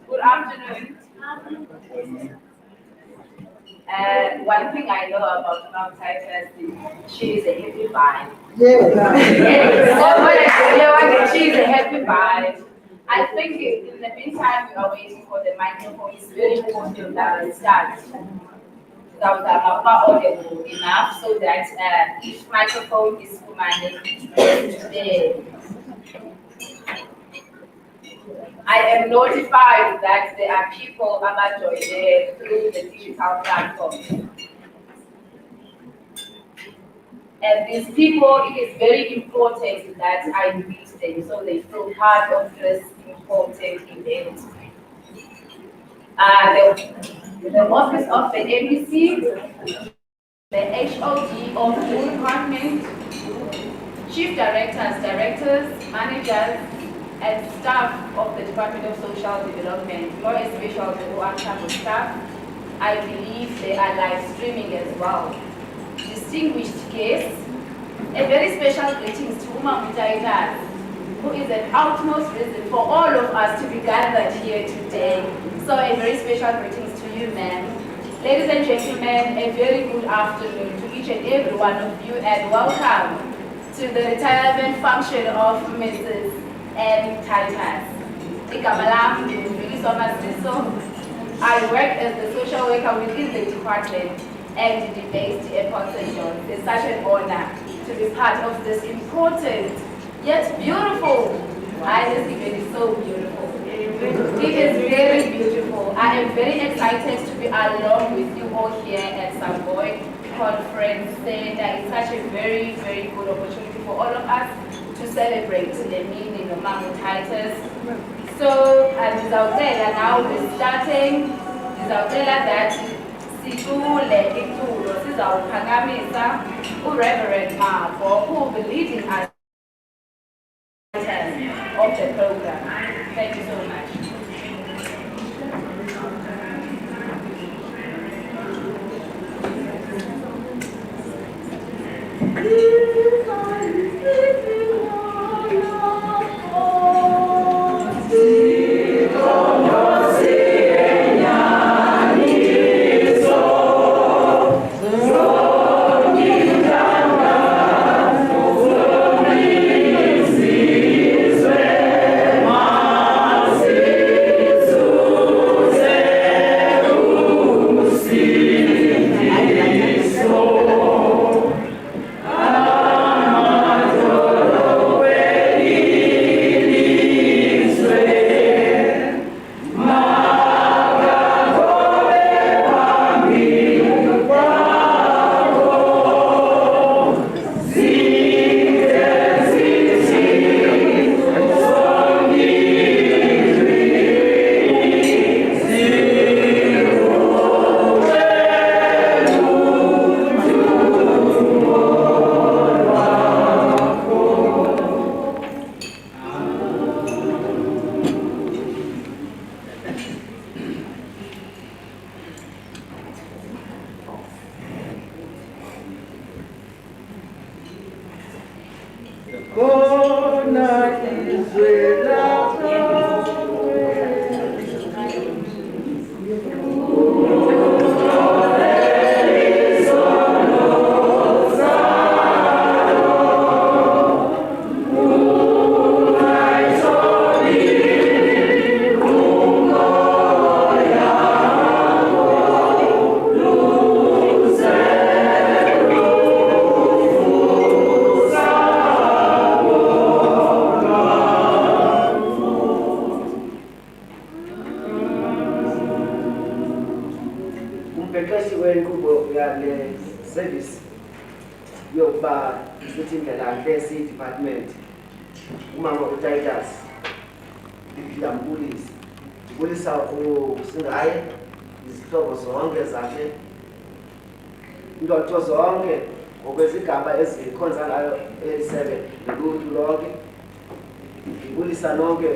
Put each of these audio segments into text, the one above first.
Good afternoon. One thing I know about Titus is she is a happy bride. Yes, she is a happy bride. I think in the meantime we are waiting for the microphone. It's very important that we start without audible enough so that each microphone is commanded today. I am notified that there are people about joining through the digital platform. And these people, it is very important that I meet them so they feel part of this important event. The office of the MEC, the HOD of the department, chief directors, directors, managers, and staff of the Department of Social Development, more especially the OR staff. I believe they are live streaming as well. Distinguished guests, a very special greetings to Mthatha, who is an utmost reason for all of us to be gathered here today. So a very special greetings to you, ma'am. Ladies and gentlemen, a very good afternoon to each and every one of you, and welcome to the retirement function of Mrs. Titus. I work as the social worker within the department and the based at St. John. It's such an honor to be part of this important yet beautiful. This event is so beautiful. It is very beautiful. I am very excited to be along with you all here at Savoy Conference Center. It's such a very, very good opportunity for all of us to celebrate the meaning of Titus. So, now we're starting. That Reverend Marco, who will be leading us of the program. Thank you so much. sithi indlela lesi department umama uTitus ngiyambulisa ngibulisa usingaye izihlobo zonke zakhe indotho zonke ngokwezigaba ezikhonza ngayo 7 loluntu lonke ngibulisa nonke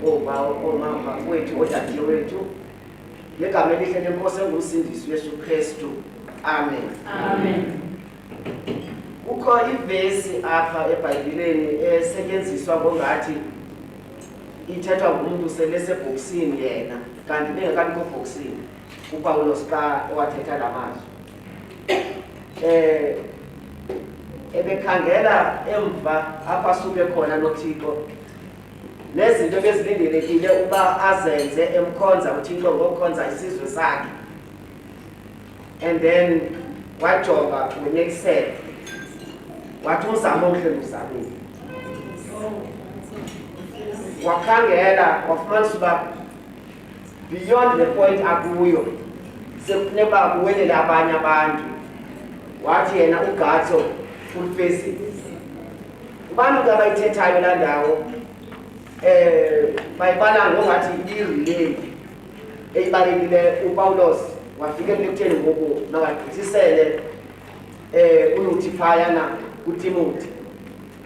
omama wethu odade wethu ngegama elihle lenkosi engumsindisi Yesu Kristu. Amen. Amen. Kukho ivesi apha eBhayibhelini esetyenziswa ngongathi ithethwa ngumuntu selesebhokisini yena kanti bengekabikho bhokisini uPawulos xa ewathetha la mazwi. Ebekhangela emva apha suke khona noThixo nezinto bezilindelekile uba azenze emkhonza uThixo ngokukhonza isizwe sakhe. And then wajonga uNexel wathi umzamo omhle uzamile wakhangela wafumanisa uba beyond the point akuyo sekufuneka uba kuwelele abanye abantu wathi yena uGatso ulifesi abantu ke abayithethayo laa ndawo bayibala ngongathi i-relay eyibalekile uPawulos wafika ekutheni ngoku makagqithisele unotifier kuTimothy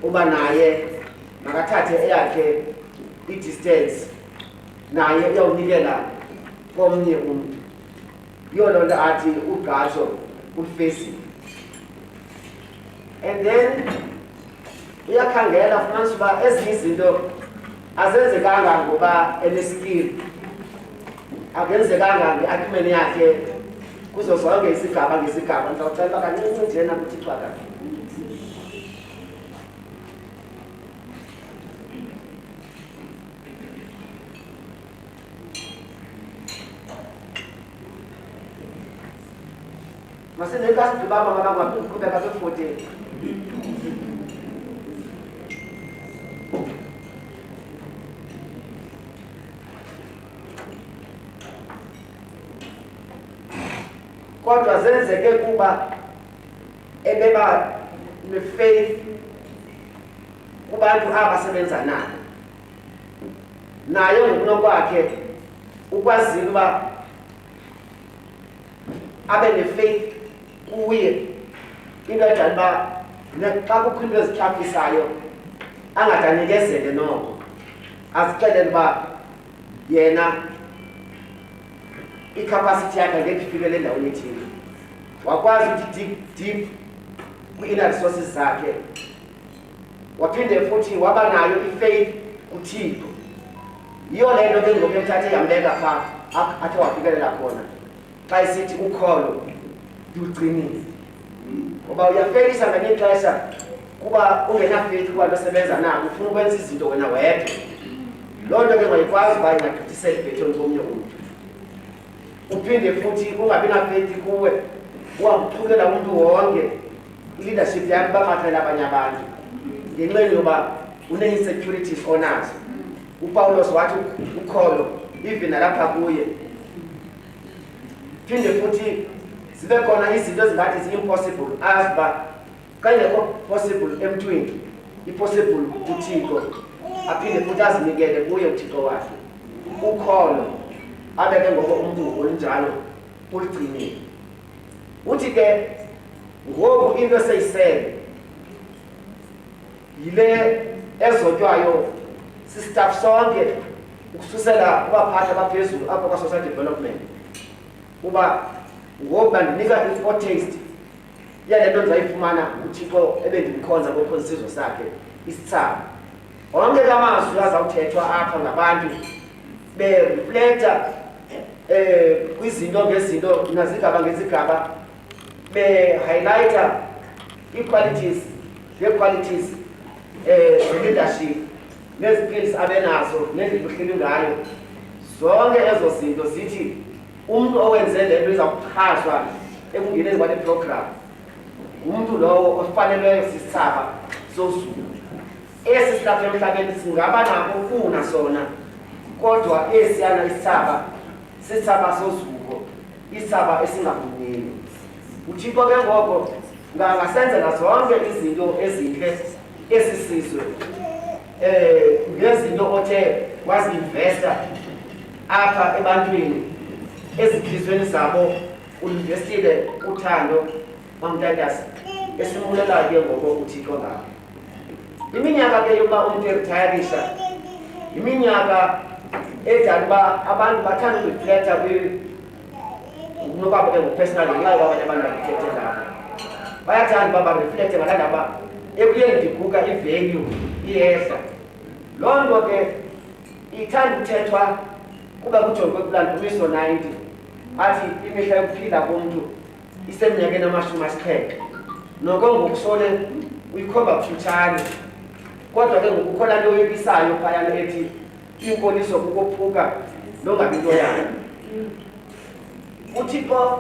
uba naye makathathe eyakhe i-distance naye uyawunikela komnye umntu. Yiyo loo nto athi uGatso ulifesi. And then uyakhangela fumanisa uba ezinye izinto azenzekanga ngoba eneskill akenzekanga nge-acumen yakhe kuzo zonke isigaba ngesigaba. Ndizawucela uba kancinci njena kuThixo akhe. Masinekasigqibama ngabangaqhubeka kwi-14. Kodwa zenzeke kuba ebeba ne-faith kubantu abasebenza naye naye ngokunokwakhe ukwazile uba abe ne-faith kuye into ejani uba xa kukho into ezixhaphisayo angade anikezele noko azixelele uba yena i-capacity yakhe ngeke ifikele endaweni ethile. Wakwazi ukuthi deep kwi-inner resources zakhe waphinde futhi waba nayo i-faith kuThixo. Yiyo le nto ke ngoku emthathe yambeka phaa athe wafikelela khona xa isithi ukholo lugcinile. Ngoba uyafelisa ngelinye ixesha kuba ungena-faith kubantu osebenza nabo ufuna ukwenza izinto wena wedwa. Loo nto ke ngayikwazi uba ingagqithisela ibhethoni komnye umntu. Uphinde futhi ungabi na-faith kuwe uwamxhukela umntu wonke i-leadership yakhe bamaxela abanye abantu ngenxeni yoba une-insecurities onazo. uPawulos wathi ukholo even nalapha kuye. Phinde futhi zibe khona izinto ezingathi zi-impossible azi uba xa ingekho possible emntwini i-possible kuThixo aphinde futhi azinikele kuye uThixo wakhe. Ukholo abeke ngoko umntu olinjalo uligcinile. Uthi ke ngoku into eseyisele yile ezotywayo sistaff sonke ukususela kubaphathi abaphezulu apho kwa-social development uba ngoku bandinika i-foretaste yale nto ndizayifumana uThixo ebendimkhonza ngokhonsizwe sakhe isitsaba. Onke kamazwi azawuthethwa apha ngabantu bereflecta kwizinto ngezinto nazigaba ngezigaba be-highlighter ii-qualities ngee-qualities ze-leadership nezi-skills abenazo nendlela uhleli ngayo. Zonke ezo zinto zithi umntu owenze le nto iza kuxhaswa ekungeneni kwale program ngumntu lowo ofanelweyo sisitsaba sozulu. Esi silapha emhlabeni singaba nako ufuna sona kodwa esiyana isitsaba sisitsaba sozuko isitsaba esingavunyelwe. uThixo ke ngoko ngasenzela zonke izinto ezinhle esisizwe ngezinto othe wazi-investa apha ebantwini ezinhlizweni zabo uinvestile uthando Mthatha esimbulelayo ke ngoko uThixo ngapha. Iminyaka ke yokuba umuntu erithayarisha iminyaka edala uba abantu bathanda ukureflecta nokwabo ke ngopersonal ngenxa yoba abanye abantu bareflecte ngabo bayathanda uba bareflecte ngalandaba ekuyeni ndiguga ivalue iyehla. Loo nto ke ithanda ukuthethwa kuba kujongwe kulandumiso 90 athi imihla yokuphila komntu iseminyakeni ama-70 noko ngokusole uyikhomba kufutshane kodwa ke ngokukhona nto yoyikisayo phayana ethi inkoliso kukophuka nongabi nto yayo. uThixo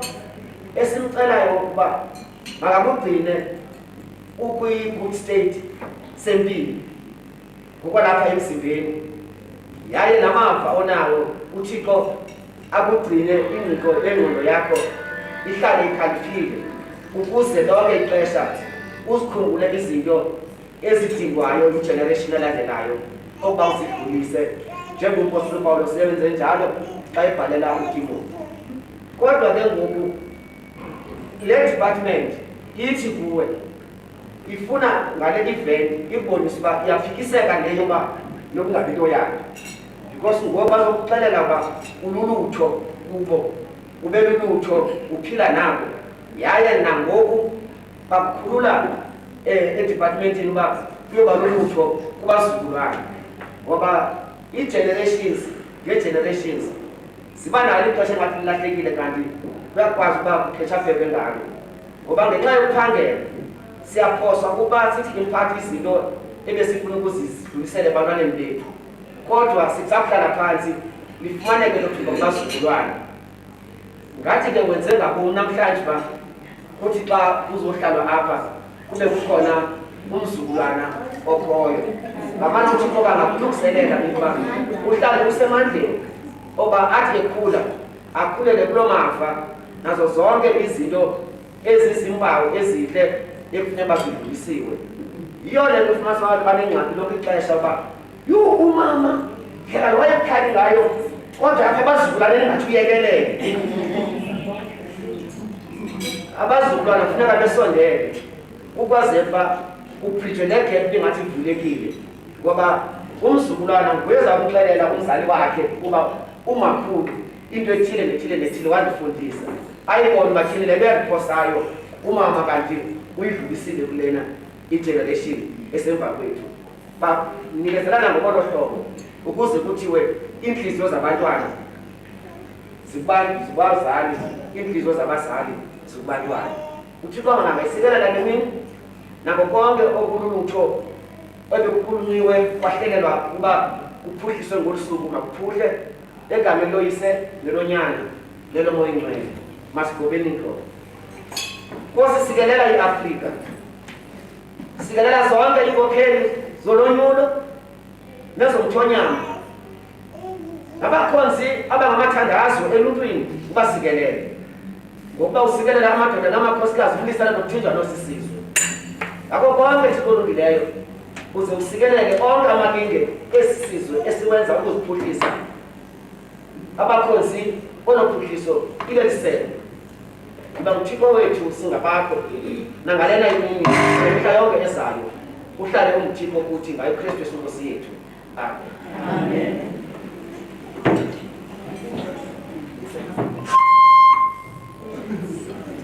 esimcelayo ukuba makakugcine ukwi-good state sempilo ngokwalapha emzimbeni yaye namava onawo uThixo akugcine ingqondo yakho ihlale ikhaliphile ukuze lonke ixesha uzikhumbule izinto ezidingwayo kwigeneration elandelayo okuba uzidlulise njengomphostoli Pawulos seyenze njalo xa ebhalela uTimothy. Kodwa ke ngoku le department ithi kuwe ifuna ngale event ibonise uba iyaphikiseka le yoba yokungabi nto yayo because ngoku bazokuxelela uba ululutho kubo ube lulutho uphila nabo yaye nangoku bakukhulula edepartmentini uba kuyoba lulutho kubazukulwana ngoba ii-generations ngee-generations ziba nalo ixesha engathi lilahlekile kanti kuyakwazi uba kukhethafeke ngalo ngoba ngenxa yokuphangela siyaphoswa kuba sithi imphathe izinto ebesifuna ukuzidlulisele ebantwaneni bethu kodwa sisakuhlala phantsi lifumaneke lothuba kubazukulwana. Ngathi ke wenze ngabom namhlanje uba kuthi xa uzohlalwa apha kube kukhona umzukulwana okhoyo ngamanye uThixo kangakulungiselela ukuba uhlale usemandleni oba athi ekhula akhulele kulo mava nazo zonke izinto ezizimpawu ezihle ekufuneka bazidlulisiwe. Yiyo le nto ufumanisa abantu banengxaki lonke ixesha uba umama phela wayebukhali ngayo kodwa apha abazukulwaneni ngathi uyekelele. Abazukulwana funeka besondele ukwazela uba kuphrijwe negap ingathi ivulekile ngoba umzukulwana nguye zamxelela umzali wakhe kuba umakhulu into ethile nethile nethile wandifundisa ayibone uba thini le nto yandiphosayo umama kanti uyidlulisile kulena igeneration esemva kwethu. Banikezelana ngokolo hlobo ukuze kuthiwe iintliziyo zabantwana zibazali iintliziyo zabazali zikubantwana. uThixo angangayisikelela nemini nako konke okululutho ebekukhulunyiwe kwahlelelwa kuba kuphuhliswe ngolu suku makuphuhle egameni loyise nelonyana nelomoya ingcwele masigobeni intloko. Nkosi sikelela iAfrika, sikelela zonke iinkokheli zolonyulo nezomthonyama nabakhonzi abangamathandazo eluntwini ubasikelele ngokuba usikelela amadoda namakhosikazi ulisana nokuthinjwa nosisizwe ngako konke esikolungileyo uze usikelele onke amalinge esisizwe esiwenza ukuziphuhlisa abakhonzi onophuhliso ilelisele uba uThixo wethu singabakho nangalena imini nemihla yonke ezayo uhlale umthixo kuthi ngayo Kristu esinkosi yethu. Amen.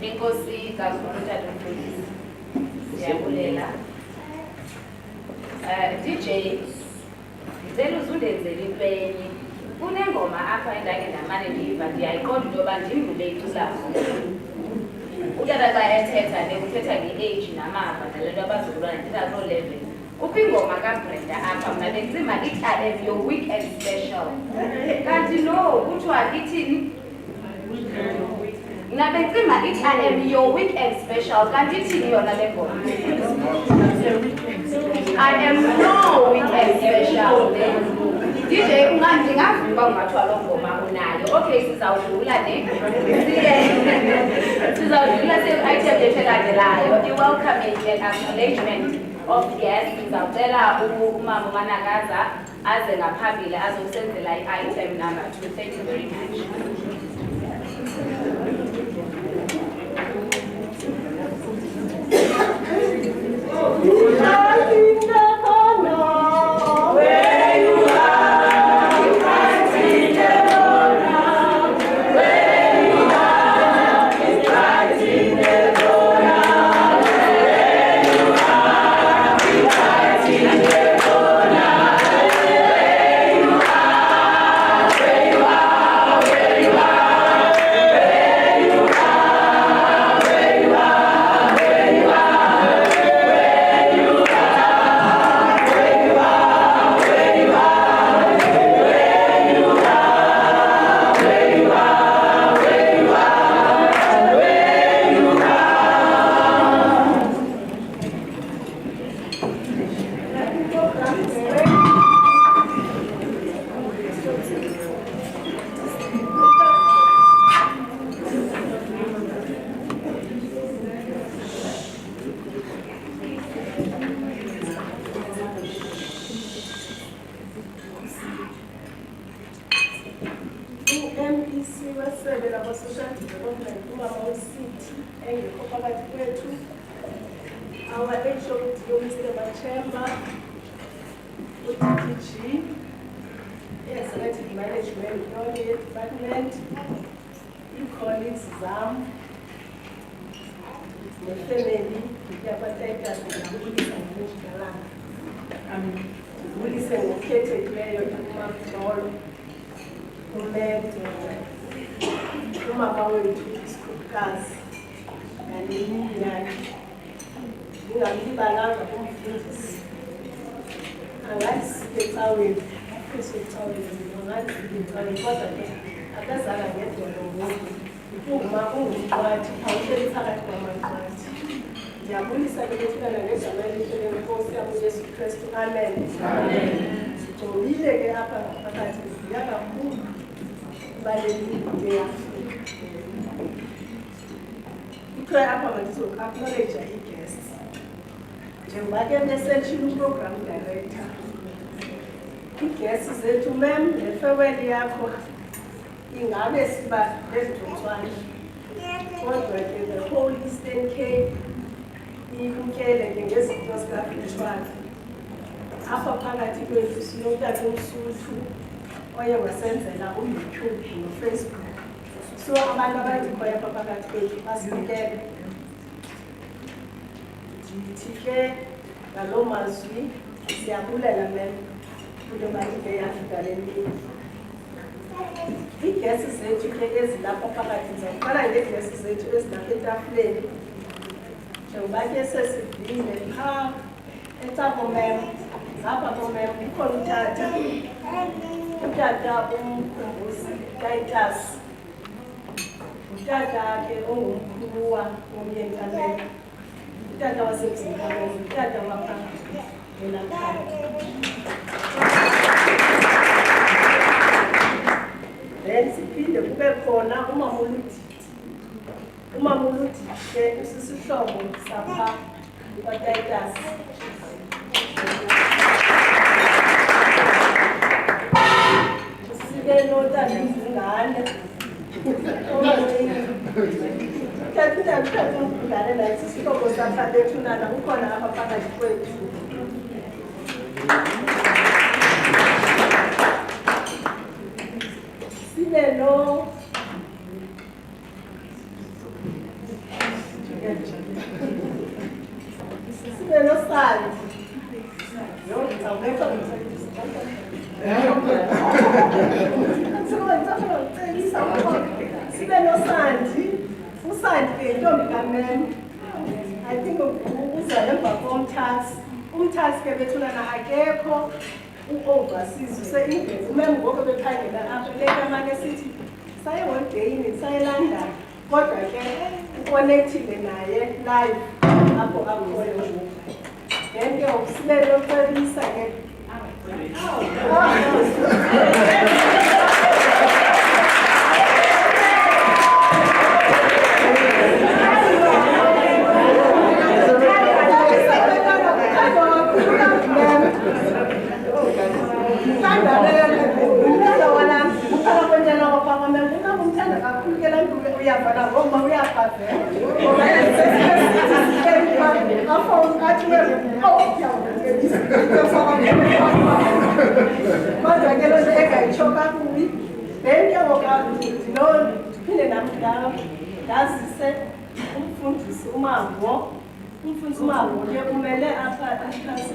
Inkosi kakhulu Tata Mfundisi, siyabulela. DJ ngicela uzundenzele ipenye kunengoma apha endake ndamane ndiyiva ndiyayiqonda into yoba ndimvule iculazo utata xa ethetha uthetha nge-age namava nale nto abazukulwana ndithatha loo level. Kukho ingoma kaBrenda apha mna benzima ithi I am your weak and special kanti no kuthiwa ithini mna benzima ithi I am your weak and special kanti ithini yona le ngoma I am no weak and special. DJ nje ungandingavuka ungathiwa lo ngoma unayo. Okay, sizawudlula ne. Sizawudlula se-item lethu elandelayo, i-welcoming and acknowledgement of guests. Sizawucela umama uManakaza aze ngaphambili azosenzela i-item number 2. Thank you very much. Our HOD, Mr. Chamber, UTG, Executive Management, Knowledge Department, colleagues, ZAM, the family, Titus, and Willis and located Mayor Umar who led Umar to school cars and in ngingamlibalanga kumfundisi angazisiketha wethu kusitha wethu angazisiketha wethu kodwa ke akazala ngedolo ngoku uma ungumqwathi awuhleli phakathi kwamanqwathi ndiyabulisa ke bethulana ngegama elihle lenkosi yabo Yesu Kristu amen sijongile ke apha ngaphakathi siya kakhulu balelinde yafika kuthiwa apha mandizoku-acknowledge i-guests njengoba ke besetshile program director i-guests zethu mem nefeweli yakho ingabe siba ezithuthwane kodwa ke the whole Eastern Cape ibukele ke ngezinto zikafitshwane apha phakathi kwethu sinotata uMsuthu oye wasenzela uYouTube noFacebook so abantu abangikhoyo apha phakathi kwethu basibukele ndithi ke ngaloo mazwi siyabulela mem into bakike yafika le mini iigesi zethu ke ezilapha phakathi ndizawuqala ngeegesi zethu ezilapha etafuleni njengoba ke sesidlile phaa etsapomem ngapha komem ukhona utata umkhumbuzi Titus utata ke ongumkhuluwa womyenkamela utata wasemzinkamela utata wapha elakhaya then siphinde kube khona umamuluti ke usisihlobo sapha kwaTitus sibe notata izingane ngane naye sisihlobo sapha bethunana ukhona apha phakathi kwethu no sibe nosandi sibe nosandi usandi ke intombi kamem I think uza emva umthathi ke bethulana akekho u-overseas use-England umem ngoku bekhangela apha lekamane sithi sayeholideyi sayeLondon kodwa ke ukonekthile naye live apho akhoyo ngoku then ke ngokusibele ocebisa ke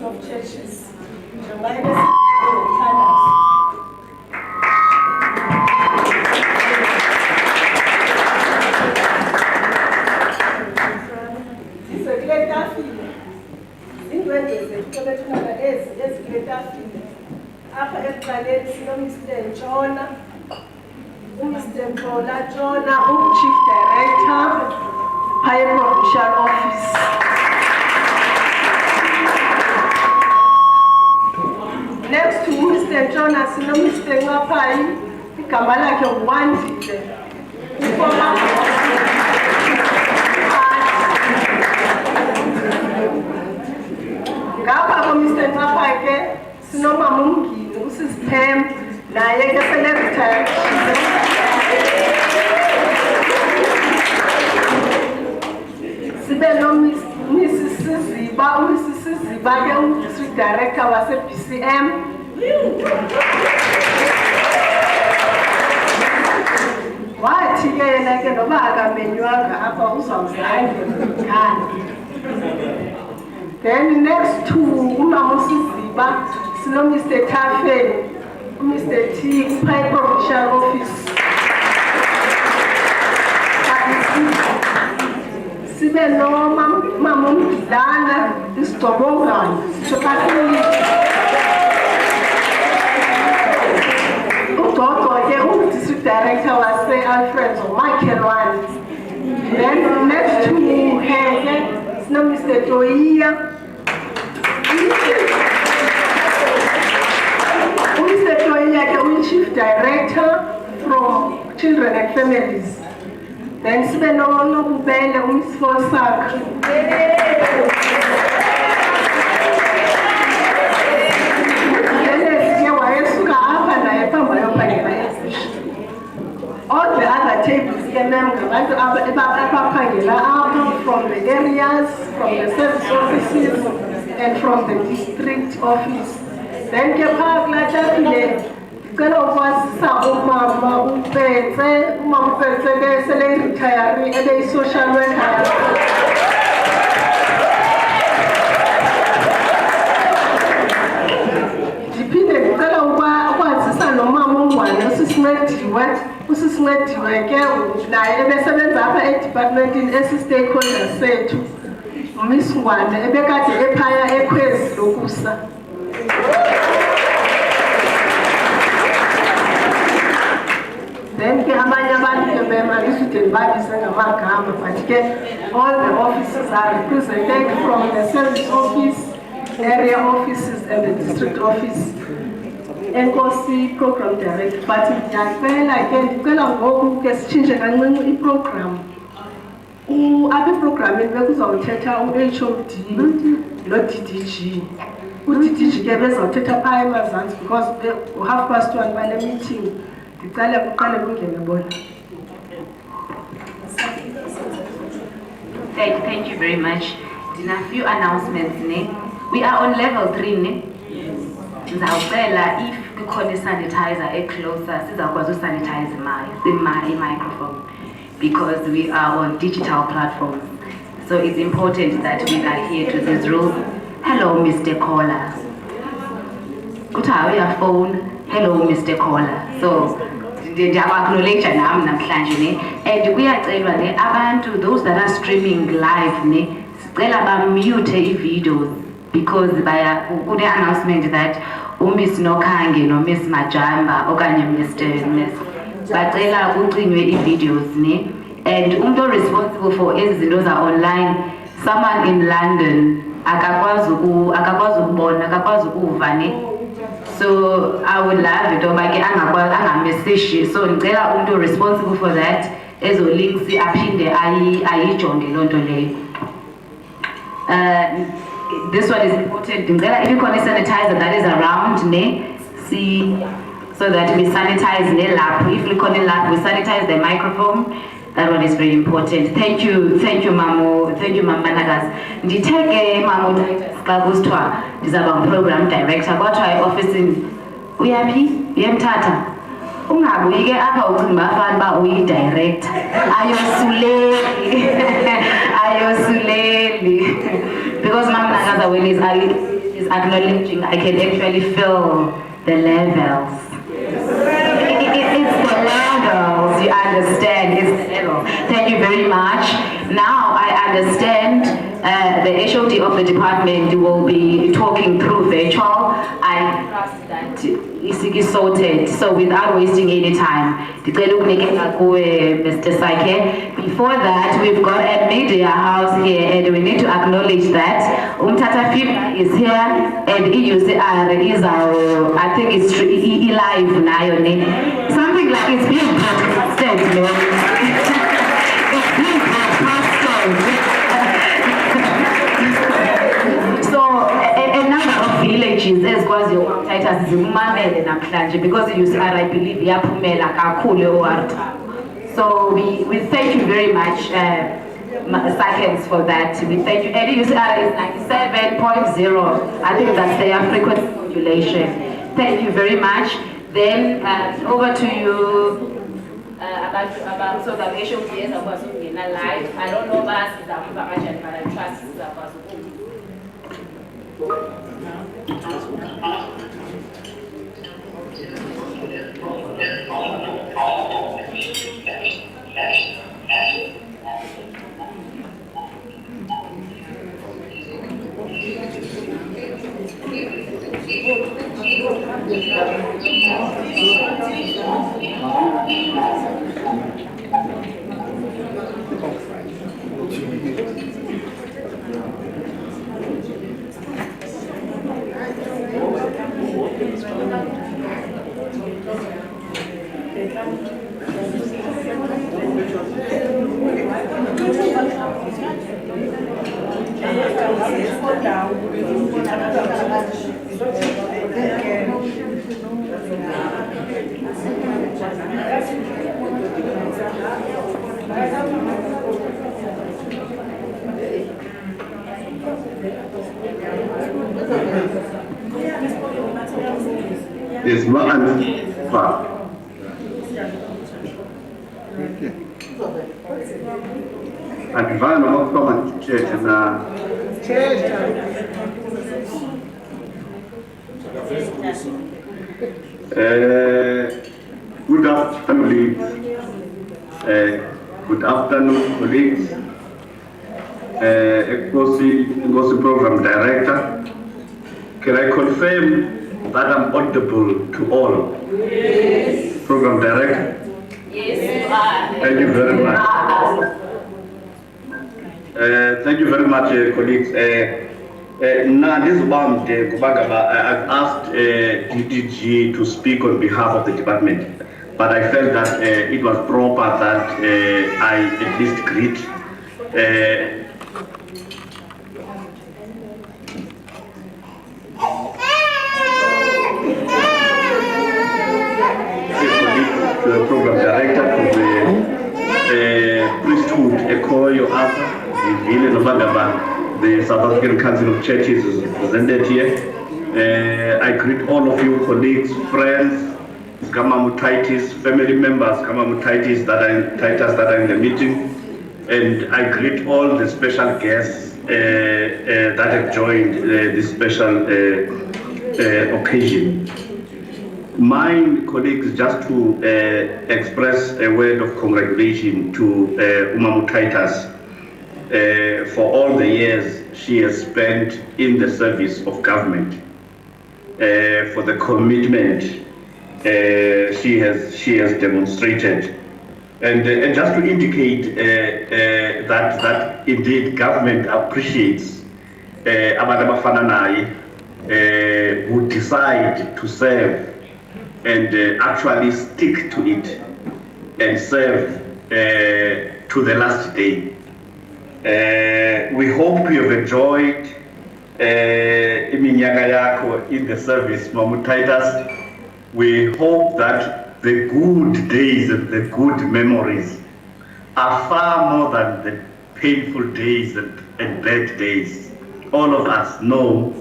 of Churches. Chief Director, Higher Provincial Office. Next to Mr. Jonas, Mr. Ngapai, igama lakhe Wandile. Ngapha ko Mr. Ngapai ke sinomama uMngini usisithembu naye ke sele-retire. Sibe no Mrs. Siziba ke u-District Director wase-BCM. Wathi ke yena ke noba akamenywanga apha uzawuzange ngani. Then next to umama uSiziba sino Mr. Thafeni, Mr. T, High Provincial Office. Sibe no mama uMdlana isidobongane sishokakini. Udodo ke u-District Director wase-Alfred uMakhelwane. Then next to her sino Mr. Toia. Mr. Toya, Chief Director from Children and Families. Then sibe no Bubele uMsifosak. All the other tables from the areas, from the service offices, and from the district office. Then ke phakla tafile kala ukwazisa umama umpetse ke sele-retire ebe social worker. Ndiphinde ndicela ukwazisa nomama uNgwane usisincediwe ke naye ebesebenza apha edepartmentini esi-stakeholder sethu uMiss Ngwane ebekade ephaya ekhwezi lokusa. Then ke abanye abantu ke bemalisudeni babise ngamagama, but ke all the offices are represented from the service office, area offices and the district office. Enkosi program director, but ndiyacela ke ndicela ngoku ke sitshintshe kancinci iprogram. Abe-programming bekuzawuthetha u-HOD no-DDG. U-DDG ke bezawuthetha phaa emazantsi because u-1:30 bale meeting. Ndicela kuqale kungene bona. Thank you very much. Dina few announcements ne. We are on level 3 ne. Ndizawucela if kukhona sanitizer closer sizakwazi usanitize i-microphone because we are on digital platforms. So it's important that we adhere to these rules. Hello, Mr. Caller. Good how your phone. Hello, Mr. Caller. So ndiyaku-acknowledge nami namhlanje ne. And kuyacelwa ne abantu those that are streaming live ne sicela bamute i-videos because kune-announcement that uMiss Nokhange noMiss Majamba okanye Miss bacela kucinywe i-videos ne. And umuntu responsible for izinto za-online, someone in London akakwazi ukubona, akakwazi ukuva ne. So I would love it, message. So ngicela umuntu responsible for that ezolinks aphinde ayijonge loo nto leyo. This one is important. Ngicela if ikhona sanitizer that is around so that we sanitize the lab. If we call it lab, we sanitize the microphone. That one is very important. Thank you, Mamo. Thank you, Mama Nagas. Nditheke Mamo Titus xa kusithiwa ndizaba program director. Kwathiwa office uyaphi? Mthatha. Ungabuyi ke apha ucinga bafana ba uyi-director. Ayosuleli. Because Mama Nagas when is acknowledging, I can actually feel the levels. It's the levels, you understand, it's the level. Thank you very much. Now I understand the HOD of the department will be talking through virtual. I trust that is sorted. So without wasting any time, Mr. Sake. Before that, we've got a media house here and we need to acknowledge that Mthatha Fib is here and EUCR is our, I think it's live now. Something like it's being broadcasted, no? It's being broadcasted. So a number of villages as kwazi Titus zimamele namhlanje because UCR I believe yaphumela kakhulu OR. So we thank you very much seconds for that. We thank you. And UCR is 97.0. I think that's their frequency modulation. Thank you very much. Then over to you about so the HOD is about live. I don't know about but I trust it's about. Is not Advana wakoma church na good afternoon, colleagues. Ecosi Program Director. Can I confirm that I'm audible to all? Yes. Program Director? Yes, you are. Thank you very much. Thank you very much, colleagues. I've asked DDG to speak on behalf of the department, but I felt that it was proper that I at least greet the program director to the priesthood, Ekoyo Arthur, the South African Council of Churches is represented here. I greet all of you colleagues, friends, Titus, family members, Titus that are in the meeting, and I greet all the special guests that have joined this special occasion. My colleagues, just to express a word of congratulation to Titus for all the years she has spent in the service of government, for the commitment she has demonstrated, and just to indicate that indeed government appreciates abantu abafana naye who decide to serve and actually stick to it and serve to the last day. We hope you have enjoyed iminyaka yakho in the service, Mamu Titus. We hope that the good days and the good memories are far more than the painful days and bad days. All of us know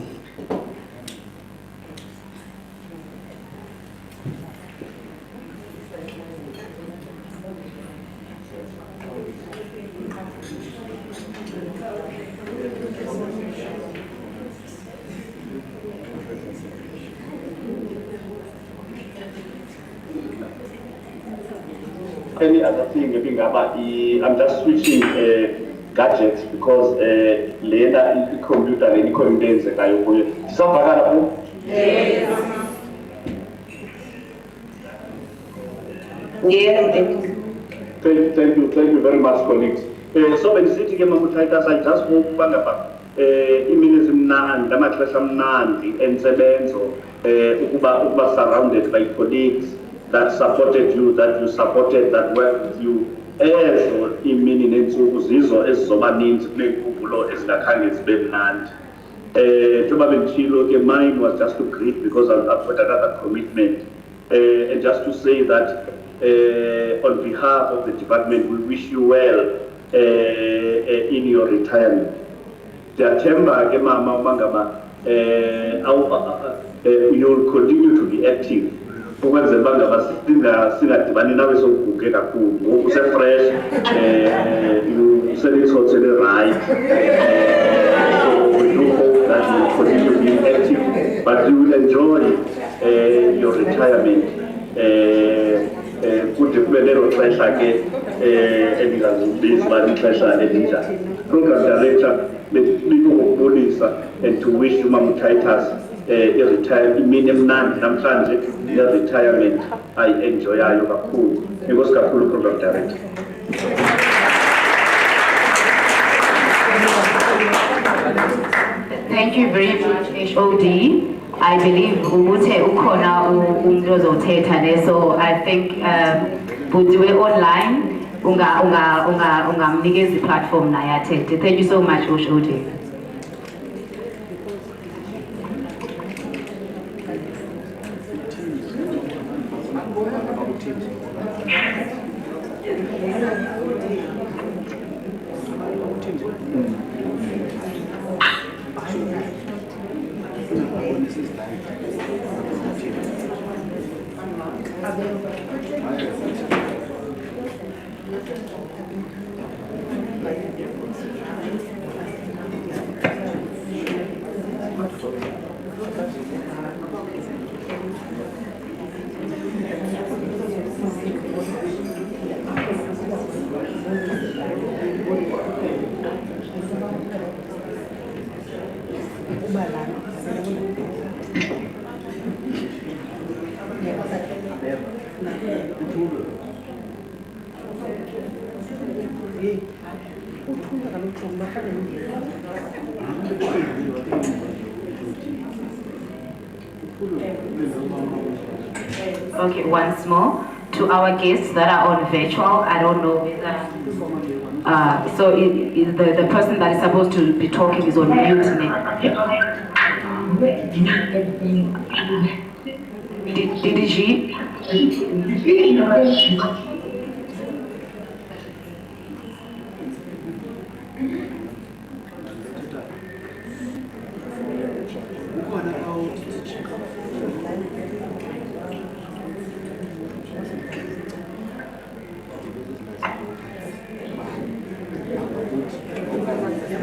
any other thing. I'm just switching gadgets because later the computer and contains the guy. Yes. Thank you very much, colleagues. So when sitting Mamu Titus, I just hope imini mnandi, amaxesha mnandi ensebenzo ukuba surrounded by colleagues that supported you, that you supported, that worked with you. Ezo imini neentsuku zizo ezizobaninzi kuneenkumbulo ezingakhange zibe mnandi. Mine was just to greet because I've got another commitment, and just to say that on behalf of the department, we wish you well in your retirement. Tiyathemba ke mama umangaba you'll continue to be active. Ukwenzela bangaba singadibani nawe sokuguge kakhulu. Ngoku use-fresh, usele right. So we do hope that you will continue being active, but you will enjoy your retirement. Kude kube lelo xesha ke endingazuliba ixesha elinjani. Program director, bekubonisa and to wish you Mamu Titus imini emnandi namhlanje retirement ayi-enjoyayo kakhulu. Enkosi kakhulu program director. Thank you very much, HOD. I believe Ubute Ukona Teta, so I think we're online. Unga the platform na. Thank you so much, HOD. Okay, once more to our guests that are on virtual. I don't know whether so the person that is supposed to be talking is on mute. Did she?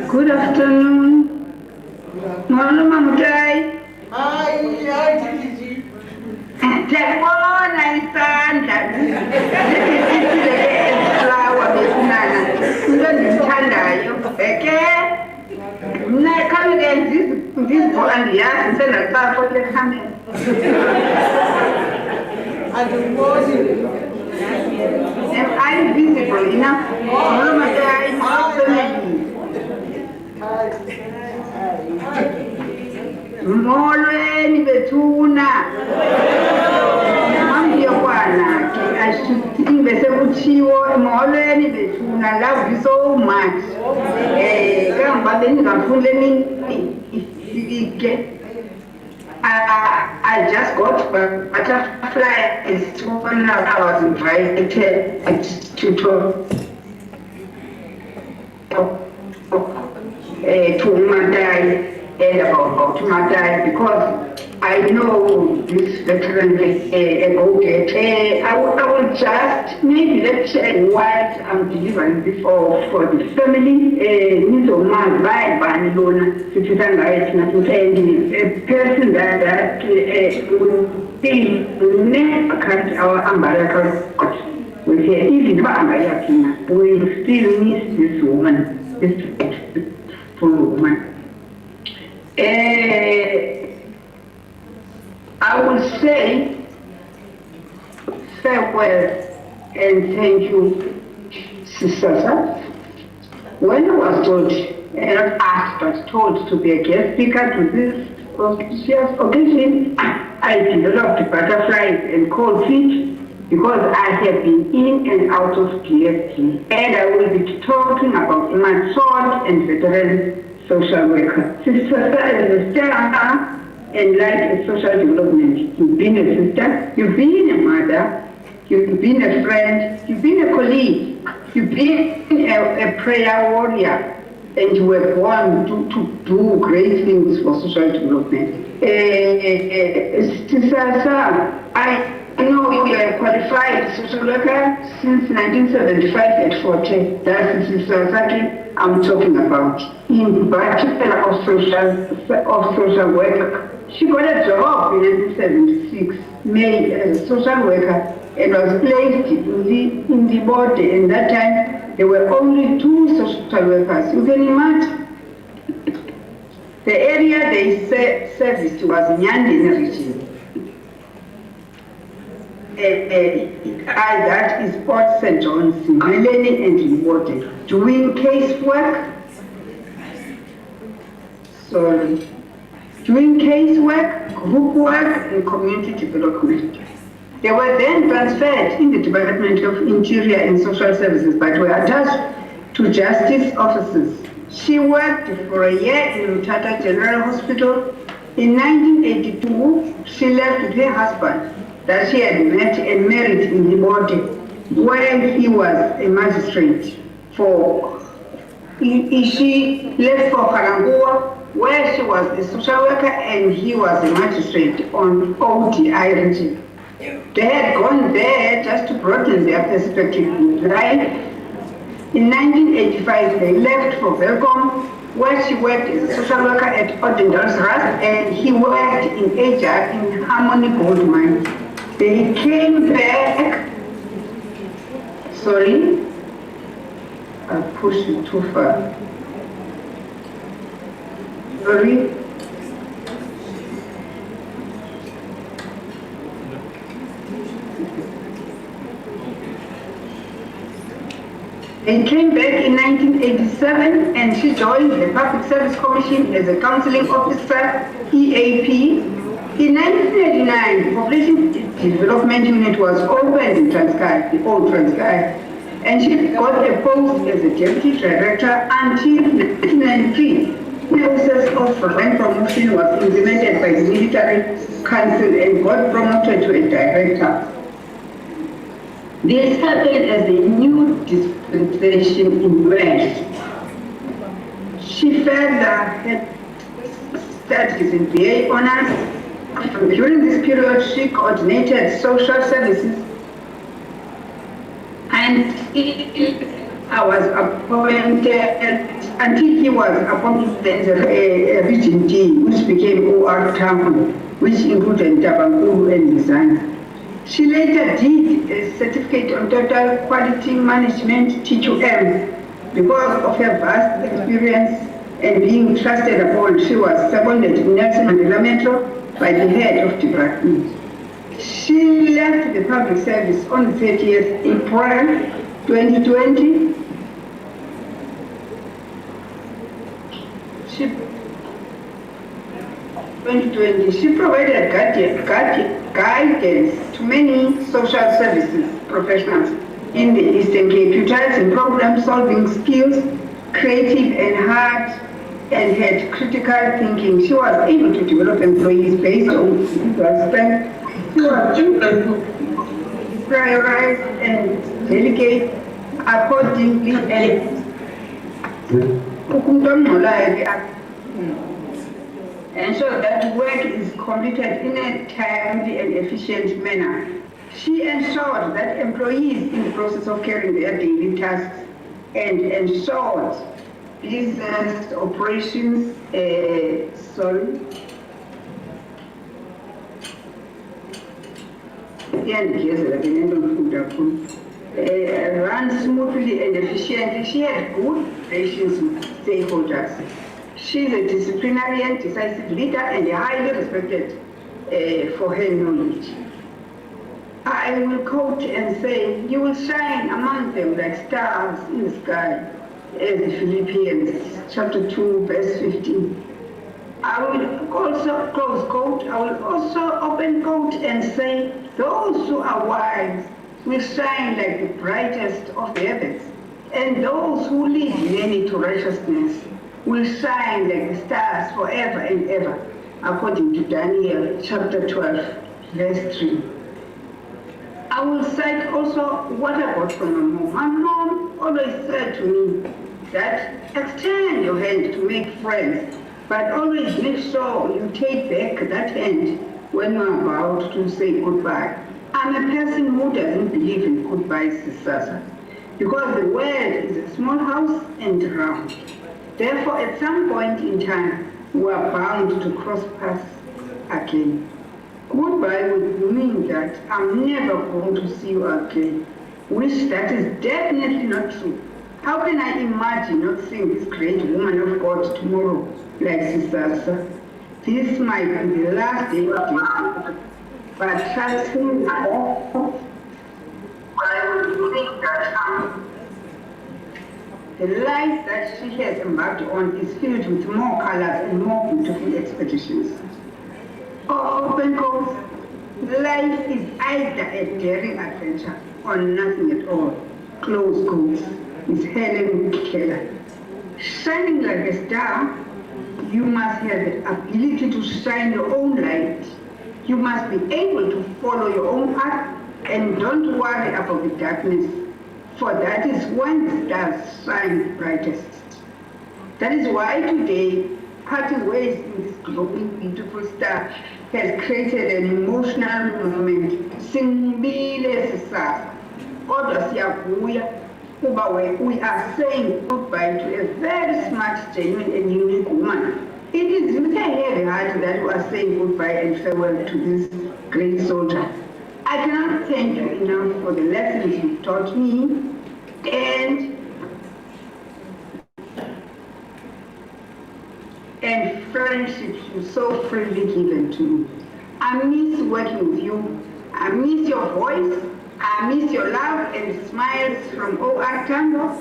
Good afternoon. Mama Mutai. Hi, Gigi. Ndiyabona isandla flower besinana into endiyithandayo eke mna ekhameke ndizo andiyazi sendaxakho le khamera Andiboni. am I visible enough? Mama Mutai, molweni bethuna mamyokwana ke I should think bese kuthiwo molweni bethuna love you so much kamba bengingafuni ke I just got butterflies when I was invited to Mthatha and about Mthatha because I know this veteran I will just maybe let's say what I'm delivering before for the family. Nizoma by Banilona, a person that will still cut our umbilical we say, even we still miss this woman, this full woman. I will say farewell and thank you, Sister. When I was told, not asked, but told to be a guest speaker to this auspicious occasion, I developed butterflies and cold feet because I have been in and out of GST, and I will be talking about Mthatha and veteran social worker. Sister is a star and like a social development. You've been a sister, you've been a mother, you've been a friend, you've been a colleague, you've been a prayer warrior, and you were born to do great things for social development. Sister, I know you are a qualified social worker since 1975 at 40. That is Sister Saki I'm talking about. In Bachelor of Social Work. She got a job in 1976, made as a social worker, and was placed in the board. And that time, there were only 2 social workers. You can imagine. The area they serviced was Nyandini region. That is Port St. John's, Melanie and Limbote, doing casework. Doing casework, group work, and community development. They were then transferred in the Department of Interior and Social Services, but were attached to justice offices. She worked for a year in Mthatha General Hospital. In 1982, she left with her husband that she had met and married in the body, where he was a magistrate. She left for Karangua, where she was a social worker and he was a magistrate on ODI region. They had gone there just to broaden their perspective in life. In 1985, they left for Belcom, where she worked as a social worker at Odendals Rust, and he worked in Asia in Harmony Gold Mine. They came back. Sorry, I pushed it too far. Sorry. They came back in 1987 and she joined the Public Service Commission as a counseling officer, EAP. In 1989, the Population Development Unit was opened in Transkei, the old Transkei, and she got a post as a deputy director until 1993. The process of rank promotion was implemented by the military council and got promoted to a director. This happened as a new dispensation in Wales. She further had studies in BA honors. During this period, she coordinated social services and I was appointed until he was appointed as a region D, which became OR Town, which included Tabankulu and Nizana. She later did a certificate on total quality management T2M. Because of her vast experience and being trusted upon, she was seconded in Nelson Mandela Metro by the head of department. She left the public service on 30th April 2020. 2020, she provided guidance to many social services professionals in the Eastern Cape, utilizing problem-solving skills, creative and hard, and had critical thinking. She was able to develop employees based on individual strength. She was able to prioritize and delegate accordingly and ensure that work is completed in a timely and efficient manner. She ensured that employees in the process of carrying their daily tasks and ensured business operations, run smoothly and efficiently. She had good relations with stakeholders. She's a disciplinarian, decisive leader, and highly respected for her knowledge. I will quote and say, "You will shine among them like stars in the sky," as the Philippians chapter 2, verse 15. I will also close quote. I will also open quote and say, "Those who are wise will shine like the brightest of the heavens, and those who lead many to righteousness will shine like the stars forever and ever," according to Daniel chapter 12, verse 3. I will cite also what I got from my mom. My mom always said to me that extend your hand to make friends, but always make sure you take back that hand when you're about to say goodbye. I'm a person who doesn't believe in goodbyes, Sasa, because the world is a small house and round. Therefore, at some point in time, we are bound to cross paths again. Goodbye would mean that I'm never going to see you again, which that is definitely not true. How can I imagine not seeing this great woman of God tomorrow, like Sister? This might be the last day of this, but trusting that I would think that the life that she has embarked on is filled with more colors and more beautiful expeditions. Open quotes, life is either a daring adventure or nothing at all. Close quotes, is Helen Keller. Shining like a star, you must have the ability to shine your own light. You must be able to follow your own path and don't worry about the darkness, for that is when the stars shine brightest. That is why today, parting ways in this glowing, beautiful star has created an emotional moment. Simbile Sisasa. We are saying goodbye to a very smart, genuine, and unique woman. It is with a heavy heart that we are saying goodbye and farewell to this great soldier. I cannot thank you enough for the lessons you taught me and friendships you so freely given to me. I miss working with you. I miss your voice. I miss your love and smiles from OR Tango.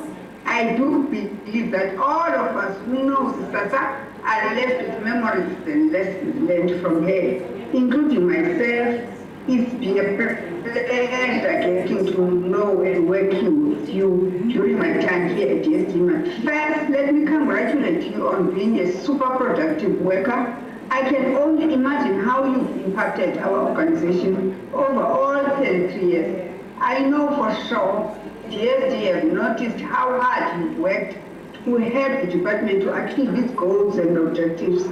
I do believe that all of us who know Sister are left with memories and lessons learned from her, including myself. It's been a pleasure getting to know and working with you during my time here at DSD. First, let me congratulate you on being a super productive worker. I can only imagine how you've impacted our organization over all 33 years. I know for sure DSD have noticed how hard you've worked to help the department to achieve its goals and objectives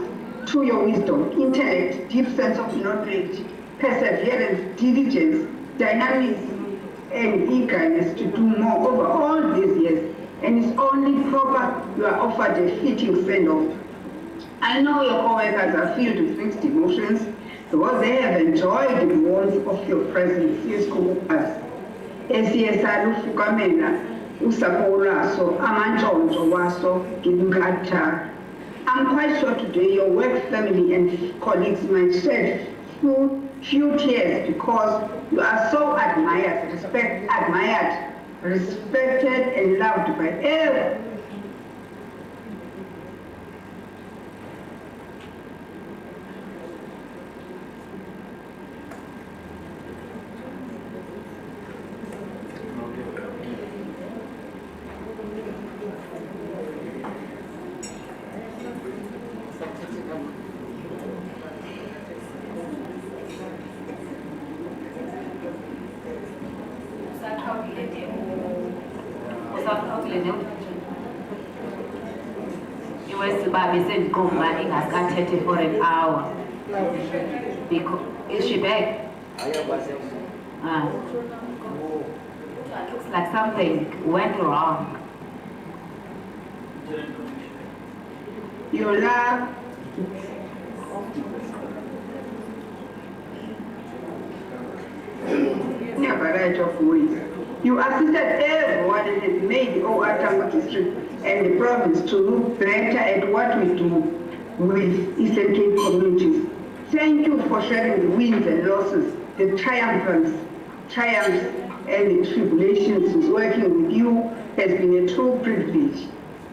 through your wisdom, intellect, deep sense of knowledge, perseverance, diligence, dynamism, and eagerness to do more over all these years. And it's only proper you are offered a fitting send-off. I know your co-workers are filled with mixed emotions because they have enjoyed the warmth of your presence. Yes, co-workers. I'm quite sure today your work family and colleagues might shed few tears because you are so respected and loved by everyone. for an hour. Because, is she back? Looks like something went wrong. Your love. Never right of ways. You assisted everyone and has made the OR Tambo district and the province to look better at what we do with Eastern Cape communities. Thank you for sharing the wins and losses, the triumphs and the tribulations. Working with you has been a true privilege.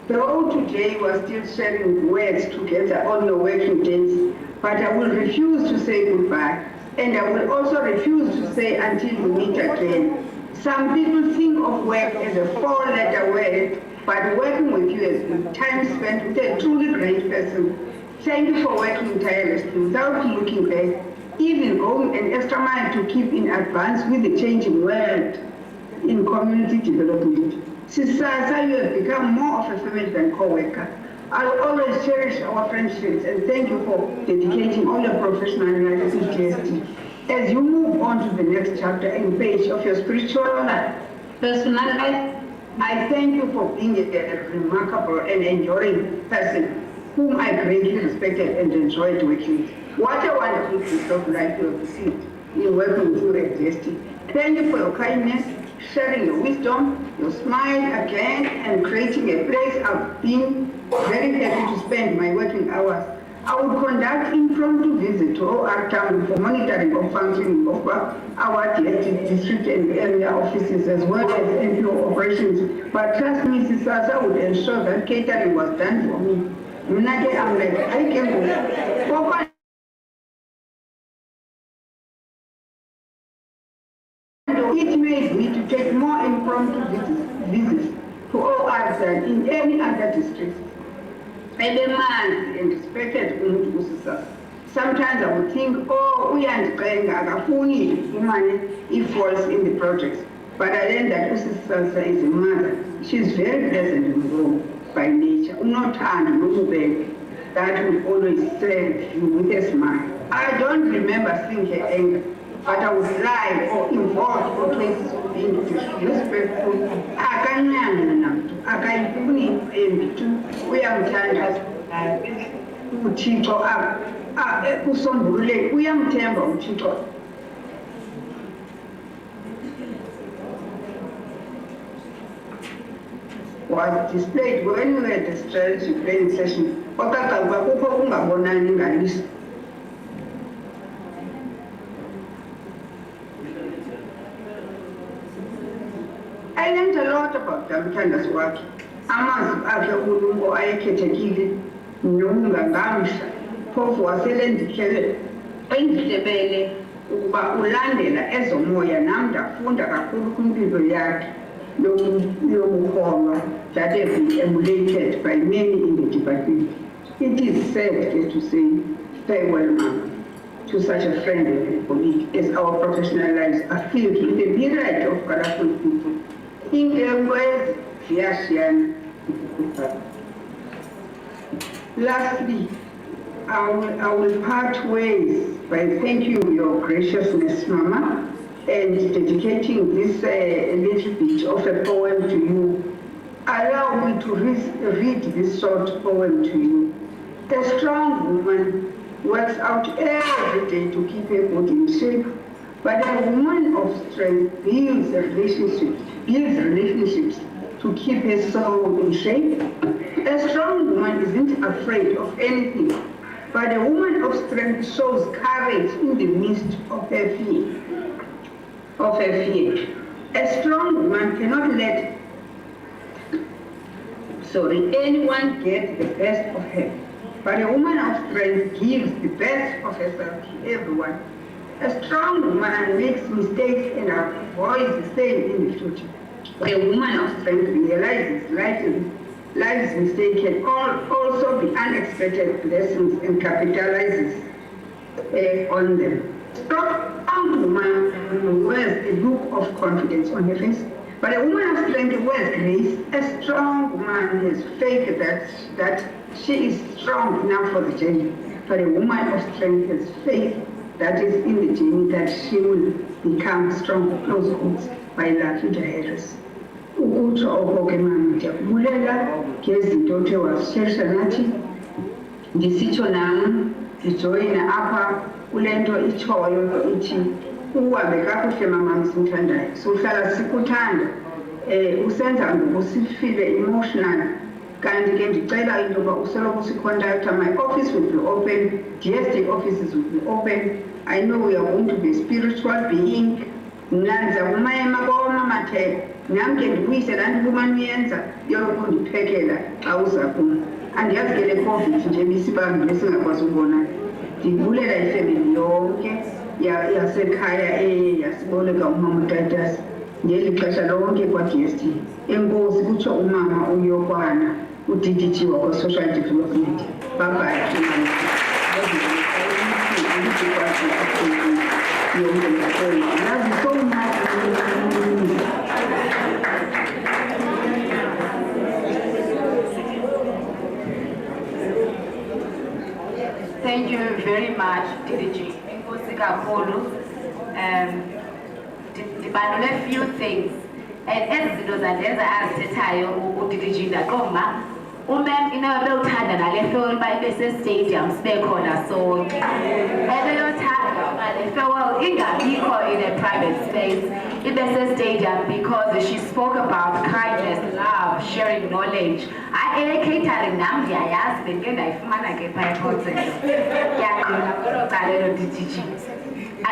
Though today we are still sharing words together on your working days, but I will refuse to say goodbye, and I will also refuse to say until we meet again. Some people think of work as a four-letter word, but working with you has been time spent with a truly great person. Thank you for working tirelessly without looking back, even going an extra mile to keep in advance with the changing world in community development. Sisasa, you have become more of a family than co-worker. I will always cherish our friendships and thank you for dedicating all your professional life to GST. As you move on to the next chapter and page of your spiritual life, personal life, I thank you for being a remarkable and enduring person whom I greatly respected and enjoyed working with. What a wonderful piece of life you have received in working with you at GST. Thank you for your kindness, sharing your wisdom, your smile again, and creating a place I've been very happy to spend my working hours. I would conduct impromptu visits to OR Town for monitoring of functioning of our district and area offices as well as NPO operations. But trust me, Sisasa would ensure that catering was done for me. I'm like, I can go. It made me to take more impromptu visits to OR than in any other district. And a man and respected sometimes I would think, oh, we are money if falls in the projects. But I learned that Usisa is a mother. She's very pleasant and warm by nature. Not that will always serve you with a smile. I don't remember seeing her anger, but I would lie or involved in cases of being disrespectful. Was displayed when we were at the strategy planning session. I learned a lot about Mthatha's work. Amazwi akhe uLungu ayekhethekile nokungangamhla phofu waselendihlele endihlebele ukuba ulandela ezomoya nam ndafunda kakhulu kwimpilo yakhe yobukholo that have been emulated by many in the department. It is sad to say farewell, ma'am, to such a friend and a colleague, as our professional lives are filled with a myriad of colorful people. Lastly, I will part ways by thanking your graciousness, Mama, and dedicating this little bit of a poem to you. Allow me to read this short poem to you. A strong woman works out every day to keep her body in shape, but a woman of strength builds relationships to keep her soul in shape. A strong woman isn't afraid of anything, but a woman of strength shows courage in the midst of her fear. A strong woman cannot let anyone get the best of her, but a woman of strength gives the best of herself to everyone. A strong woman makes mistakes and avoids the same in the future. A woman of strength realizes life's mistake can also be unexpected blessings and capitalizes on them. Strong woman wears a look of confidence on her face, But a woman of strength wears grace. A strong woman has faith that she is strong enough for the journey. But a woman of strength has faith that is in the journey that she will become strong. Close quotes by Lafinda Harris. Ukutsho oko ke mama ndiyakubulela ngezinto othe wasishesha nathi ndisitsho nam ndijoyina apha kule nto itshoyo ithi uhambe kakuhle mama msimthandayo sihlala sikuthanda usenza ngoku sifile emotional kanti ke ndicela into yoba usoloko usicontacta. My office will be open, GSD offices will be open. I know we are going to be a spiritual being. Mna ndiza kumayema komamathe nam ke ndikuyise laa nto ubumane uyenza yokundiphekela xa uza kum. Andiyazi ke le COVID nje bisibambi esingakwazi ukubonana. Ndibulela ifemeli yonke yasekhaya yasiboleka umama Titus ngeli xesha lonke kwa-GST. Enkosi kutsho umama uyokwana uDDG wakwa-Social Development. Bye-bye. Love you so much. Thank you very much, DDG. Enkosi kakhulu. Ndibalule few things. And ezi zinto zandenza azithethayo uDDG ndaqonda umem inabewuthanda nale farewell uba ibe sestadium sibe khona sonke. Ebeyothandwa uba le farewell ingabikho in a private space, ibe sestadium because she spoke about kindness, love, sharing knowledge. Catering nam ndiyayazi bendike ndayifumana ke phaa econcert. Ndiyaqonda kwelo cala DDG. I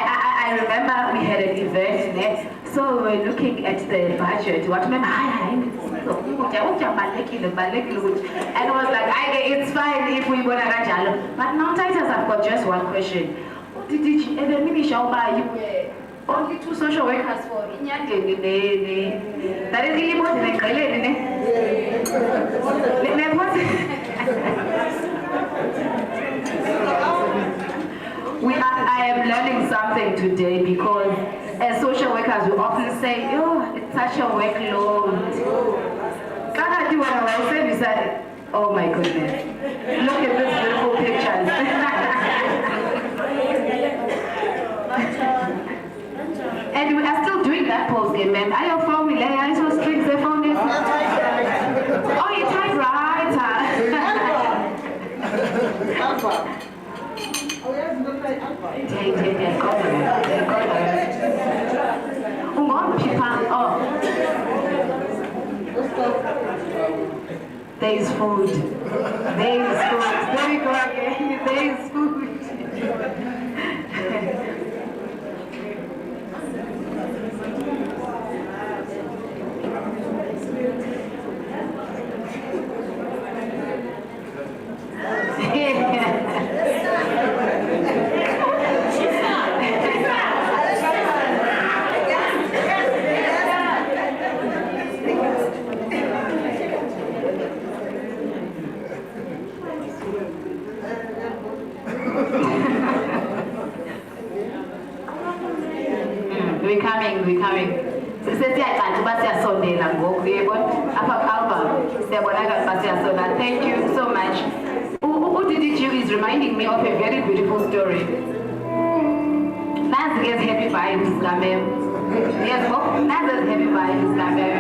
remember we had an event there, so we were looking at the budget. What and I was like, it's fine if we want to. But now, Titus, I've got just one question. Did you only 2 social workers for Inyandeng? That is really more than I am learning something today because as social workers we often say, oh, it's such a workload. Can't do what I was saying, is that, oh my goodness, look at these beautiful pictures. And we are still doing that post game, man. Are you from me? I saw strings there from this. Oh, you tried right. There is food. There is food. There we go again. There is food. We're coming. Thank you so much. UDDG is reminding me of a very beautiful story. That's happy vibes, Gamem. Yes, that's happy vibes, Gamem.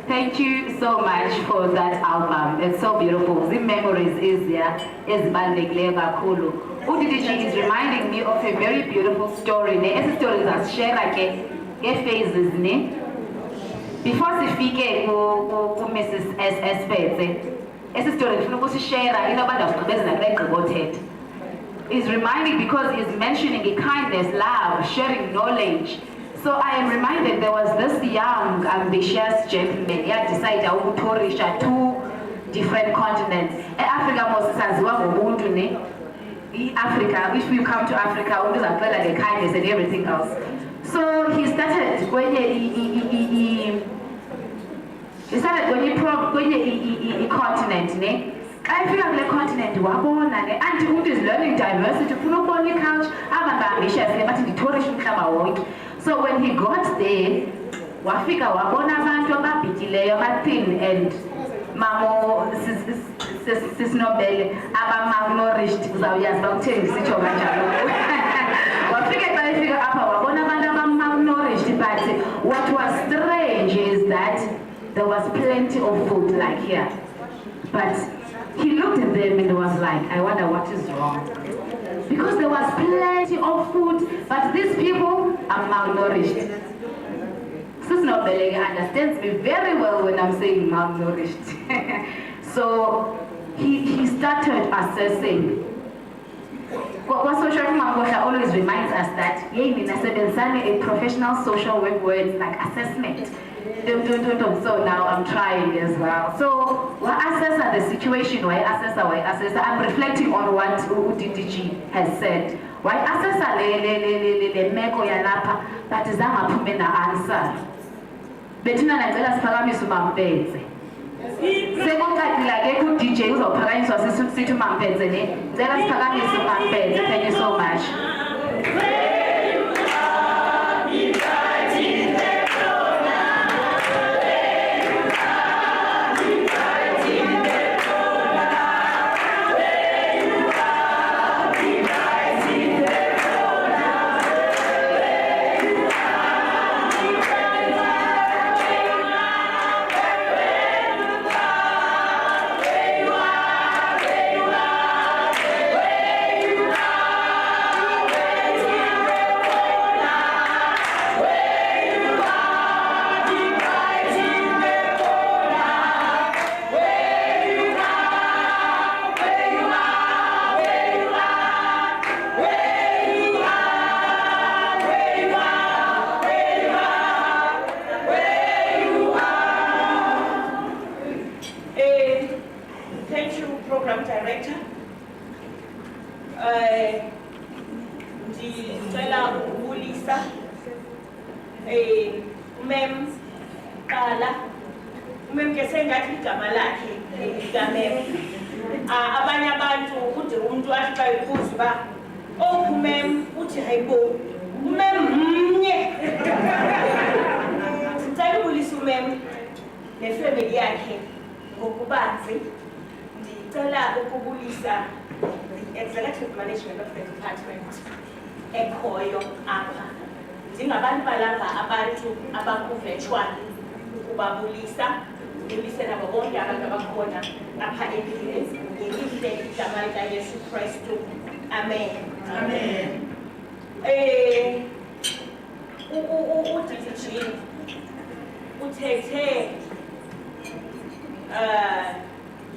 Thank you so much for that album. It's so beautiful. The memories is there. UDDG is reminding me of a very beautiful story. The story that share like phases. Before sifike ku Mrs. S. Pete, esi story ngifuna ukusishare inabantu abagqibezela begqibothethe. Is reminding because he's mentioning the kindness, love, sharing knowledge. So I am reminded there was this young, ambitious gentleman. He had decided to tourisha 2 different continents. Africa most Africa, if you come to Africa, always like the kindness and everything else. So he started when She started when he continent, ne? I feel like the continent wabona ne anti umuntu is learning diversity ufuna ukubona culture abantu ambitious ne bathi ndithorisha umhlaba wonke. So when he got there wafika wabona abantu ababhityileyo aba-thin and mamo sisinobele aba-malnourished uzawuyazi bakutheni ndisitsho kanjalo. Wafika xa efika apha wabona abantu aba-malnourished but what was strange is that there was plenty of food like here. But he looked at them and was like, I wonder what is wrong. Because there was plenty of food, but these people are malnourished. Sister Belega understands me very well when I'm saying malnourished. So he started assessing. What social worker always reminds us that a professional social work words like assessment. So now I'm trying as well. So we assess the situation, why assess. I'm reflecting on what UDDG has said. Why assess le meko yalapha but zanga phumena answer. Betina nacela siphakamisa uMampethe. Sekukadila ke ku DJ uzophakanyiswa sithi uMampethe ne. Ngicela siphakamisa uMampethe. Thank you so much. Executive Management of the Department ekhoyo apha ndingabantu balapha abantu abakuvetshwa ukubabulisa ndibulise nabo bonke abantu abakhona apha endlini ngelihle igama likaYesu Kristu. Amen. Amen. UDDG uthethe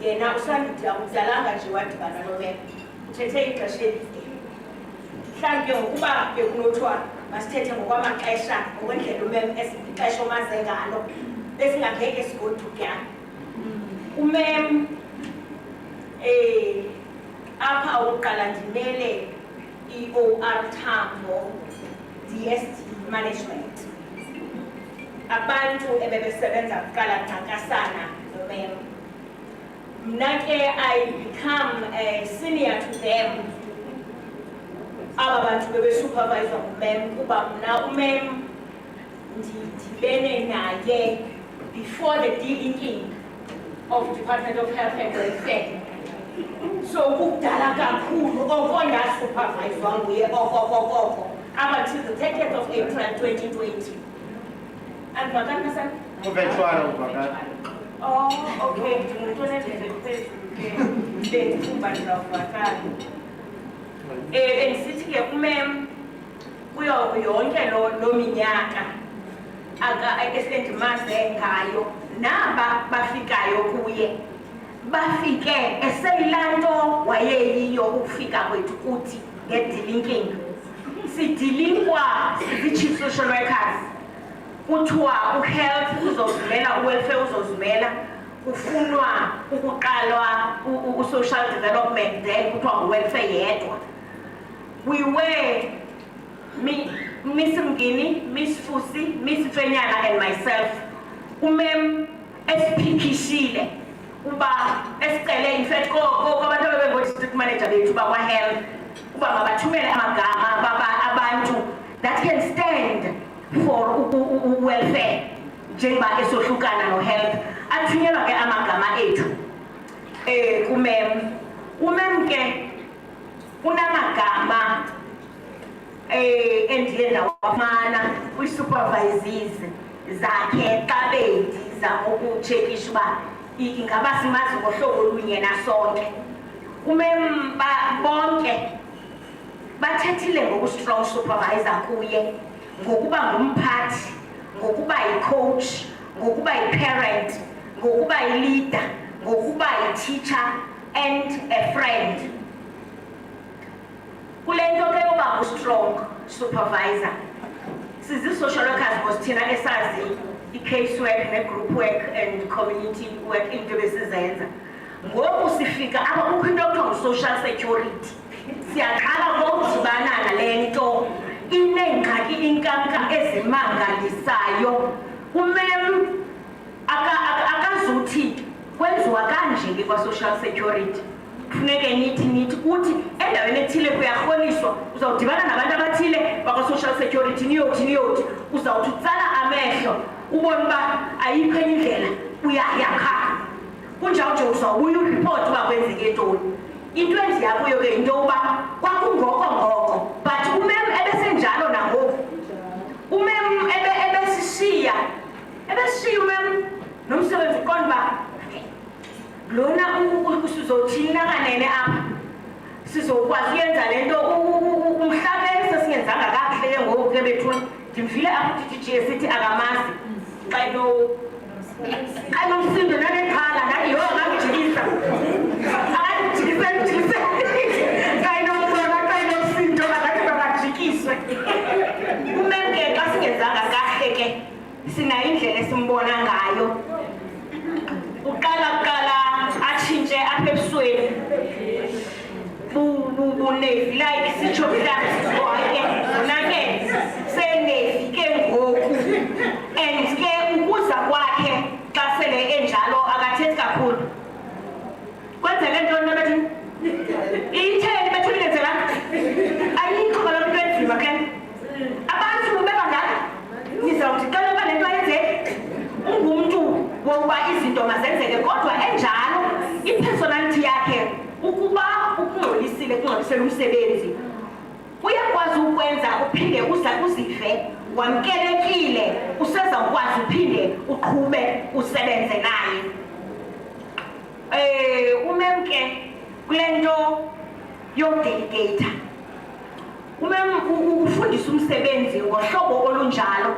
yena usandidalanga nje wadibana nomema uthethe ixesha elide. Mhlawumbi ngokuba bekunothiwa masithethe ngokwamaxesha ngokwendlela umema ixesha omaze ngalo besingangeke sigoduka. Umema apha uqala ndimele i-OR Tambo DST Management. Abantu ebebesebenza kuqala nxakasana nomema. Mna ke I become senior to them. Aba bantu bebesupervisor ngumem kuba mna umem ndidibene naye before the delinking of Department of Health and Welfare. So kudala kakhulu oko ndasupervisor nguye oko up until the 30th of April 2020. And Makana oh, okay. Bendisithi ke umem kuyo yonke lo minyaka esendimaze ngayo naba bafikayo kuye bafike eseyilanto wayeyiyo ukufika kwethu kuthi ngedelinking. Sidilinkwa sizi-chief social workers kuthiwa uhealth uzozimela, uwelfare uzozimela, kufunwa ukuqalwa u-social development, then kuthiwa uwelfare yedwa. We were Miss Mgini, Miss Fusi, Miss Trenyana and myself. Umem esiphikishile uba esicele in fact kwabantu abebengo-district manager bethu bakwa-health uba mabathumele amagama abantu that can stand for welfare njengoba esohlukana no-health athunyelwa ke amagama ethu umem ke unamagama endiye ndawafumana kwi-supervises zakhe xa bedizama ukutshekisha uba ingaba simazi ngohlobo olunye nasonke umem bonke bathethile ngoku-strong supervisor kuye ngokuba ngumphathi ngokuba yi-coach ngokuba yi-parent ngokuba yi-leader ngokuba yi-teacher and a friend kule nto ke yoba ngu-strong supervisor sizi-social workers because thina esazi i-case work ne-group work and community work into besizenza ngoku sifika apha kukho into kuthiwa ngu-social security siyaqala ngokudibana nale nto ineengxaki inkamnkam ezimangalisayo umem akazuthi kwenziwa kanje ke kwa-social security kufuneke nithi uthi endaweni ethile kuyarholiswa uzawudibana nabantu abathile bakwa-social security niyothi uzawuthi utsala amehlo ubone uba ayikho enye indlela uyayakha kunjawunje uzawubuya uripoti uba kwenzeke ntoni into endiya kuyo ke yinto yoba kwakungoko but umem ebesenjalo nangoku umem ebesishiya umem nomsebenzi uqonda uba lona sizothina kanene apha sizokwazi uyenza le nto umhlabeni sesingenzanga kakuhle ke ngoku ke bethuni ndimvile apho titije sithi akamazi xa nomsindo nanekhala ndathi yho ngangijikisa akandijikise kayinomsindo akathi bakajikiswe umemke xa singenzanga kahle ke sinayo indlela esimbona ngayo uqala atshintshe apha ebusweni bunevi like sitsho mhlawumbi nake senevi ke ngoku and ke ukuza kwakhe xa sele enjalo akathethi kakhulu kwenzele ntoni nabethini itheni bethuni ngenzela ayikho kaloku into enzima ke abantu bebangaka nizawuthi xa noba le nto ayenzeki ungumntu wokuba izinto mazenzeke kodwa enjalo ipersonality yakhe ukuba ukungcolisele umsebenzi uyakwazi ukwenza uphinde uzive wamkelekile usezawukwazi uphinde uqhube usebenze naye umemke kule nto yodelegata ufundisa umsebenzi ngohlobo olunjalo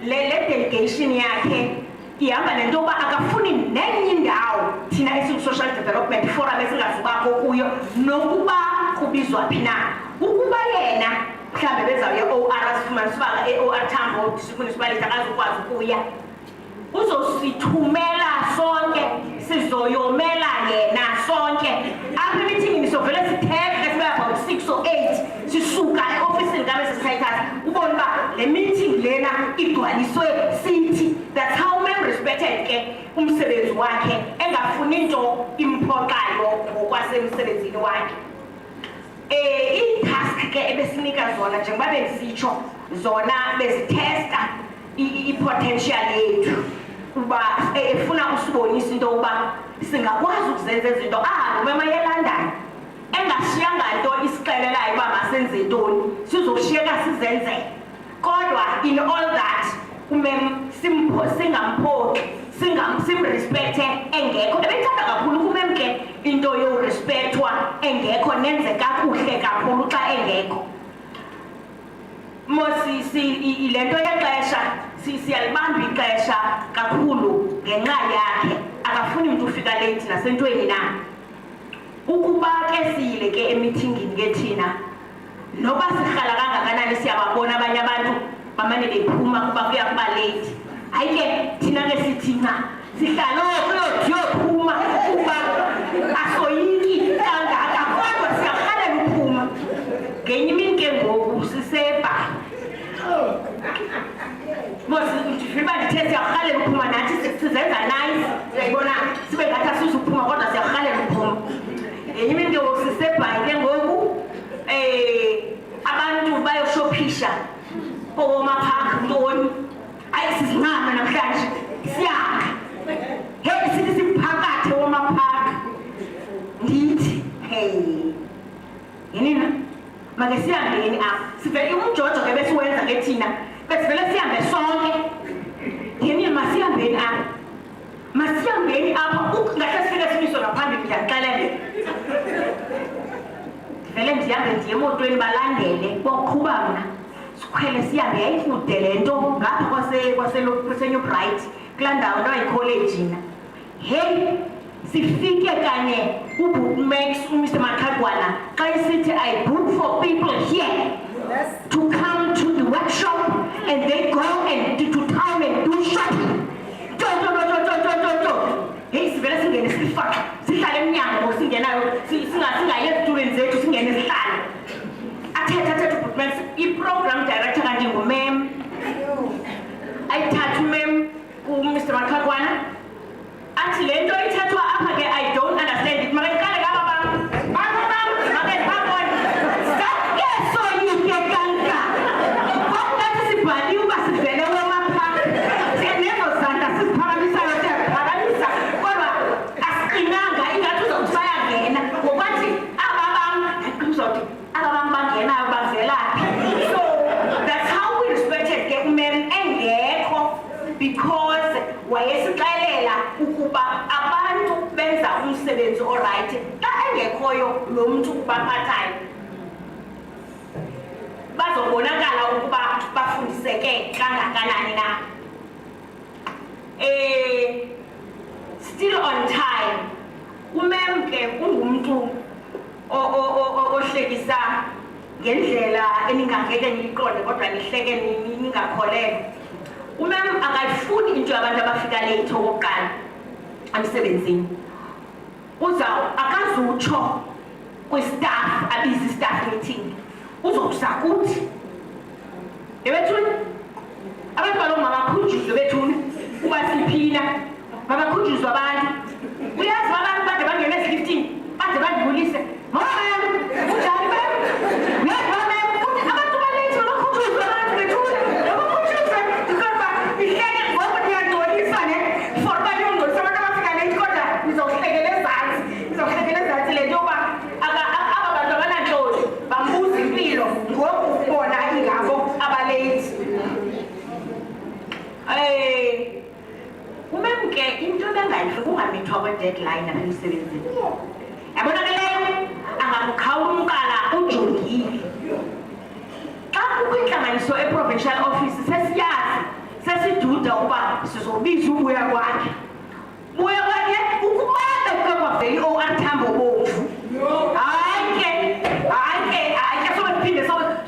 le delegation yakhe ihamba nento yoba akafuni nenye indawo thina esiku-social development forum esingazubakho kuyo nokuba kubizwa phi na ukuba yena mhlawumbe bezawuye e-OR sifumanisa uba e-OR Tambo District Municipality akazukwazi ukuya uzosithumela sonke sizoyomela yena sonke apha emithingini sovele sithethe sibe about 6 or 8 sisuka e-ofisini kaMrs.Titus ubone uba le meeting lena igcwaliswe sithi that's how respected ke umsebenzi wakhe engafuni into imphoqayo ngokwasemsebenzini wakhe i-task ke ebesinika zona njengoba bendisitsho zona bezithesta i-potential yethu uba efuna usibonisa into yokuba singakwazi ukuzenza izinto umema yeLondon engashiyanga nto isixelelayo uba masenze ntoni sizoshiyeka sizenze kodwa in all that umem singamphoxi simrespekthe engekho ebethanda kakhulu kumem ke into yorespekthwa engekho nenze kakuhle kakhulu xa engekho le nto yexesha siyalibamba ixesha kakhulu ngenxa yakhe akafuni mntu ufika late nasentweni na ukuba ke siyile ke emithingini ke thina noba sihlala kangakanani siyababona abanye abantu bamane bephuma kuba kuya kuba late hayi ke thina ke sithina sihlala yophuma kuba asoyiki kangaka kodwa siyarhalela uphuma ngenye imini ke ngoku siseba Mose ndifika ndithe siyarhalela uphuma nathi sizenza nice uyayibona sibe ngathi asuzuphuma kodwa siyarhalela uphuma ngenye imini ke ngoku sisebhayi ke ngoku abantu bayoshophisha kowomaphaka ntoni ayi sizincama namhlanje siyakha hey sithi siphakathi womaphaka ndithi hey yinina make sihambeni apha sivele umjojo ke besiwenza ke thina besivele sihambe sonke yini masihambeni apha ngathi sifike simiswe ngaphambili ndiyaxelele vele ndihambe ndiye emotweni balandele boqhuba mna sikhwele sihambe yayikude le nto ngapha kwaseNew Bright kulaa ndawo nto yikholeji na heyi sifike kanye uBookmax uMr Makhagwana xa esithi I book for people here to come to the workshop and they go and to town and do shopping hey sivele singene sifaka sihlale emnyango singenayo singaye ezitulweni zethu singene sihlale athetha uBookmax i-program director kanti ngumem ayithatha umem uMr Makhagwana athi le nto ithethwa apha ke I don't understand it makayiqale ngaba bam makayibhabona sake soyike kanka kodwa sibhaliwe uba sivele womaphaka siyanezozandla siziphakamisayo siyaphakamisa kodwa asiqinanga ingathi uzokuthi bayangena ngokwathi uzothi ababam bangenayo bavelaphi so that's how we respected ke umem engekho because wayesixelela ukuba abantu benza umsebenzi oright xa engekhoyo lo mntu ubaphathayo bazobonakala ukuba bafundiseke kangakanani na still on time umem ke ungumntu ohlekisa ngendlela eningangeke niyiqonde kodwa nihleke ningakholelwa umem akayifuni into yabantu abafika late okokuqala emsebenzini akazutsho kwistaff abize staff meeting uzokusa kuthi ebethuni abantu baloko mabakhunjuzwe bethuni uba siphila mabakhunjuzwe abantu uyazi abantu bade bangene ezi-15 bade bandibulise mamam unjani mem uyazi mamam abantu balate mabakhunjuzwe abantu bethuni mabakhunjuzwe because ihleke ngoba ndiyangcolisa ne for bayongcolisa abantu abafika late kodwa nizawuhlekela ezantsi le nto yoba aba bantu abanantloli bambuza impilo ngoku bona ingabo abalate umem ke into bengayifika ungamithwa kwe-deadline apha emsebenzini yabonakeleyo angakukhawula umkala ujongile xa kukwintlanganiso e-provincial office sesiyazi sesiduda ukuba sizobiza ubuya kwakhe ukubana kuke kwaveli o-R Tambo bomvu hayi ke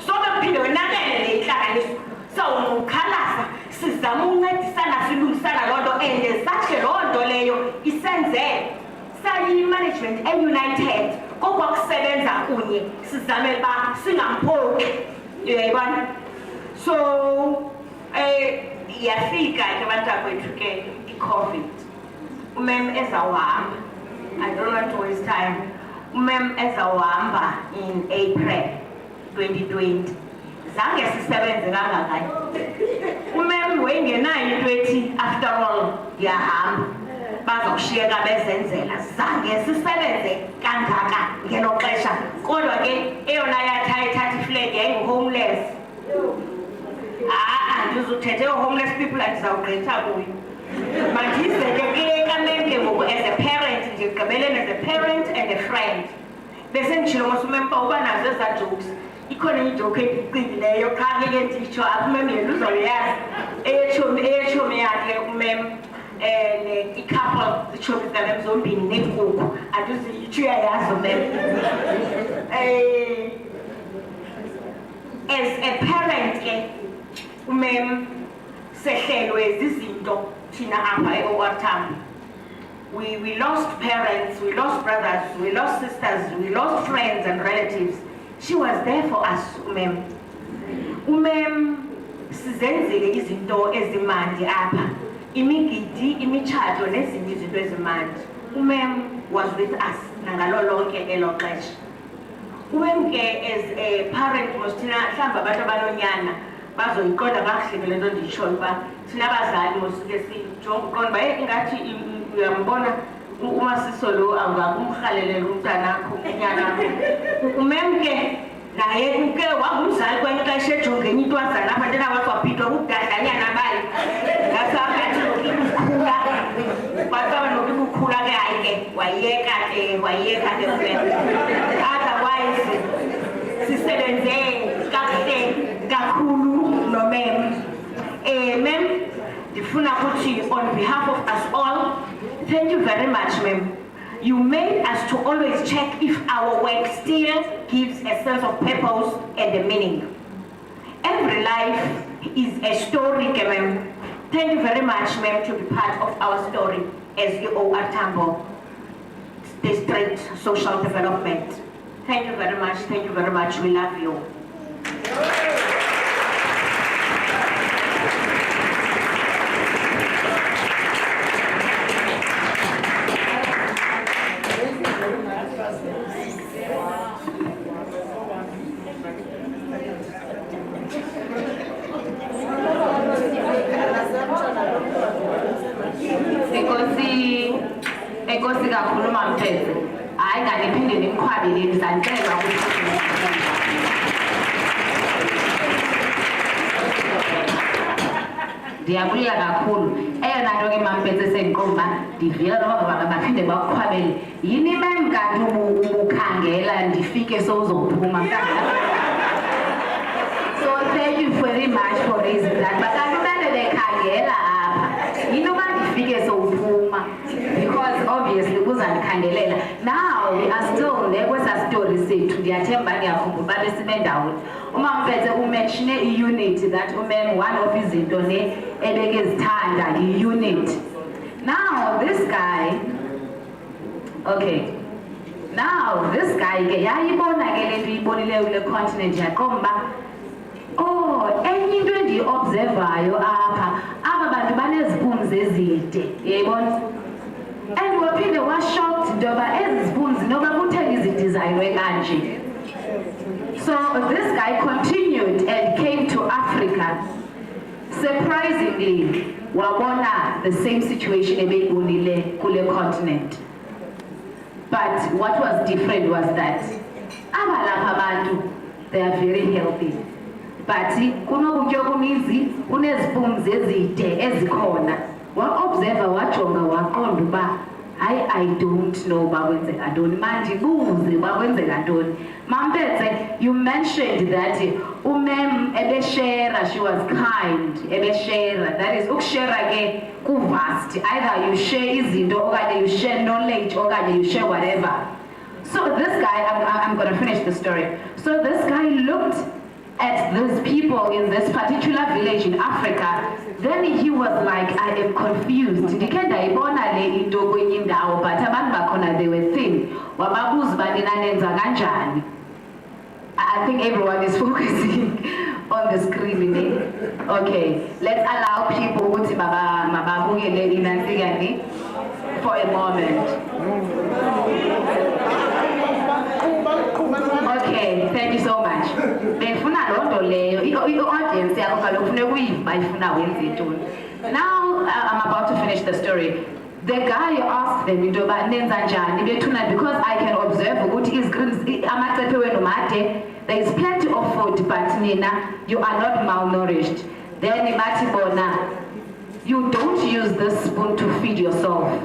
sobe kuphinde wenakele le intlanganiso sawumkhalasa sizama uncedisana silungisana loo nto and sathi loo nto leyo isenze sayi-management e-united kokwa kusebenza kunye sizamele uba singamphoki uyayibona so yafika ke bantakwethu ke i-COVID umem ezawuhamba I don't want to waste time umem ezawuhamba in April 2020 zange sisebenze kangakanye umem wengenayo into ethi after all ndiyahamba bazawushiyeka bezenzela zange sisebenze kangaka ngelo xesha kodwa ke eyona yathatha iflag yayingu-homeless ndizuthethe homeless people andizawugqitha kuyo mandize ke kule kamem ke ngoku as a parent ndigqibelene as a parent and a friend besenditshilo mosumempa uba nazo eza jokes ikhona ijoke endiyicingileyo qha ke nditsho apha umem yena uzoyazi eyetshomi yakhe umem i-couple itshomi zalem zombini neenkukhu andizitsho uyayazi umem as a parent ke umem sehlelwe zizinto thina apha e-O.R. Tambo we lost parents, we lost brothers, we lost sisters, we lost friends and relatives. She was there for us umem sizenzele izinto ezimandi apha. Imigidi, imitshato nezinye izinto ezimandi. Umem was with us nangalo lonke elo xesha. Umem ke as a parent was thina mhlawumbi abantu abanonyana bazoyiqonda kakuhle ke le nto ndiyitshoyo uba thina abazali mosuke sijonga uqonda uba ingathi uyambona umasiso lo angakumrhalelela umntanakho unyanakho. Umem ke naye uke wangumzali kwexesha ejongeni intwazana apha njenawaswabhidwa kudadlanyana bali ngasaphantsi nokukhula kwathiwa nokukhula ke hayi ke wayeka ke umem. Otherwise sisebenze kakuhle kakhulu nomem. Mem ndifuna ukuthi on behalf of us all, thank you very much, ma'am. You made us to always check if our work still gives a sense of purpose and a meaning. Every life is a story, ma'am. Thank you very much, ma'am, to be part of our story as EO at Tambo District Social Development. Thank you very much, we love you. Enkosi kakhulu Mthatha. Hayi nganiphinde nimkhwabeleni sanicela ukuthi ndiyabulela kakhulu. Eyona nto ke Mthatha sendiqomba ndivile noba baphinde bakukhwabele yini mem kanti ubukhangela ndifike sowuzophuma mhlawumbi. So thank you very much for raising that. But kanti umane bekhangela apha yini uba ndifike sowuphuma because obviously kuzandikhangelela. Now we are still there kwesa story sethu ndiyathemba ndiyakhumbula uba besime ndawoni. Mthatha umenshine i-unit that umem one of izinto ne ebekezithanda i-unit. Now this guy ke yayibona ke le nto iyibonileyo kule continent yaqomba enye into endiyi-observayo apha aba bantu banezipums ezide yayibona. And waphinde washocked into yoba ezi spoons noba kutheni zidizayinwe kanje. So this guy continued and came to Africa. Surprisingly, wabona the same situation ebeyibonile kule continent. But what was different was that abalapha abantu, they are very healthy. But kunokutya okuninzi kunezipums ezide ezikhona. Wa-observer wajonga waqonda uba I don't know bakwenzeka ntoni mandibuze bakwenzeka ntoni. Mthatha, you mentioned that umem ebeshare, she was kind, ebeshare. That is ukushare ke kuvast. Either you share izinto okanye you share knowledge okanye you share whatever. So this guy, I'm going to finish the story. So this guy looked at these people in this particular village in Africa. Then he was like, I am confused. But they were thin. I think everyone is focusing on the screen. Okay, let's allow people for a moment. Okay, thank you so much. Now I'm about to finish the story. The guy asked them because I can observe there is plenty of food, but Nina, you are not malnourished. Then you don't use this spoon to feed yourself.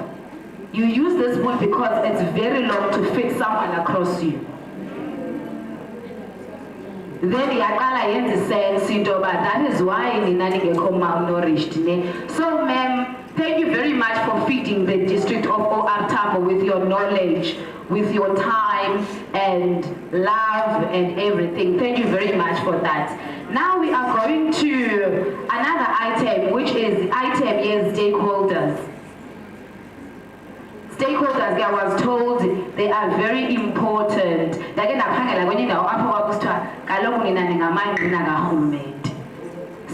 You use this spoon because it's very long to feed someone across you. Then yaqala yenza sense into but that is why nina ningekho malnourished. So ma'am, thank you very much for feeding the district of OR Tambo with your knowledge, with your time and love and everything. Thank you very much for that. Now we are going to another item, which is item is stakeholders. Stakeholders, I was told they are very important.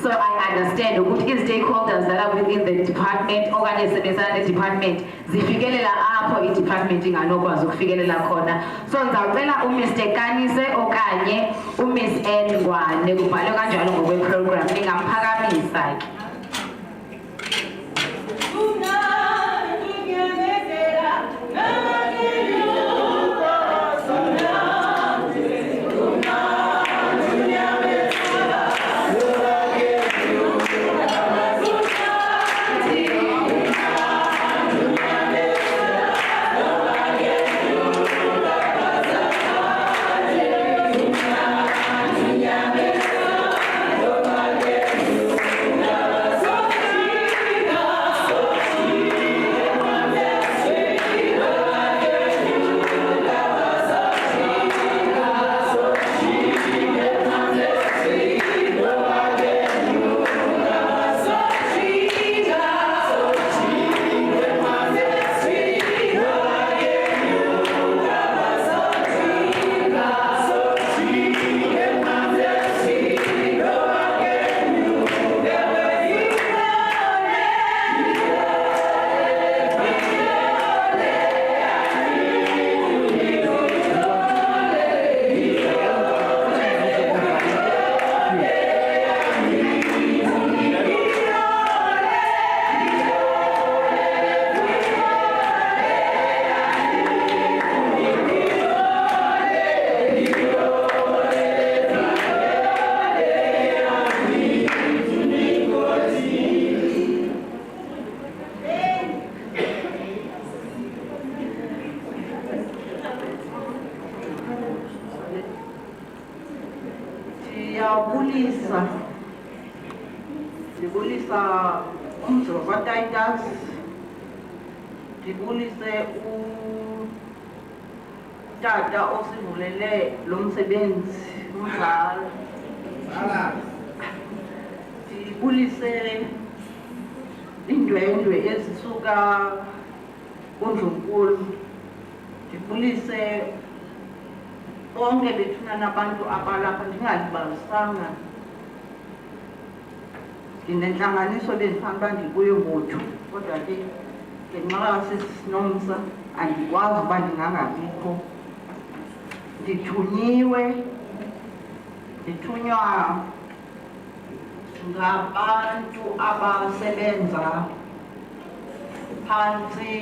So I understand ukuthi stakeholders that are within the department okanye sebenzana ne-department zifikelela apho i-department inganokwazi ukufikelela khona. So ngizawucela uMr. Kanise okanye uMiss Anne Ngwane kubhalwe kanjalo ngokwe-program ningamphakamisa ke. Ndibulisa umzwa kwa-Titus, ndibulise utata osivulele lo msebenzi umdala, ndibulise iindwendwe ezisuka kuNdlunkulu, ndibulise bonke bethuna nabantu abalapha ndingalibalisanga. Ndinentlanganiso bendifana uba ndikuyo ngoku, kodwa ke ngenxa Nomsa andikwazi uba ndingangabikho. Ndithunywa ngabantu abasebenza phantsi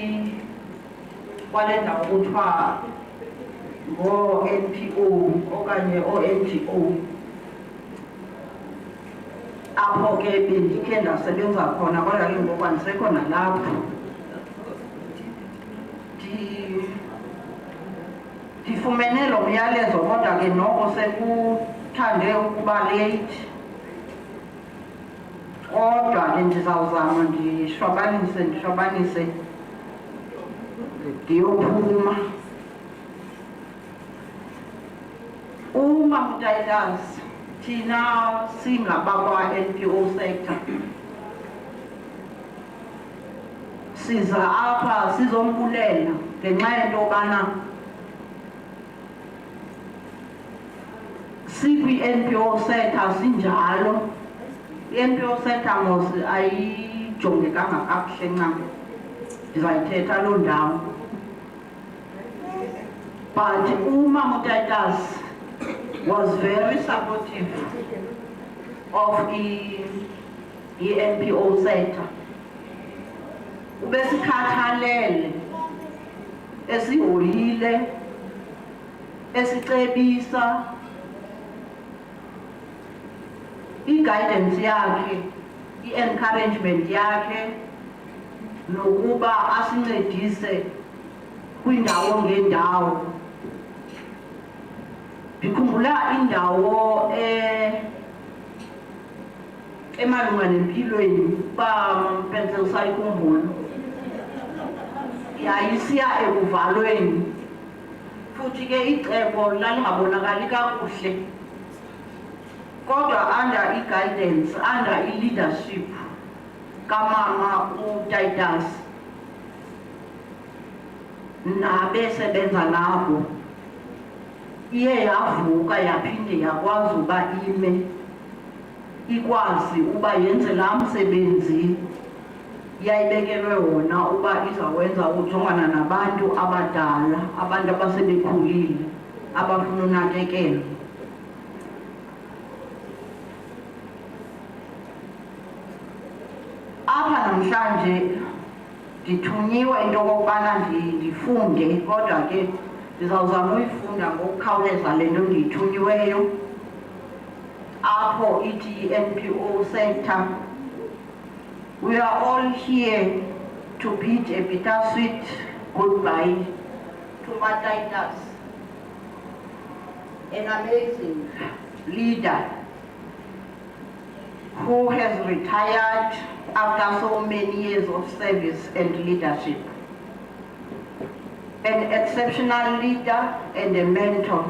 kwale ndawo kuthiwa ngoo-NPO okanye oo-NGO. Apho ke bendikhe ndasebenza khona, kodwa ke ngoku andisekho nalapho. Ndifumene lo myalezo, kodwa ke noko sekuthande ukuba late. Kodwa ke ndizawuzama ndishwabanise ndiyophuma. Titus, thina singabakwa-NPO sector siza apha sizombulela ngenxa yento yobana sikwi-NPO sector sinjalo. I-NPO sector mos ayijongekanga kakuhle ncam, ndizayithetha loo ndawo. But Titus was very supportive of the NPO sector. Ubesikhathalele, esihoyile, esicebisa, i-guidance yakhe, i-encouragement yakhe, nokuba asincedise kwindawo ngendawo. Ndikhumbula indawo emalunga nempilweni uba mpenze usayikhumbula, yayisiya ekuvalweni, futhi ke icebo lalingabonakali kakuhle. Kodwa under i-guidance, under i-leadership kamama uTitus nabesebenza nabo, iye yavuka yaphinde yakwazi uba ime. ikwazi uba yenze laa msebenzi yayibekelwe wona uba izakwenza ujongana nabantu abadala, abantu abasebekhulile abafuna unakekelwa. Apha namhlanje ndithunyiwe into okokubana ndifunde, kodwa ke ndizawuzama uyifunda ngokukhawuleza le nto ndiyithunyiweyo. Apho ithi NPO sector, we are all here to bid a bittersweet goodbye to Titus, an amazing leader who has retired after so many years of service and leadership. An exceptional leader and a mentor.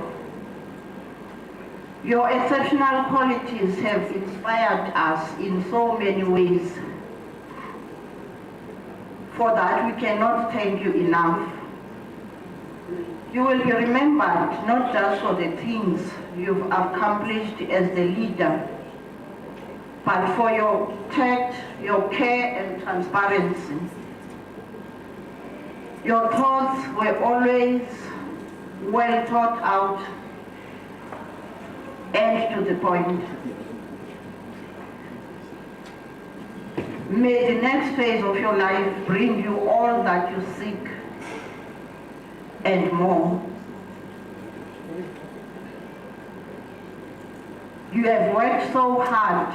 Your exceptional qualities have inspired us in so many ways. For that, we cannot thank you enough. You will be remembered not just for the things you've accomplished as the leader, but for your tact, your care and transparency. Your thoughts were always well thought out and to the point. May the next phase of your life bring you all that you seek and more. You have worked so hard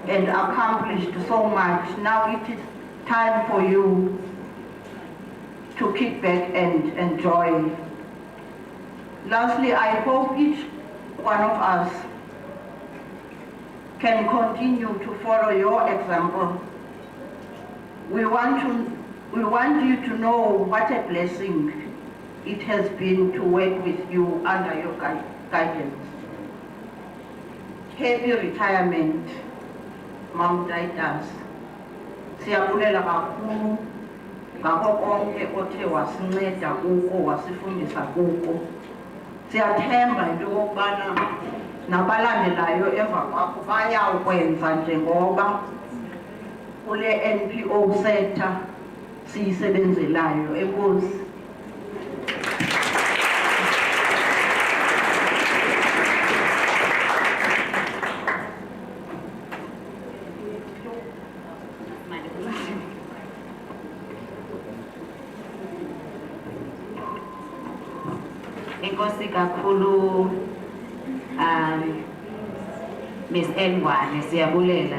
and accomplished so much. Now it is time for you to kick back and enjoy. Lastly, I hope each one of us can continue to follow your example. We want you to know what a blessing it has been to work with you under your guidance. Happy retirement, Titus. Siyabulela kakhulu ngakho konke othe wasinceda kuko, wasifundisa kuko. Siyathemba into yokubana nabalandelayo emva kwakho bayawukwenza njengoba kule NPO sector siyisebenzelayo. Enkosi. Enkosi kakhulu Miss Ngwane, siyabulela.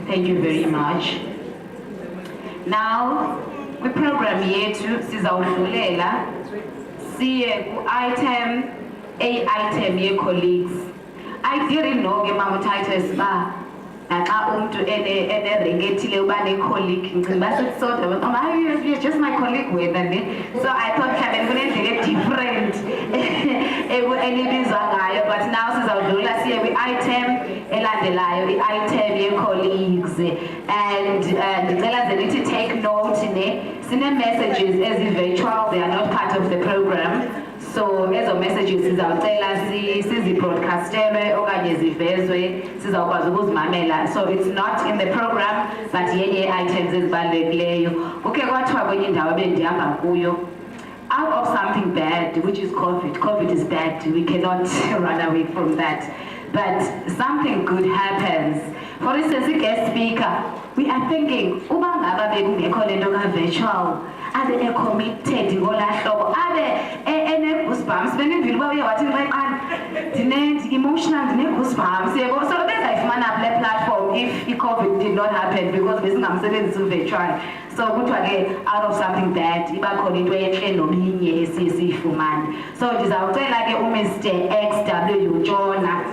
Thank you very much. Now, we program yethu sizawudlulela siye ku item ye colleagues. I didn't know ke Mama Titus ba naxa umuntu ene-renkethile uba ne-colleague ngicinga sodwa you're just my colleague wetha ne. So I thought mhlawumbe kunendlela different elibizwa ngayo, but now sizawudlula siye kwi-item elandelayo, i-item ye-colleagues. And ndicela ze nithi take note ne, sine-messages ezi-virtual, they are not part of the program. So ezo messages sizawucela sizi-broadcastelwe okanye zivezwe sizawukwazi ukuzimamela. So it's not in the program, but yenye items ezibalulekileyo. Kuke kwathiwa kwenye indawo ebendihamba kuyo, out of something bad, which is COVID. COVID is bad, we cannot run away from that. But something good happens. For instance, a guest speaker, we are thinking, uba ngaba bekungekho lento ka-virtual, abe committed ngolahlobo, abe ene-goosebumps, benivile uba uyawathi nqeqana, ndine-emotional, ndine-goosebumps, yebo. So bezayifumana kule platform if i-COVID did not happen, because besingamsebenzisi u-virtual. So kuthiwa ke out of something bad, iba khona into entle nominye esiyifumane. So ndizawucela ke uMr XW Jona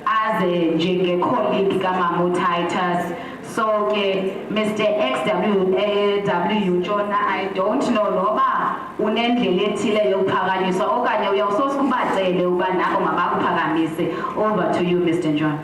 aze njenge-colleague kaMama Titus. So ke Mr. XW Jona, I don't know noba unendlela ethile yokuphakanyiswa okanye uyawusosa kubacele uba nabo mabakuphakamise. Over to you, Mr. John.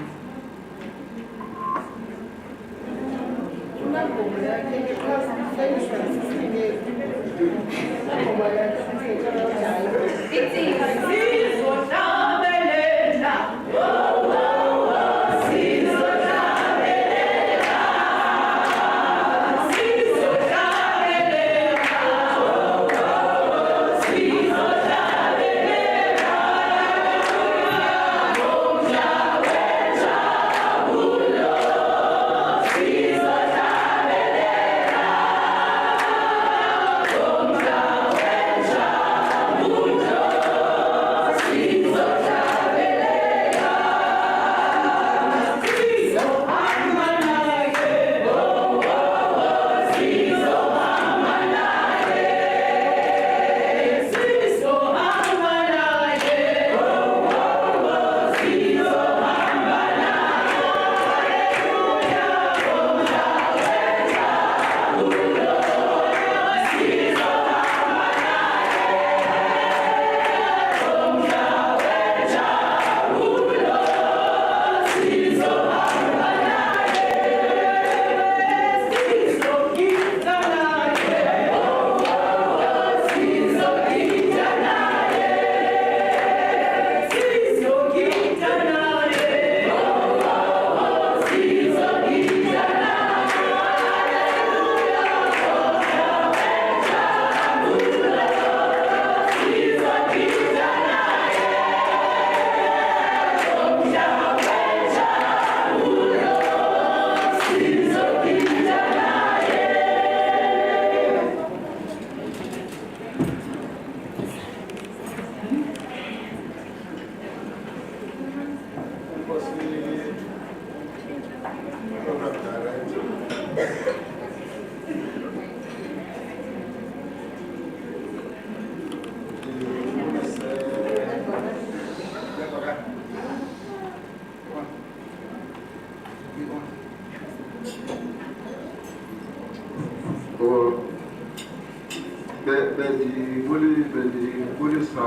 Bendibulisa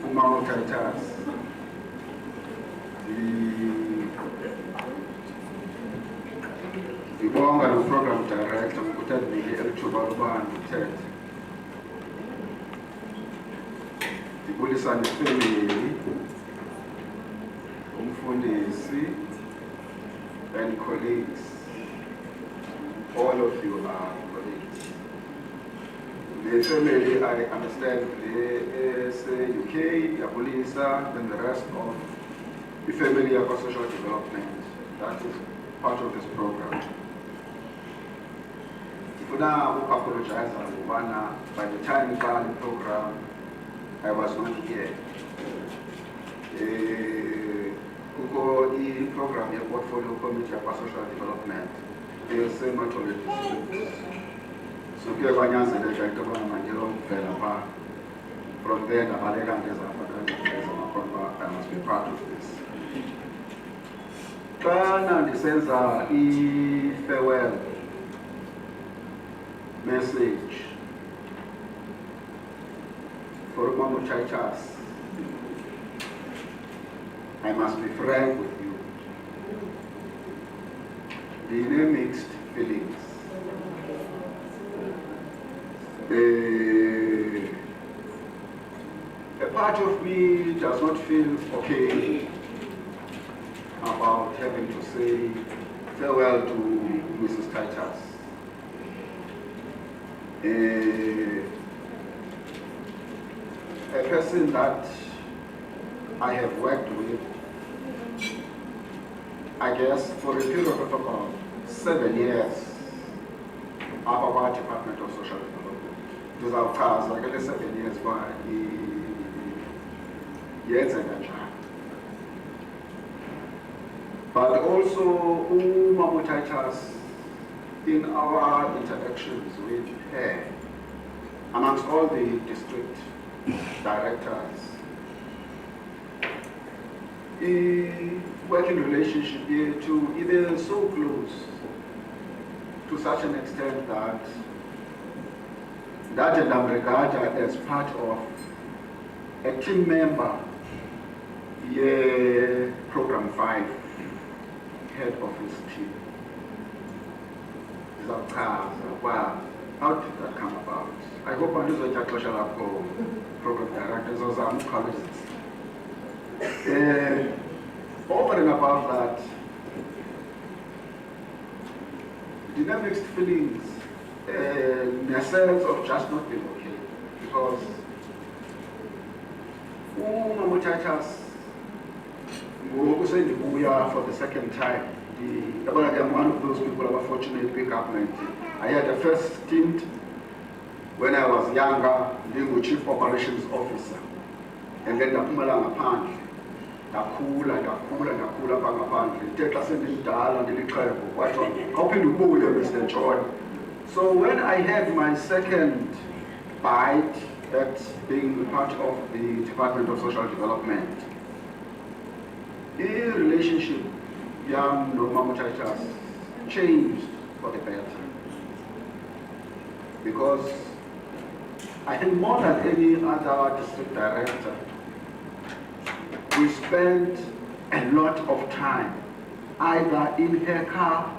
umama Titus. Ngibonga lo program director ukuthi andinike elithuba loba ndithethe. Ndibulisa nefamily, umfundisi and colleagues. All of you are colleagues. The family, I understand, the UK, Yabulisa, and the rest of the family of social development. That is part of this program. For now, I apologize, by the time we ran the program, I was not here. The program, the portfolio committee of social development, the same authorities. So from there, I must be part of this. Kana ndisenza farewell message for Mama Titus. I must be frank with you. The mixed feelings. A part of me does not feel okay about having to say farewell to Mrs. Titus. A person that I have worked with, I guess, for a period of about 7 years, our Department of Social Development. It was our cars, like 7 years, but yes, but also Mama Titus, in our interactions with her, amongst all the district directors, the working relationship here to either so close to such an extent that and I'm regarded as part of a team member, Program 5, head of his team. Wow, how did that come about? I hope I know that program directors or some colleagues. Over and above that, the mixed feelings, in a sense of just not being okay, because Mama Titus for the second time. I'm one of those people who are fortunate to pick up 90. I had the first stint when I was younger, being the chief operations officer, and then Napumalanga Pandi. Nakula pangaphandle ithetha sendidala ndilixhego kwathi awuphinde ubuye Mr. John. So when I had my second bite at being part of the Department of Social Development, the relationship young Mama Titus changed for the better, because I think more than any other district director, we spent a lot of time either in her car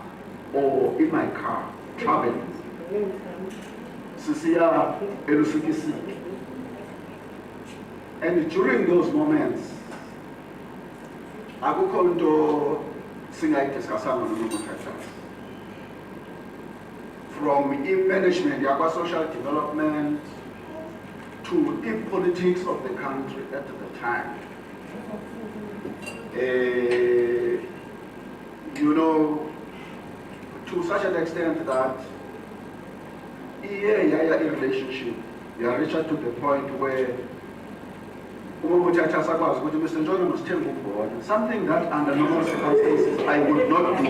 or in my car traveling. Sisiya elusikisiki. And during those moments, akukho into singayidiscussanga noMama Titus. From management yakwa social development to the politics of the country at the time. You know, to such an extent that a relationship, you are reached to the point where Mr. John must tell something that under normal circumstances I would not do.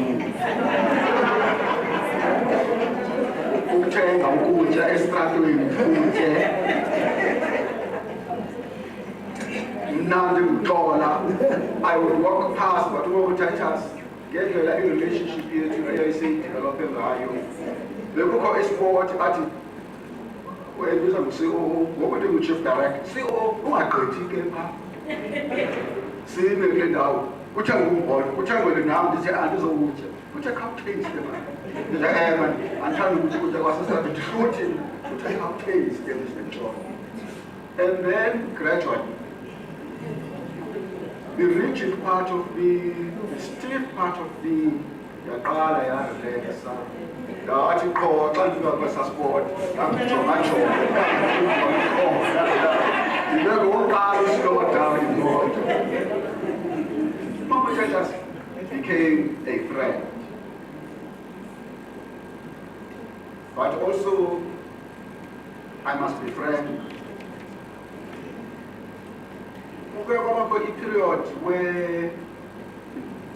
ukutya esitratweni utye. Mna ndimxola, I would walk past but Titus ngendlela i-relationship yethu eyayiseyidevelophe ngayo. Bekukho isport athi wendiza ngu-CEO ngoku ndingu-chief director. CEO ungagqithi ke phaa. Sime kule ndawo kuthengwe umbona kuthengelwe nam ndithi andizowutya. Kuthe khawutaste mani. Ndithi mani andithanda ukuthi ukutya kwasestrato ndihluthi kuthe khawutaste ndizintshona. And then gradually the rigid part of me, the stiff part of me, yaqala yarelaxa. Ngathi qho xa ndifika kwesaa sport ndandijongajonga ndibeke oqala uslow down imoto. Mama Titus became a friend, but also I must be friend. Kuke kwabakho i-period where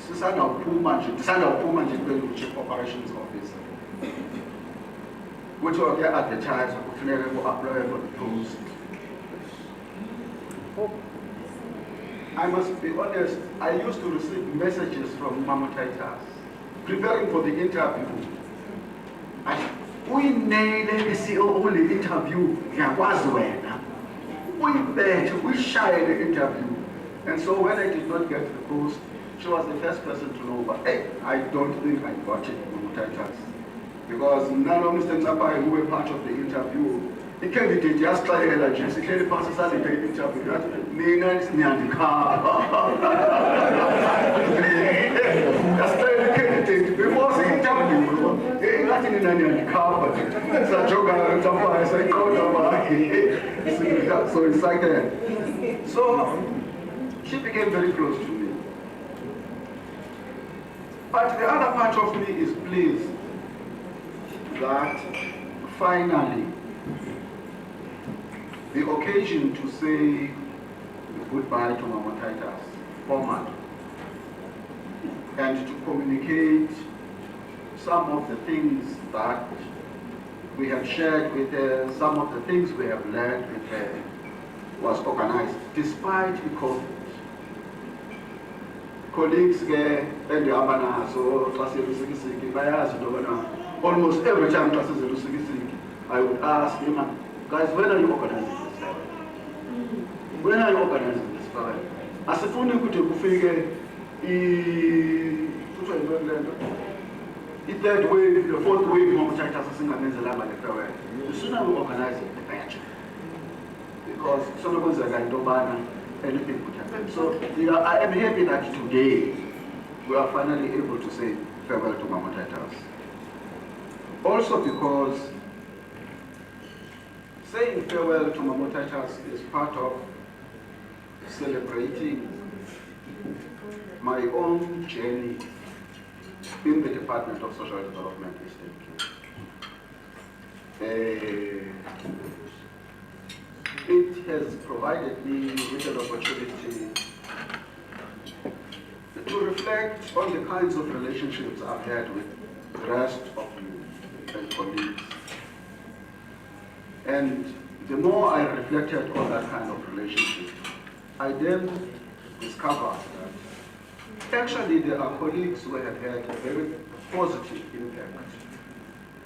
ndisandawuphuma nje kwe-chief operations officer. Kuthiwa kuya-advertise kufuneka ku-apply for the post. I must be honest, I used to receive messages from Mama Titus preparing for the interview. Uyinele i-CEO le interview ngiyakwazi wena. We shy the interview. And so when I did not get the post, she was the first person to know, but hey, I don't think I got it, Titus. Because none of Mr. Napa who were part of the interview, the candidate just tried energy, he clearly passes the interview, that Nina is near the car. That's the candidate, before the interview, he got in the car, but it's a joke, I said, so it's like that. So she became very close to me. But the other part of me is pleased that finally the occasion to say goodbye to Mama Titus formally and to communicate some of the things that we have shared with her, some of the things we have learned with her was organized despite the COVID. Colleagues and the Abana, almost every time I would ask him, guys, when are you organizing this file? When are you organizing this file? As if only could figure the third wave, the fourth wave, Mama Titus is in the sooner we organize it, the better. Because Solomon's a guy, anything could happen. So I am happy that today we are finally able to say farewell to Mama Titus. Also because saying farewell to Mama Titus is part of celebrating my own journey in the Department of Social Development Eastern Cape. It has provided me with an opportunity to reflect on the kinds of relationships I've had with the rest of you and colleagues. And the more I reflected on that kind of relationship, I then discovered that actually there are colleagues who have had a very positive impact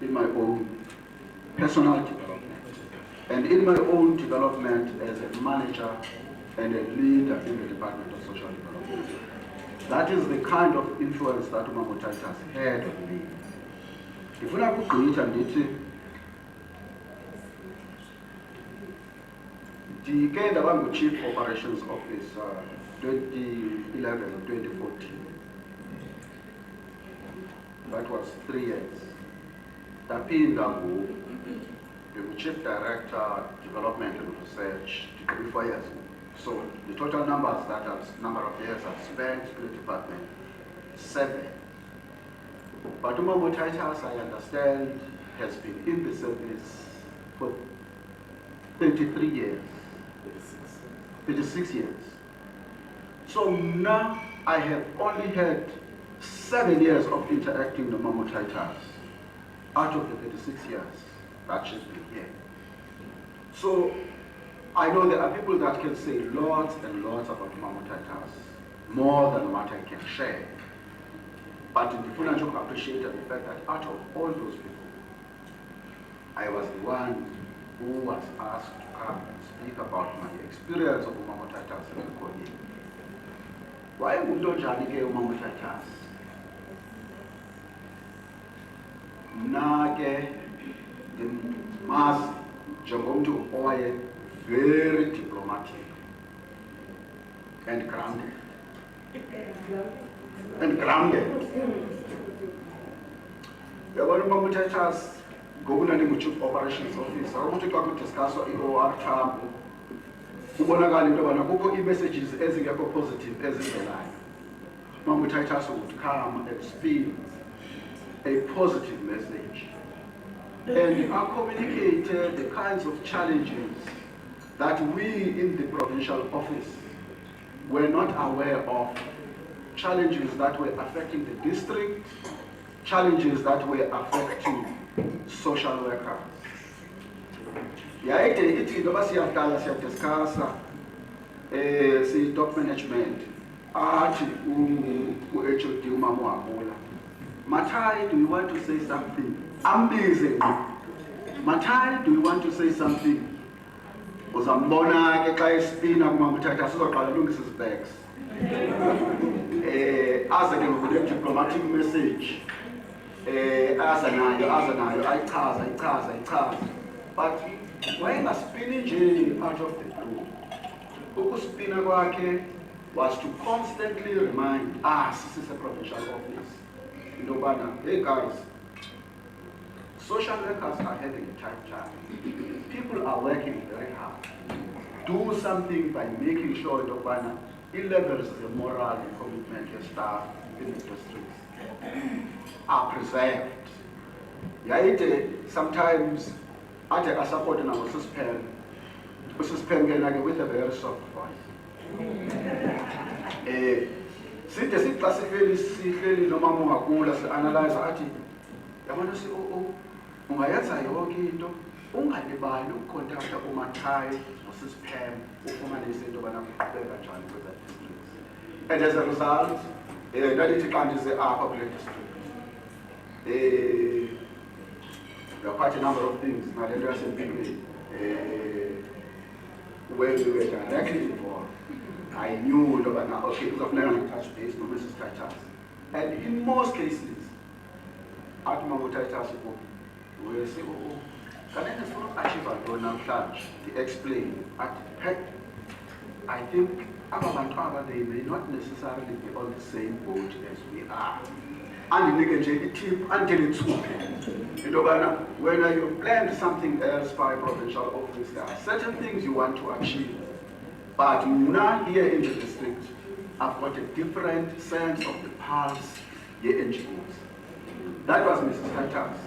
in my own personal development and in my own development as a manager and a leader in the Department of Social Development. That is the kind of influence that Mama Titus had on me. If we are going to the Chief Operations Officer 2011-2014. That was 3 years. The Chief Director, Development and Research, 4 years. So the total number of years I've spent in the department, 7. But Mama Titus, I understand, has been in the service for 33 years. 36 years. So now I have only had 7 years of interacting with Mama Titus out of the 36 years. that she's been here. So I know there are people that can say lots and lots about Mthatha, more than what I can share. But in the full I appreciate the fact that out of all those people, I was the one who was asked to come and speak about my experience of Mthatha in the Kodi. Why would you join Mthatha? Nake, the mass, Jangomtu Oye, very diplomatic and grounded. And grounded. The one Mthatha Governor and Chief Operations Office, I want to discuss OR term. Messages as a positive as a line. Titus would come and speak a positive message. And I communicated the kinds of challenges that we in the provincial office were not aware of. Challenges that were affecting the district, challenges that were affecting social workers. Yeah, it's discuss top management. Matai, do you want to say something? I'm busy. Matai, do you want to say something? Was a monarch, a spin of Mthatha, so I look his bags. As a diplomatic message. As an I cast. But when a spinning journey out of the group, Spinner was to constantly remind us, this is a provincial office, in Obana, hey guys, social workers are having a tight time. People are working very hard. Do something by making sure in Obana, it levels the moral and commitment of staff in the districts are preserved. Sometimes I support and I will suspend with a very soft voice. Sit classically no mama analyze ati. I want to say, ungayenza yonke into ungalibali ukukontakta umathai nosisiphem ufumanise into bana kubeka njani kweza districts. And as a result, ndalithi xa ndize apha kule district, there are quite a number of things ngalento yasempilweni when we were directly involved. I knew into bana okay, kuzofuneka touch base no Mrs. Titus. And in most cases, at Titus we will say, can I just achieve a donor to explain I think they may not necessarily be on the same boat as we are. And the tip until it's when you plan something else by a provincial office, there are certain things you want to achieve. But now here in the district, I've got a different sense of the pulse here in NGOs. That was Mrs. Titus.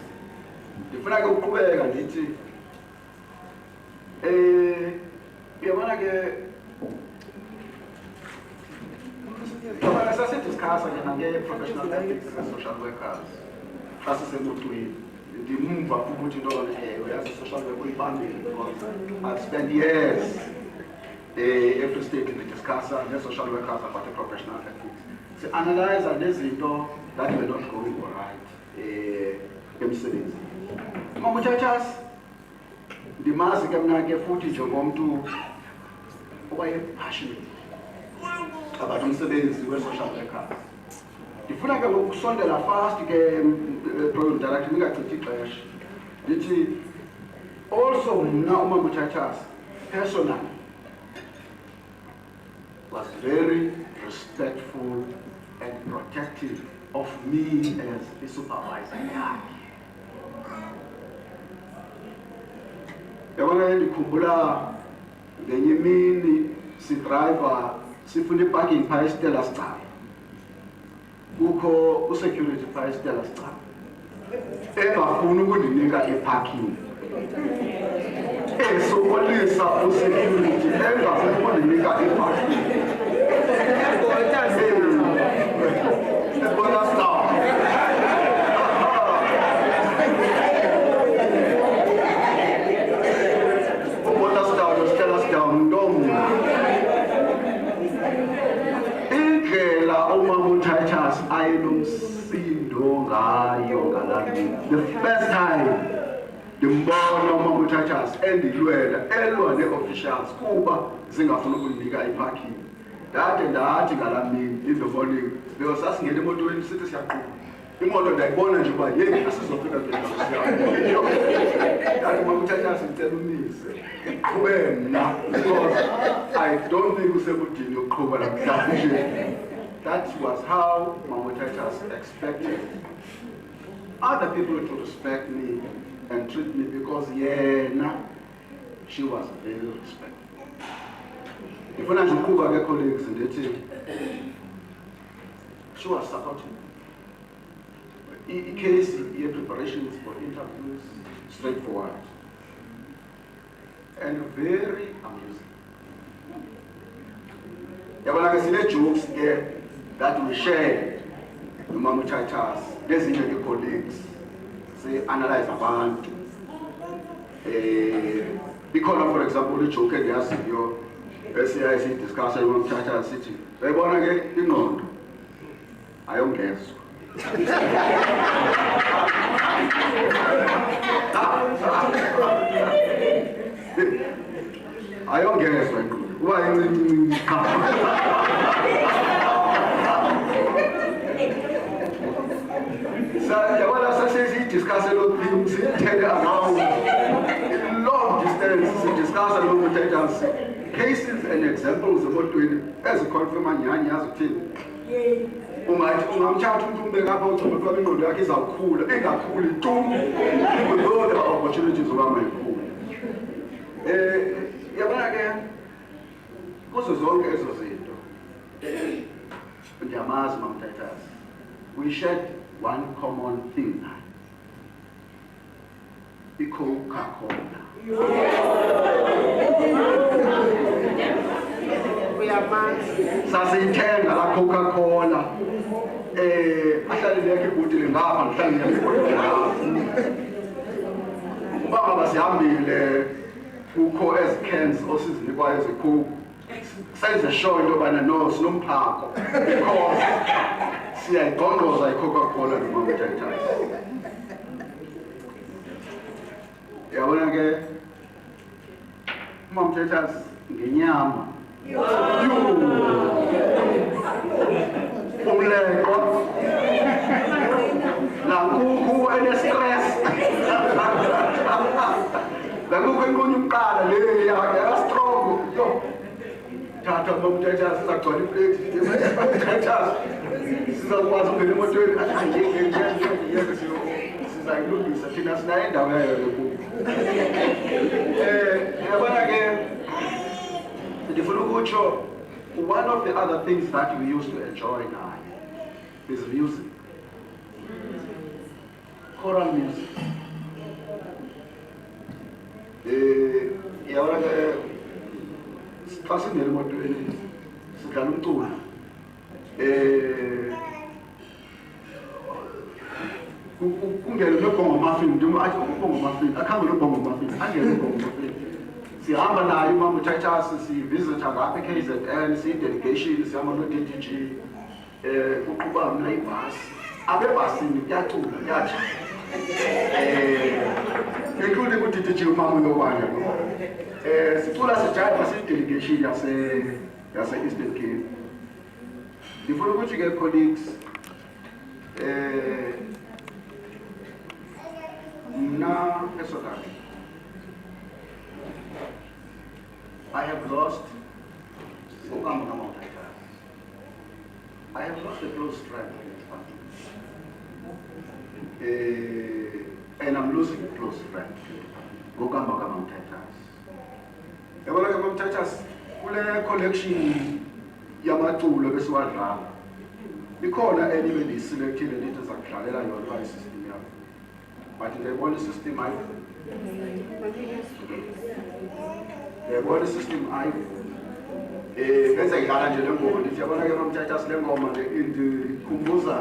The flag of Kuwait and it. As I said, discuss again professional ethics and social workers. As I said, the move of put it on as a social worker because I've spent years every state in the discussion and social workers about the professional ethics. So analyze and there's that we're not going all right. Mthatha, the mass get footage of to passionate about umsebenzi we-social workers. Ndifuna ke ukusondela fast ke program director ningachithi ixesha. Ndithi also mna Mthatha personally was very respectful and protective of me as a supervisor. Yabona ndikhumbula ngenye imini si-driver sifuna iparking phaya esitela sicala. Kukho usecurity phaya esitela sicala engafuni ukundinika iparking. Esokolisa usecurity engafuni ukundinika iparking. ngayo ngalami. The first time ndimbona umama Titus endilwela elwa ne-officials kuba zingafuna ukundinika iparking. Ndathi ngalamini in the morning because sasingena emotweni sithi siyaqhuba. Imoto ndayibona nje uba yeyi asizofika ndathi mama Titus ngicela umise qhube mna because I don't think usekudini yokuqhuba namhlanje. That was how Mama Titus expected other people to respect me and treat me because she was very respectful. If I should go back colleagues and they she was supporting. In case your preparations for interviews straightforward and very amusing. When I see the jokes there that we share with Mama Titus, there's even the colleagues say analyze abantu. Because for example, the joke they ask you, SCIC discussion with Mama Titus City. They want to get ignored. I don't guess. I don't guess. Why? So, what I say, discuss a lot of things, around long distance, discuss a lot of details, cases and examples of what doing as a confirmation, as a team. Ungamthatha umuntu umbeka ukuthi umntwana ingqondo yakhe izawukhula engakhuli tu because the opportunities wama ikhulu. Yabona ke kuzo zonke ezo zinto ndiyamazi Mama Titus, we shared one common thing, i-Coca-Cola. Sasiyithenga la Coca-Cola ahlale lekhe ibhotile ngapha ngihlale lekhe ibhotile ngapha uba ngaba sihambile kukho ezi-cans osizinikwayo ze-Coke senze sure into yobana no sinomphako because siyayigqongqoza i-Coca-Cola noMama Titus. Yabona ke uMama Titus ngenyama umleko nankukhu ene-stress nankukhu enkunye ukuqala le yastrong thatha Mama Titus sizagcwala iplate Mama Titus sizakwazi ungena emotweni sizayilungisa thina sinayo indawo yayo yokuba yabona ke one of the other things that we used to enjoy now is music. Choral music. Singena emotweni sidlala umculo. Kungena nobhongo muffin, athi ubhongo muffin, akhambe nobhongo muffin, angene nobhongo muffin. Sihamba naye uMama Titus sivisitha ngapha eKZN siyi-delegation sihamba no-DDG kuqhuba mna ibhasi apha ebhasini kuyacula kuyatsha including u-DDG umama uyobanja sicula sijayiva siyi-delegation yase-Eastern Cape. Ndifuna ukuthi ke colleagues mna personally I have lost Mama Titus. I have lost a close friend and I'm losing a close friend. Mama Titus. Mama Titus, kule collection yamaculo besiwadlala. Ikhona enye bendiyiselectile ndithi zakudlalela yona isystem yakho. But ndiyayibona isystem ayikho. The system I benza idlala nje lengoma ndithi yabona ke Mama Titus le ngoma le indikhumbuza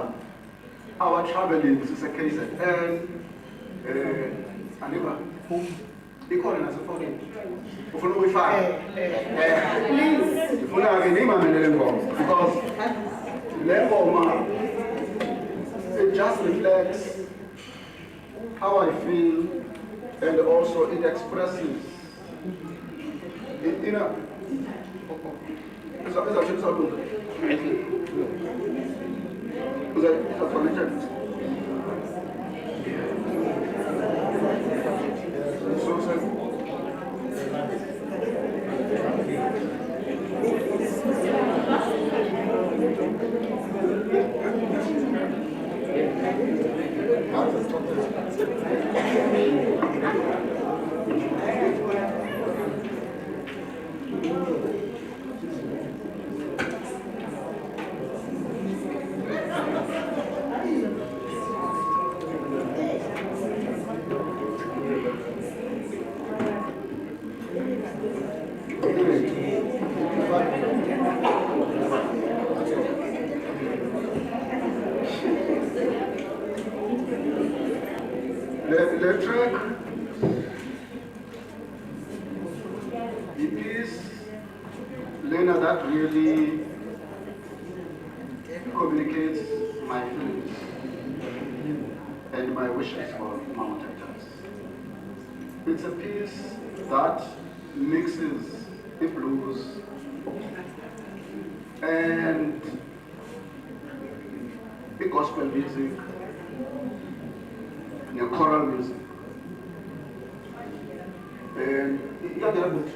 our traveling sise-KZN aniba ikhona nasefonini ufuna ukuyifaka ndifuna ke niyimamele le ngoma because le ngoma it just reflects how I feel, and also it expresses, you know, the track, the piece, Lena, that really communicates my feelings and my wishes for Mama Titus. It's a piece that mixes the blues and the gospel music, the choral music. And yeah, they're good.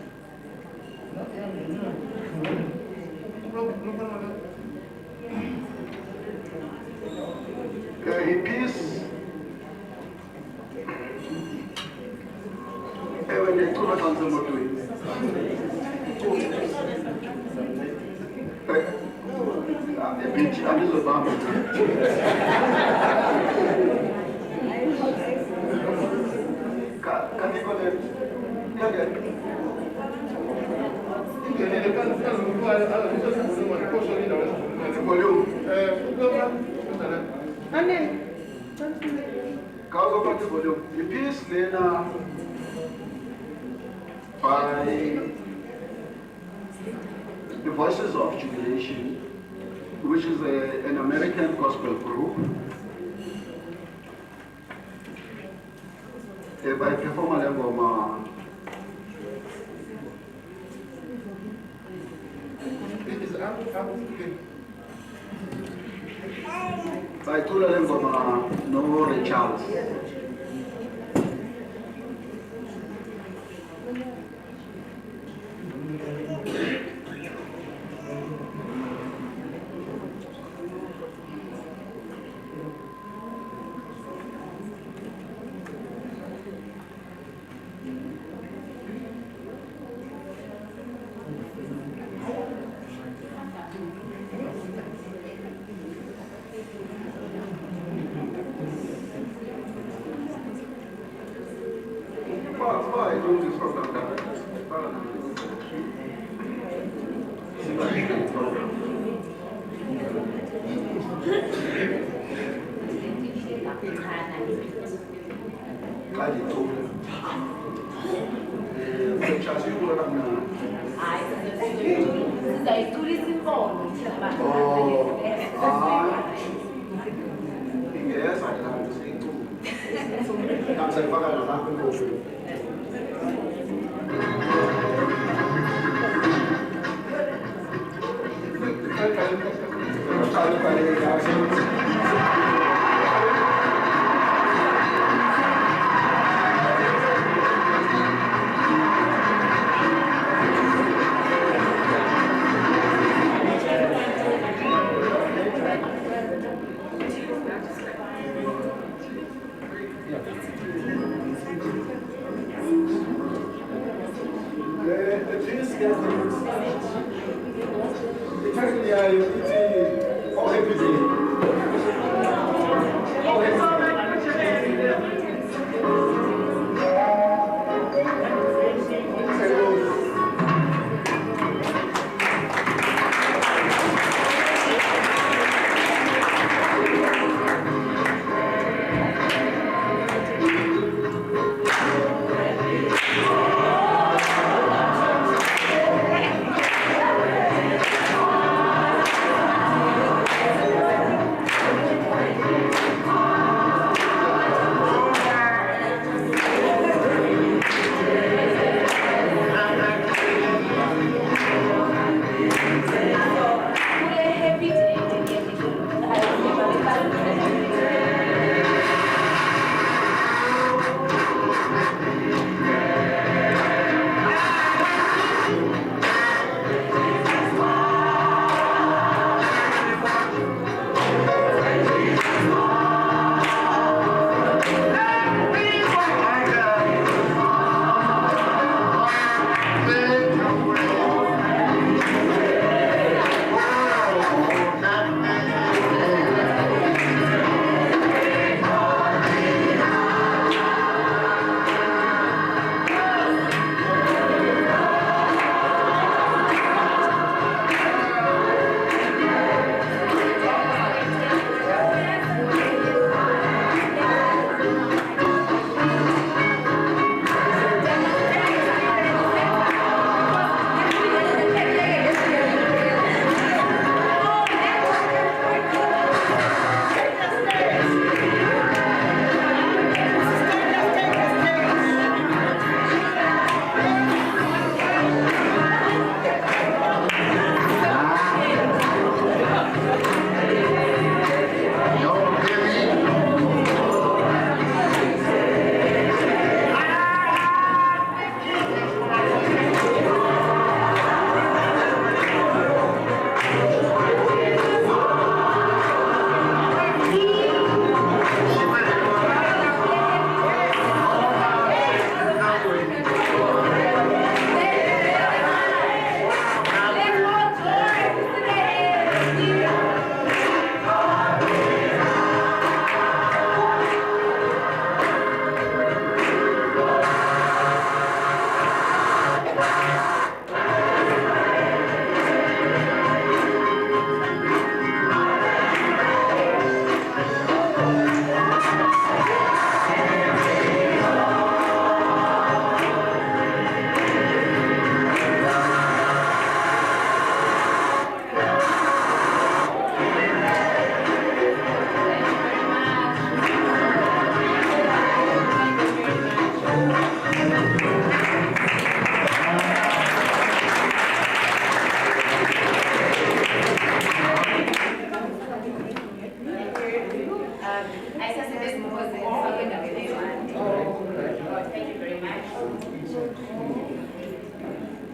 A piece, when they told us on the motorway, a beach, a little bump. Can you connect? The piece Lena by the Voices of Jubilation, which is an American gospel group, by performer level. By Tula Lengoma, no Charles. Yes, I can speak too. I'm saying,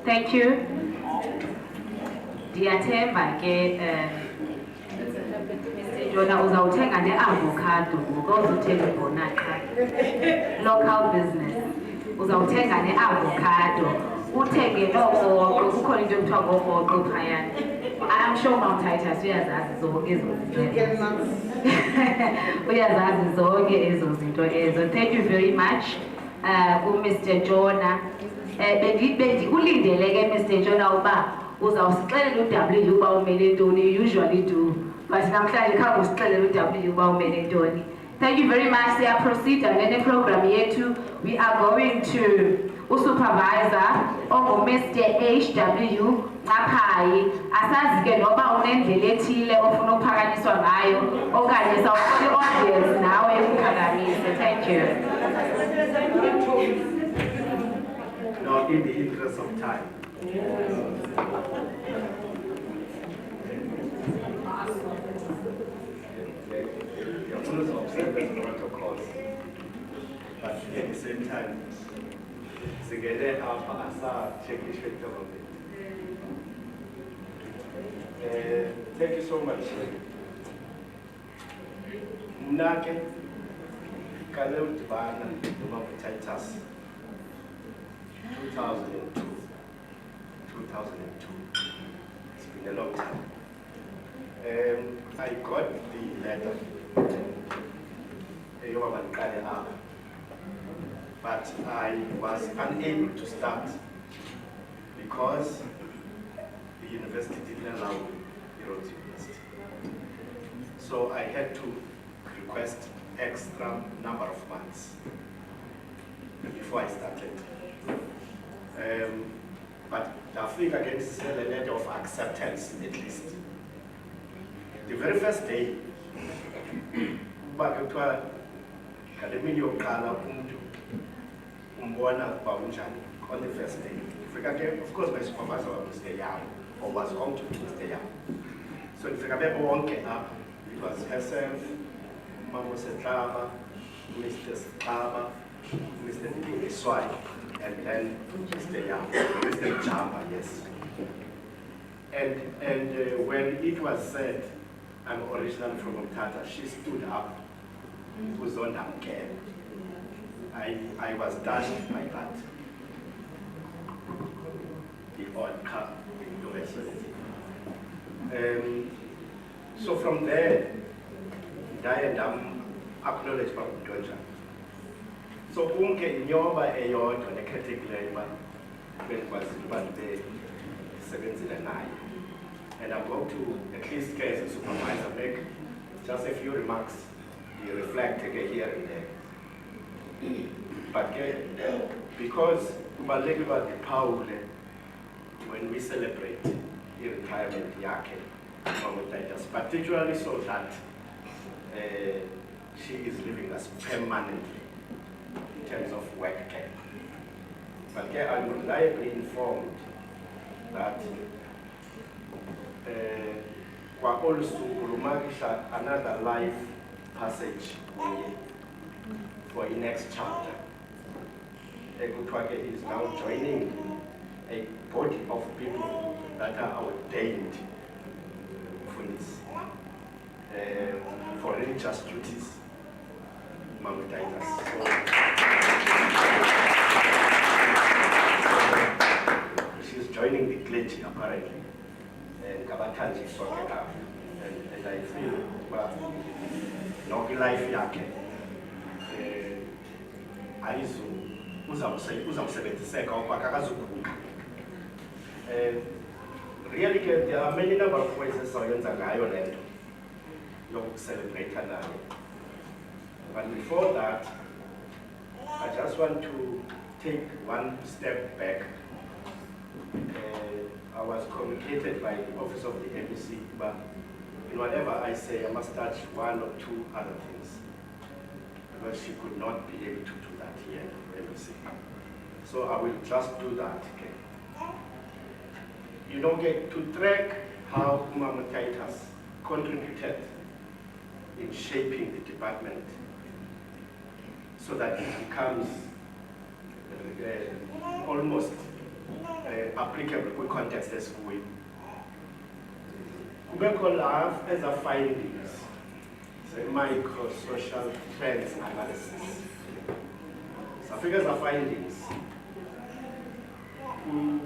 Thank you. Ndiyathemba ke Mr. Jona uzawuthenga ne-avocado ngoku uzuthenga ibhonaqa. Local business. Uzawuthenga ne-avocado. Uthenge noogoqo, kukhona into ekuthiwa ngoogoqo phayana. I'm sure Titus uyazazi zonke ezo zinto. Uyazazi zonke ezo zinto ezo. Thank you very much, Mr. Jona. Ulindele ke Mr. Jona uba uzawusixelela u-W uba umele ntoni, you usually do. But namhlanje khange usixelele u-W uba umele ntoni. Thank you very much. Siya proceed ngene program yethu. We are going to usupervisor Mr. HW Ngaphayi. Asazi ke noba unendlela ethile ofuna ukuphakanyiswa ngayo okanye sawufuna i-audience nawe ukuphakamise. Thank you. Now, in the interest of time. You're supposed to observe the protocols, but at the same time, together our check is thank you so much. Mnake Kalem Dibana, Titus, 2002. It's been a long time. I got the letter, but I was unable to start because the university didn't allow the Rhodes University. So I had to request extra number of months before I started. But I think I get a letter of acceptance at least. The very first day, on the first day, of course my supervisor was Mr. Yam, or was going to be Mr. Yam. So if I remember one came up, it was herself, Mamo Setlava, Mr. Slava, Mr. Swai, and then Mr. Yam, Mr. Jamba, yes. And when it was said, I'm originally from Mthatha, she stood up. It was on her care. I was dashed by that. The odd cup in so from there, I acknowledged by Mthatha. So unke nyoba eyodwa nekhethekile when it was about the 79. And I'm going to at least as a supervisor make just a few remarks. You reflect again here and there. But because when we celebrate the retirement yake from Titus, particularly so that she is leaving us permanently in terms of work care. But I'm reliably informed that another life passage for the next chapter. Egutwake is now joining a body of people that are ordained for this, for religious duties. Titus. She's joining the clergy apparently. And Kabatanji sorted out. And I feel, well, no life yake. Really, there are many number of ways to celebrate now. But before that, I just want to take one step back. I was communicated by the office of the embassy, but in whatever I say, I must touch one or two other things. Because she could not be able to do that here in the embassy. So I will just do that. Okay? You know, to track how Titus contributed in shaping the department so that it becomes almost applicable kwi-context esikuyo. Kubekho la as a findings, micro-social trends analysis. Safika as a findings,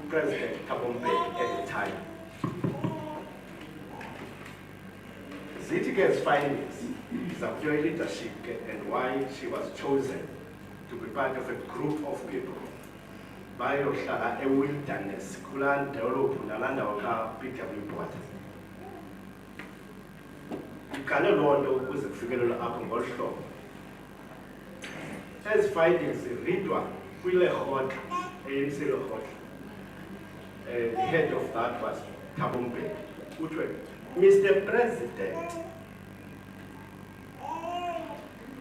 President Thabo Mbeki at the time. Zitike's findings is of your leadership and why she was chosen to be part of a group of people. Bayohlala e-wilderness, kulaa dolophu nalaa ndawo kaPeter Wimpoorter. Iqale loo nto ukuze kufikelelwe apho ngolu hlobo. Ezi findings zirhidwa kwiLekgotla, ANC Lekgotla. The head of that was Thabo Mbeki. Kuthiwe, Mr. President,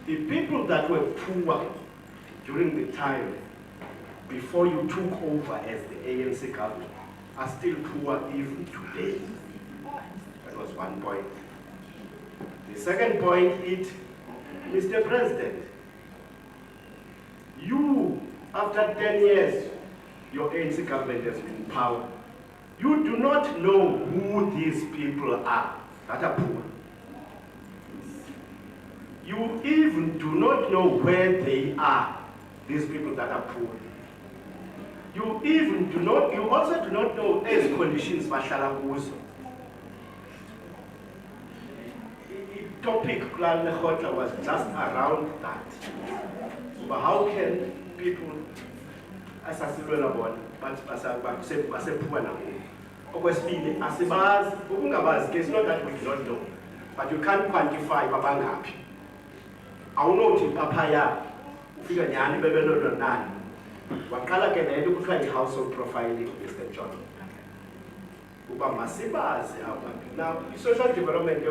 the people that were poor during the time before you took over as the ANC government are still poor even today. That was one point. The second point is, Mr. President, you, after 10 years, your ANC government has been in power. You do not know who these people are that are poor. You even do not know where they are, these people that are poor. You also do not know as conditions bahlala kuzo. The topic kulaa Lekgotla was just around that. But how can people asasilwela bona basephuma nabo? Okwesibili asibazi, ukungabazi ke, it's not that we do not know, but you can't quantify babangaphi. Awunothi baphaya ufika nyhani bebelolo nani. Waqala ke nento kuthiwa yi-household profiling, Mr. John. Uba masibazi abantu. Now, social development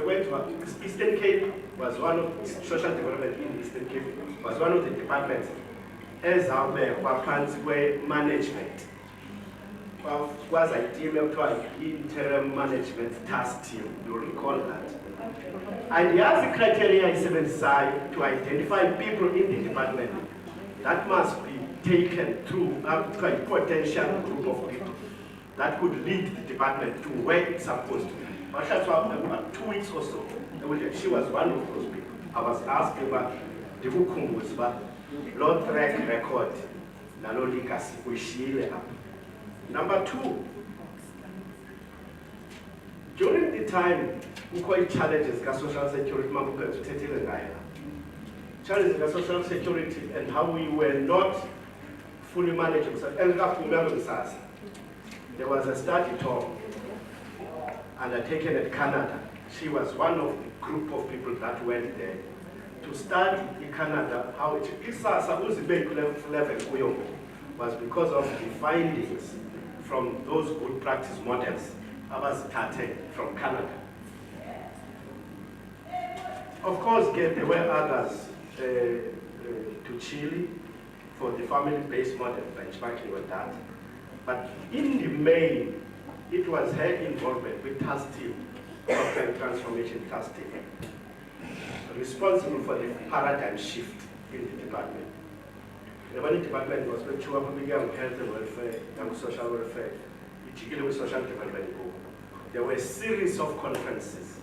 Eastern Cape was one of social development in Eastern Cape was one of the departments ezawubekwa phantsi kwe-management. Was a team ekuthiwa interim management task team, you'll recall that. And yazi criteria isebenzisayo to identify people in the department that must be taken through a potential group of people that could lead the department to where it's supposed to be. But that's why about 2 weeks or so, she was one of those people. I was asked about the Vukumbuzba, low track record, Nalo Likas, Wishile. Number 2, during the time, we call it challenges of social security, challenges of social security and how we were not fully managing. There was a study tour undertaken at Canada. She was one of the group of people that went there to study in Canada how it was because of the findings from those good practice models started from Canada. Of course, there were others to Chile for the family-based model, benchmarking with that. But in the main, it was her involvement with task team, software transformation task team, responsible for the paradigm shift in the department. The one department was with health and welfare and social welfare, particularly with social development. There were a series of conferences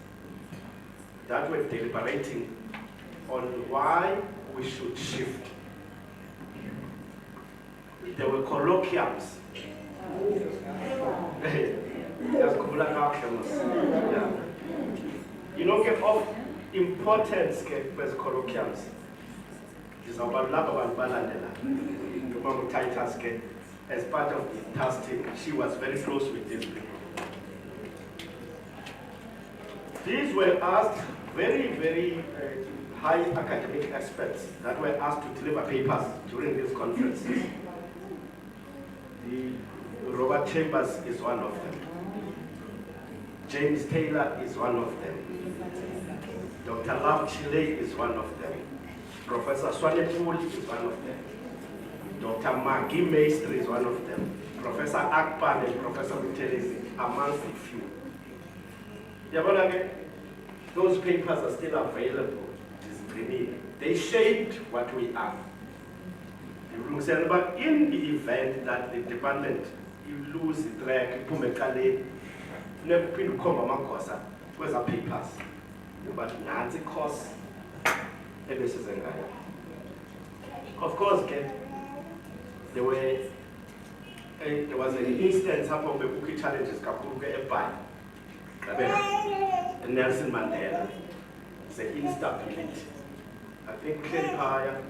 that were deliberating on why we should shift. There were colloquiums. You know, of importance with colloquiums. It's about Titus, as part of the task team, she was very close with these people. These were asked very high academic experts that were asked to deliver papers during these conferences. Robert Chambers is one of them. James Taylor is one of them. Dr. Love Chile is one of them. Professor Swanepoel is one of them. Dr. Maggie Maestri is one of them. Professor Akpan and Professor Buthelezi amongst a few. Those papers are still available. They shaped what we are. But in the event that the department you lose the track, you put a never pin to come amagosa, where's our papers? But Nancy cost every season. Of course, there was an instance happened where Bookie challenges Kapuga by Nelson Mandela. It's an instability. I think Empire.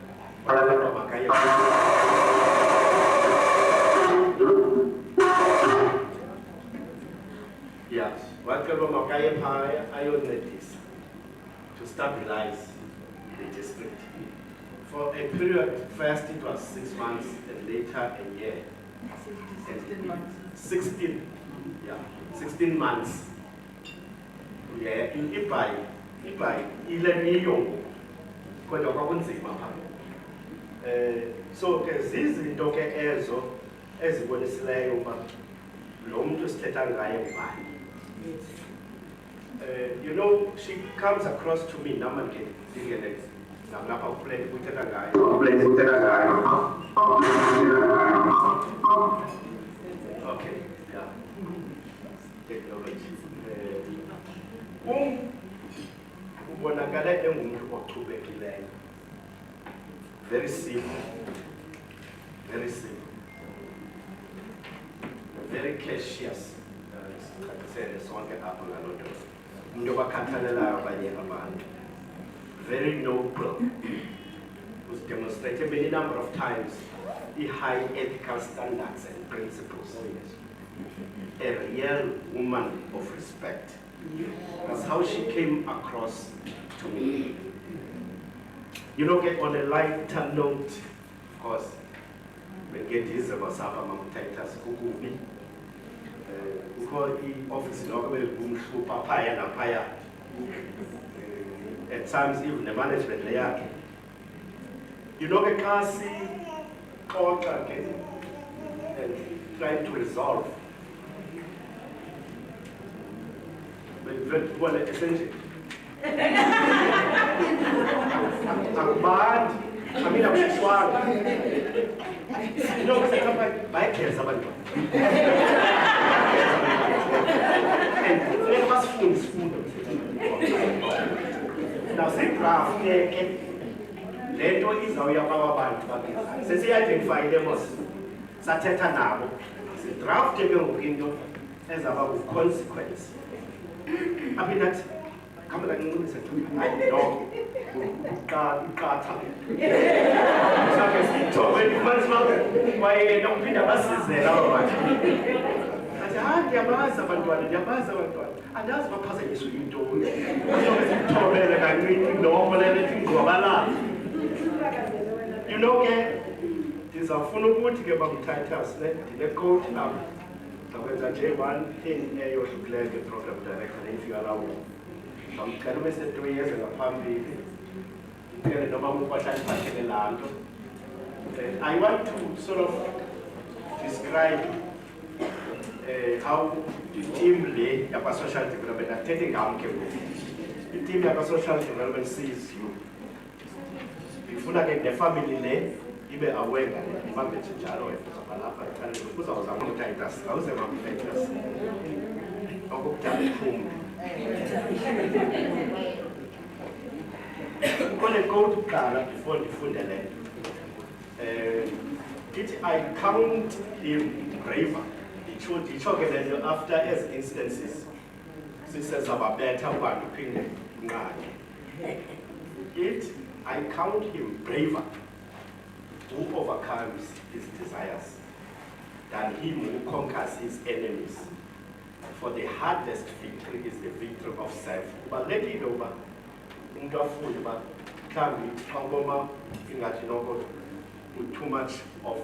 Yes, what Kalomaka Empire, I own this to stabilize the district. For a period, first it was 6 months and later a year. 16 months. 16 months. Yeah, in Ipai, 11 young. So zizi into ke ezo ezibonisileyo uba lo muntu sithetha ngaye ngubani. You know, she comes across to me now and again. Nalapha uplane uthetha ngayo. Okay, yeah. Technology. Ubonakala engumuntu ochubekileyo. Very simple. Very simple. Very cautious. Very noble. Was demonstrated many number of times the high ethical standards and principles. A real woman of respect. That's how she came across to me. You know, get on a lighter note, of course, we get this about Titus, because the office will papaya and papaya. At times, even the management layer. You know, the classy contract and trying to resolve. Well, essentially. I'm bad. I mean, I'm swag. You know, because I'm my kids are bad. And let us food. Now, say, craft, later is our band. Since I identify them as Sateta now, the draft window as about consequence. I mean, that. Come like you listen to me. I know. God. So when you manage why don't be the buses there? I said, the Yamaza, and that's what person is you do. You know, there's a phone book to get about Titus, the coach now. So when I say one thing, you should play the program director if you allow me. I'm telling you, 2 years in a family. I want to sort of describe how the team lay about social development and taking out the team about social development sees you. If you get the family lay, you be aware that you might be Jaro and who's also a Titus. I was a Titus. I hope that home. When I go to Ghana before the food land, I count him braver. It showed that after as instances, sisters have a better one opinion. I count him braver who overcomes his desires than him who conquers his enemies. For the hardest victory is the victory of self. But let it over. With too much of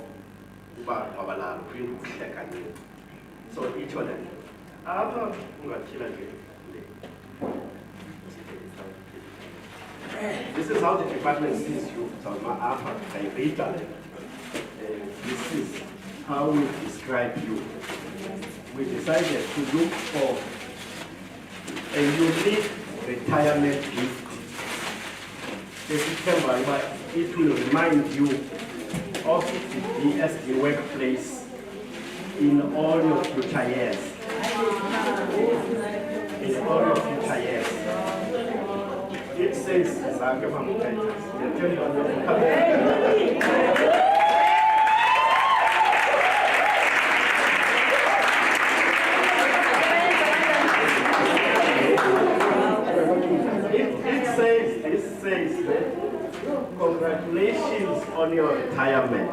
so each of them. This is how the department sees you. This is how we describe you. We decided to look for a unique retirement gift. It will remind you of the BSD workplace in all your future years. In all your future years. It says, Zake Titus, they tell you on your it says that congratulations on your retirement.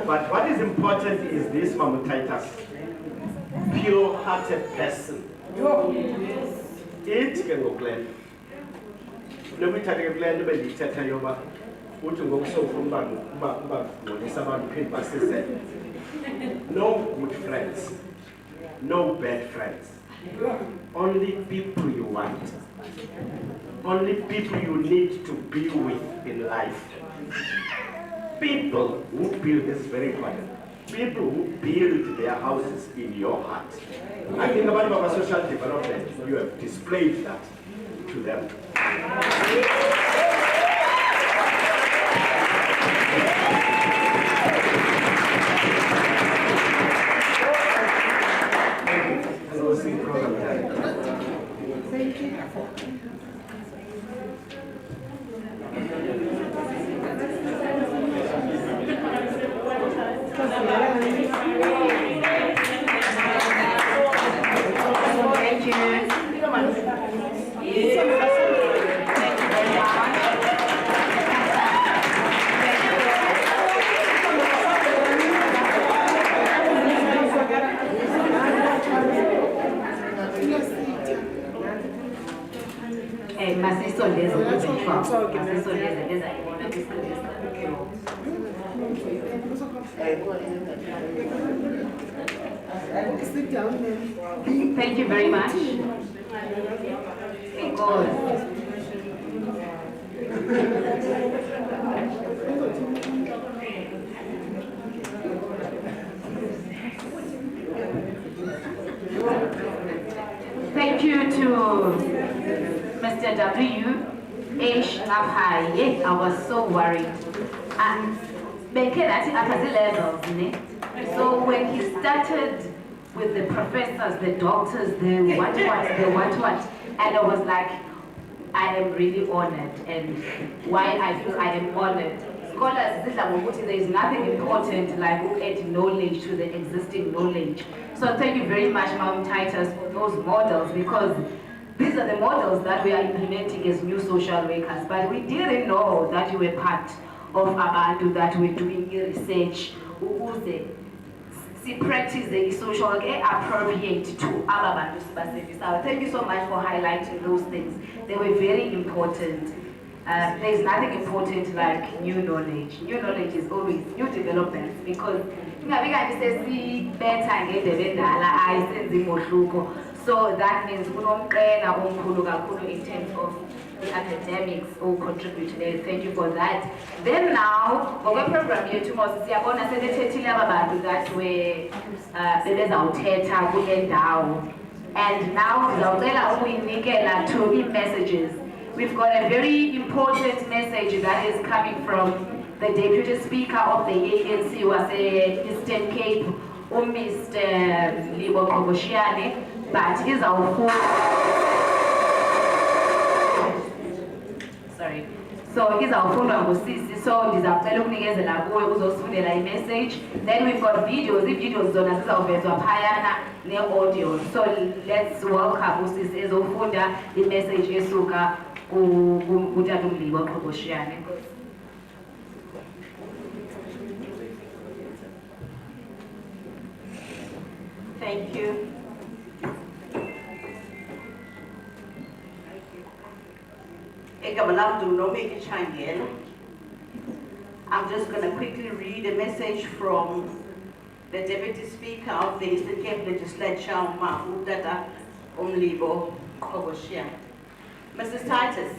But what is important is this, Titus, pure-hearted person. It can go clear. No we take a plan to be the yoba. What to go so from no good friends, no bad friends. Only people you want. Only people you need to be with in life. People who build this is very important. People who build their houses in your heart. I think about our social development, you have displayed that to them. Thank you. Thank you very much. Thank you to Mr. W. H. Napai. I was so worried. And so when he started with the professors, the doctors, the what, and I was like, I am really honored. And why I feel I am honored. Scholars, there is nothing important like add knowledge to the existing knowledge. So thank you very much, Titus, for those models, because these are the models that we are implementing as new social workers. But we didn't know that you were part of Abantu, that we're doing research, practice the social work appropriate to Abantu specific. So thank you so much for highlighting those things. They were very important. There's nothing important like new knowledge. New knowledge is always new developments, because so that means in terms of the academics who contribute there. Thank you for that. Then now, our program here tomorrow, that way and now we messages. We've got a very important message that is coming from the Deputy Speaker of the ANC, who was Eastern Cape, Mr. Libo Kogoshiane, but is our sorry. So he's our phone number, so these are a message. Then we've got videos, the videos on audio. So let's welcome Usisi Ezofunda, the message Esuka Utatumliwa Kogoshiane. Thank you. I'm just going to quickly read a message from the Deputy Speaker of the Eastern Cape Legislature, Mthatha Umlibo Kogoshia. Mrs. Titus,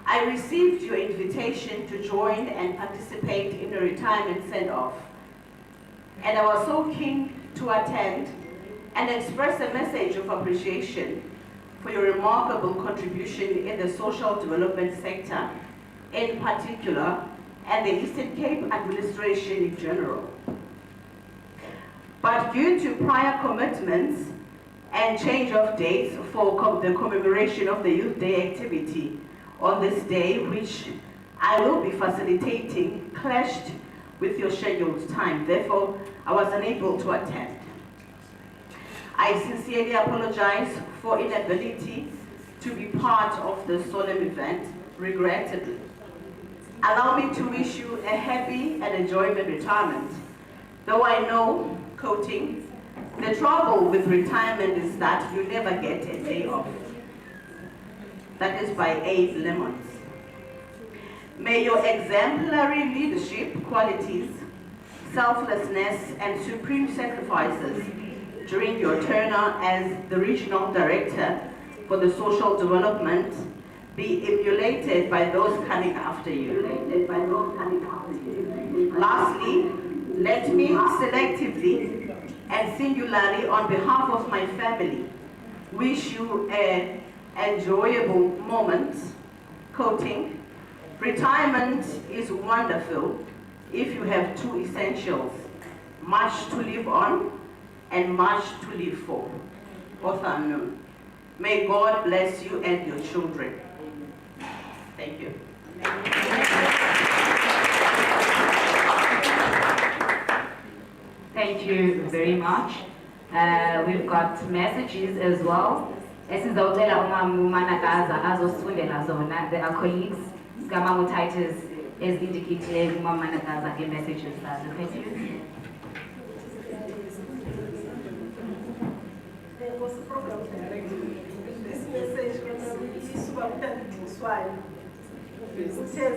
I received your invitation to join and participate in a retirement send-off, and I was so keen to attend and express a message of appreciation for your remarkable contribution in the social development sector in particular, and the Eastern Cape administration in general. But due to prior commitments and change of dates for the commemoration of the Youth Day activity on this day, which I will be facilitating, clashed with your scheduled time. Therefore, I was unable to attend. I sincerely apologize for inability to be part of the solemn event, regrettably. Allow me to wish you a happy and enjoyable retirement. Though I know, quoting, the trouble with retirement is that you never get a day off. That is by Abe Lemons. May your exemplary leadership qualities, selflessness, and supreme sacrifices during your tenure as the Regional Director for the Social Development be emulated by those coming after you. Lastly, let me selectively and singularly on behalf of my family wish you an enjoyable moment, quoting, retirement is wonderful if you have two essentials, much to live on and much to live for. Both are known. May God bless you and your children. Thank you. Thank you very much. We've got messages as well. Esizawucela uMthatha azosifundela zona. There are colleagues, Titus is indicated uMthatha in messages. Thank you. Was the program director. This message was Swahili. It says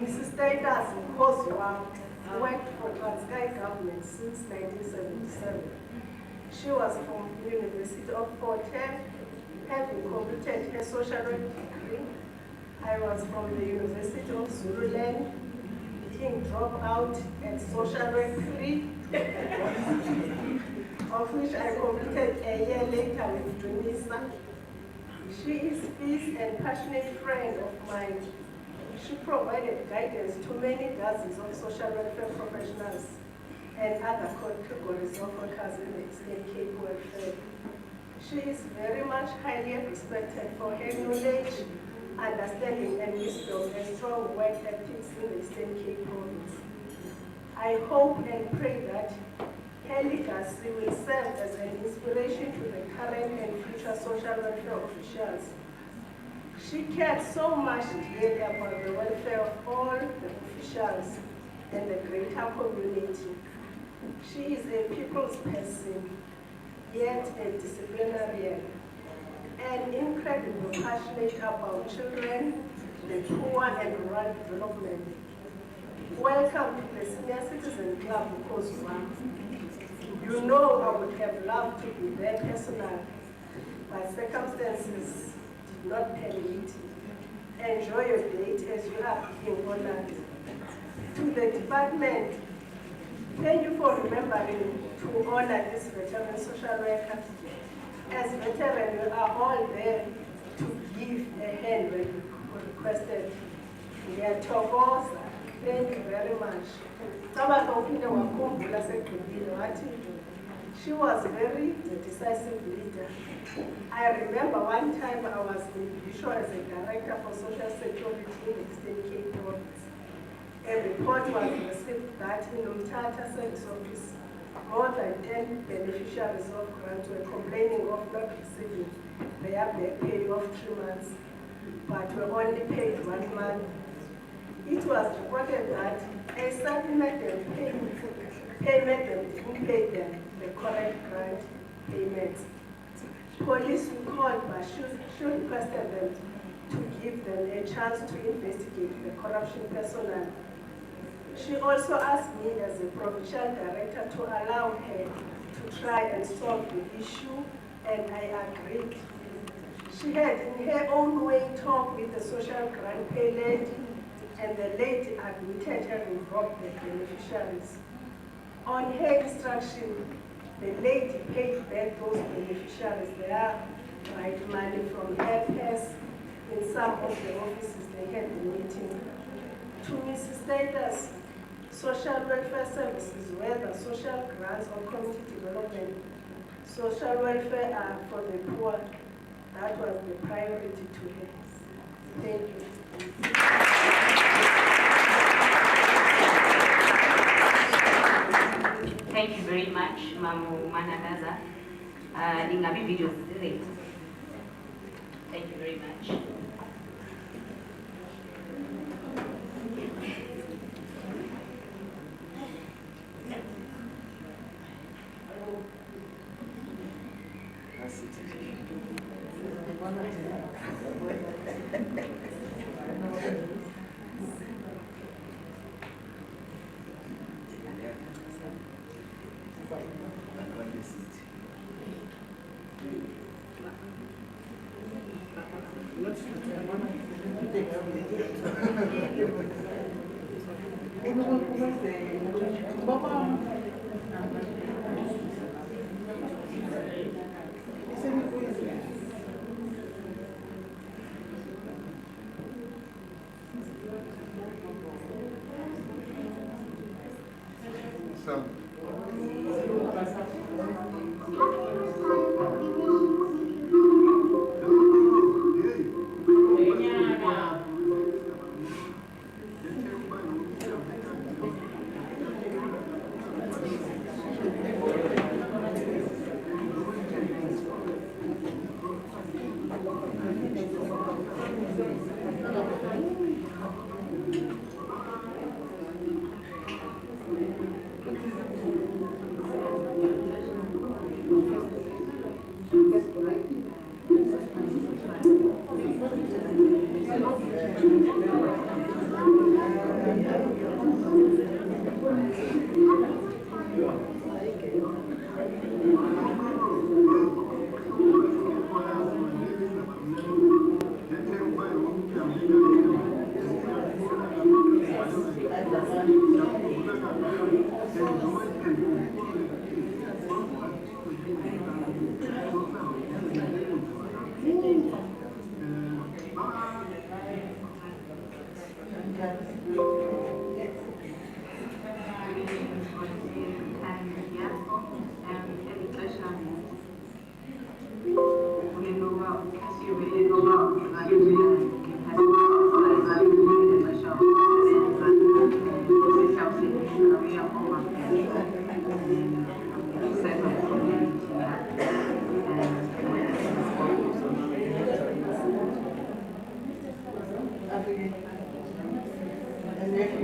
Mrs. Titus worked for Transkei government since 1977. She was from the University of Fort Hare, having completed her social work degree. I was from the University of Zululand, being dropped out at social work 3, of which I completed a year later with Nomsa. She is a fierce and passionate friend of mine. She provided guidance to many dozens of social welfare professionals and other categories of workers in the Eastern Cape welfare. She is very much highly respected for her knowledge, understanding and wisdom and strong work ethics in the Eastern Cape province. I hope and pray that her legacy will serve as an inspiration to the current and future social welfare officials. She cared so much dearly about the welfare of all the officials and the greater community. She is a people's person, yet a disciplinarian, and incredibly passionate about children, the poor, and rural development. Welcome to the Senior Citizen Club, Kozwa. You know I would have loved to be there personally, but circumstances did not permit. Enjoy your date as you are being honored. To the department, thank you for remembering to honor this veteran social worker. As veterans, you are all there to give a hand when you requested. We are Togosa. Thank you very much. She was very decisive leader. I remember one time I was in Bishop as a director for social security in the Eastern Cape province. A report was received that in Mthatha service office, more than 10 beneficiaries of grants were complaining of not receiving their back pay of 3 months, but were only paid 1 month. It was reported that a settlement payment didn't pay them the correct grant payments. Police were called, but she requested them to give them a chance to investigate the corruption personnel. She also asked me as a provincial director to allow her to try and solve the issue, and I agreed. She had, in her own way, talked with the social grant pay lady, and the lady admitted having robbed the beneficiaries. On her instruction, the lady paid back those beneficiaries their right money from her purse in some of the offices they had the meeting. To Mrs. Titus, social welfare services, whether social grants or community development. Social welfare are for the poor. That was the priority to her. Thank you. Thank you very much, Mamu Manadaza. Ingabi videos today. Thank you very much.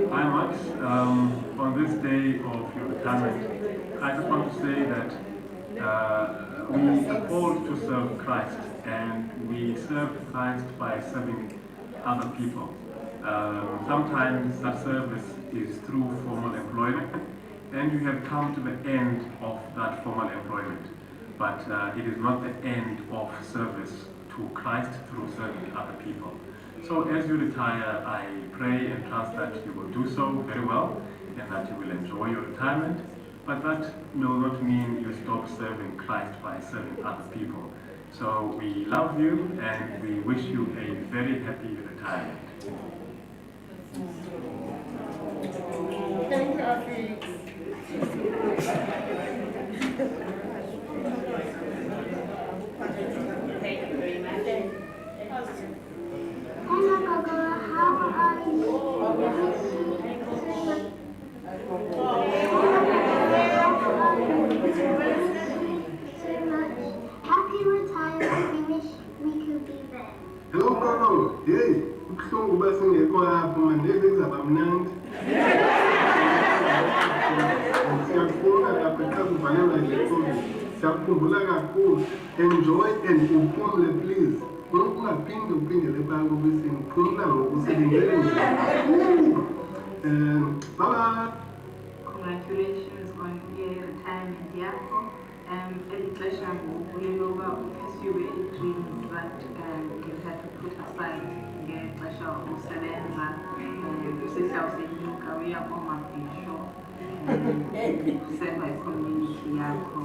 Hi, Max. On this day of your retirement, I just want to say that we are called to serve Christ, and we serve Christ by serving other people. Sometimes that service is through formal employment, and you have come to the end of that formal employment. But it is not the end of service to Christ through serving other people. So as you retire, I pray and trust that you will do so very well and that you will enjoy your retirement, but that will not mean you stop serving Christ by serving other people. So we love you and we wish you a very happy retirement. Thank you, Afi. Thank you very much. Hello, Gaga. How are you? So much. Happy retirement. We wish we could be there. Hello, Gaga. Hey, ubuhlungu basingekho lapho manje kuzaba mnandi. Siyakubona lapha xa kuvalelwa le-COVID. Siyakukhumbula kakhulu. Enjoy and uphumule, please. Ungaphinde uphindele phansi kwisini. Phumula ngokusilindele nje. Bye-bye. Congratulations on your retirement, yakho. Elixesha ngokuleloba uphesiwe i-dreams that you've had to put aside ngexesha usebenza usesiyawusenyuka uyakomabhisho usenza i-community yakho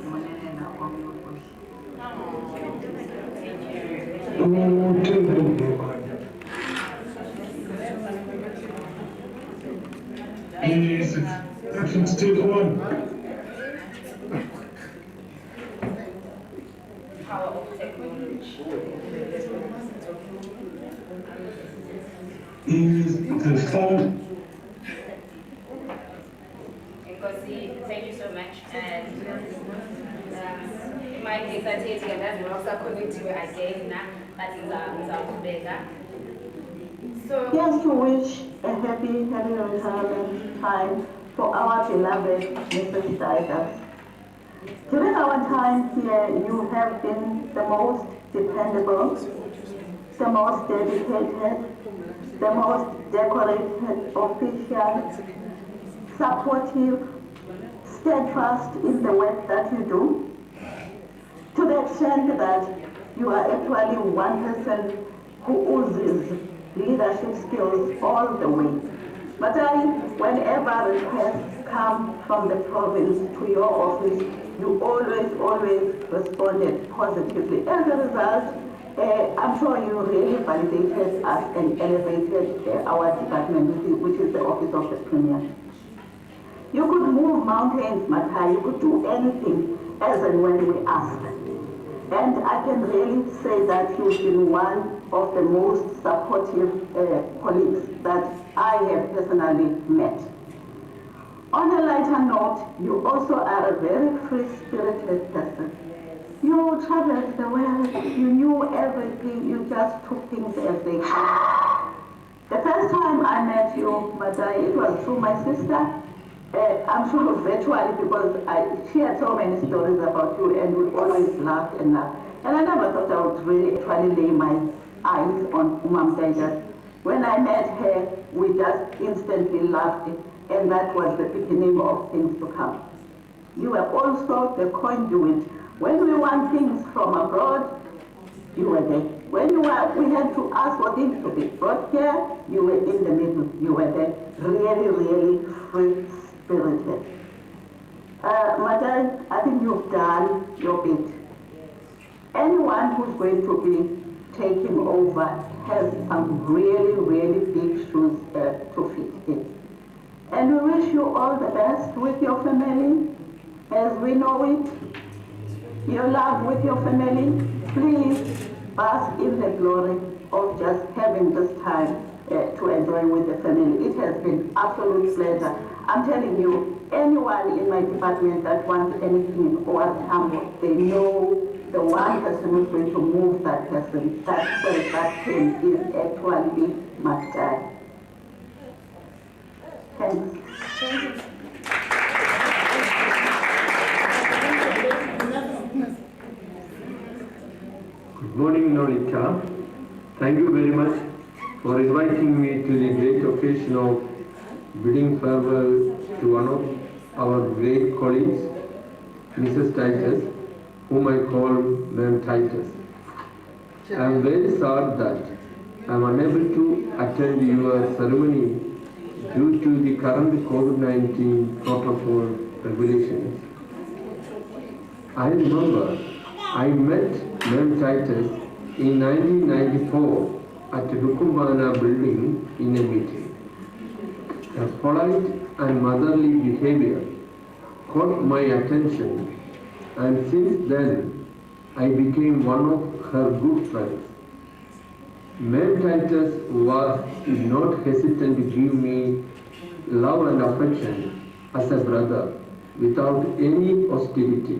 ubonelela kwami okuhle. Let's take one. Power of technology. Is the phone. Thank you so much. And in my case, I take it that we also connect to again now, but it's better. So, Just to wish a happy retirement time for our beloved Mrs. Titus. During our time here, you have been the most dependable, the most dedicated, the most decorated official, supportive, steadfast in the work that you do, to the extent that you are actually one person who oozes leadership skills all the way. But whenever requests come from the province to your office, you always responded positively. As a result, I'm sure you really validated us and elevated our department, which is the Office of the Premier. You could move mountains, Mthatha. You could do anything as and when we asked. And I can really say that you've been one of the most supportive colleagues that I have personally met. On a lighter note, you also are a very free-spirited person. You traveled the world, you knew everything, you just took things as they came. The first time I met you, Mthatha, it was through my sister. I'm sure virtually because she had so many stories about you and we always laughed and laughed. And I never thought I would really actually lay my eyes on Titus. When I met her, we just instantly laughed and that was the beginning of things to come. You were also the conduit. When we want things from abroad, you were there. When we had to ask for things to be brought here, you were in the middle. You were there, really free-spirited. Mthatha, I think you've done your bit. Anyone who's going to be taking over has some really big shoes to fit in. And we wish you all the best with your family, as we know it. Your love with your family, please bask in the glory of just having this time to enjoy with the family. It has been absolute pleasure. I'm telling you, anyone in my department that wants anything or Tambo, they know the one person who's going to move that person, that thing is actually Mthatha. Thanks. Good morning, Nolita. Thank you very much for inviting me to the great occasion of bidding farewell to one of our great colleagues, Mrs. Titus, whom I call Ma'am Titus. I am very sad that I am unable to attend your ceremony due to the current COVID-19 protocol regulations. I remember I met Ma'am Titus in 1994 at the Dukumbana building in a meeting. Her polite and motherly behavior caught my attention, and since then I became one of her good friends. Ma'am Titus did not hesitate to give me love and affection as a brother without any hostility.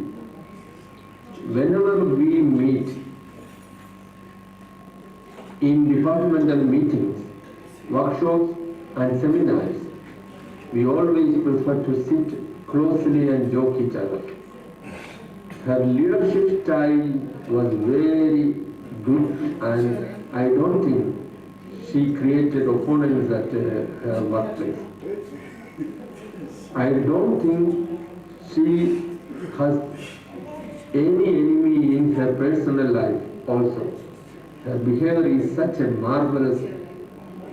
Whenever we meet in departmental meetings, workshops and seminars, we always prefer to sit closely and joke each other. Her leadership style was very good, and I don't think she created opponents at her workplace. I don't think she has any enemy in her personal life also. Her behavior is such a marvelous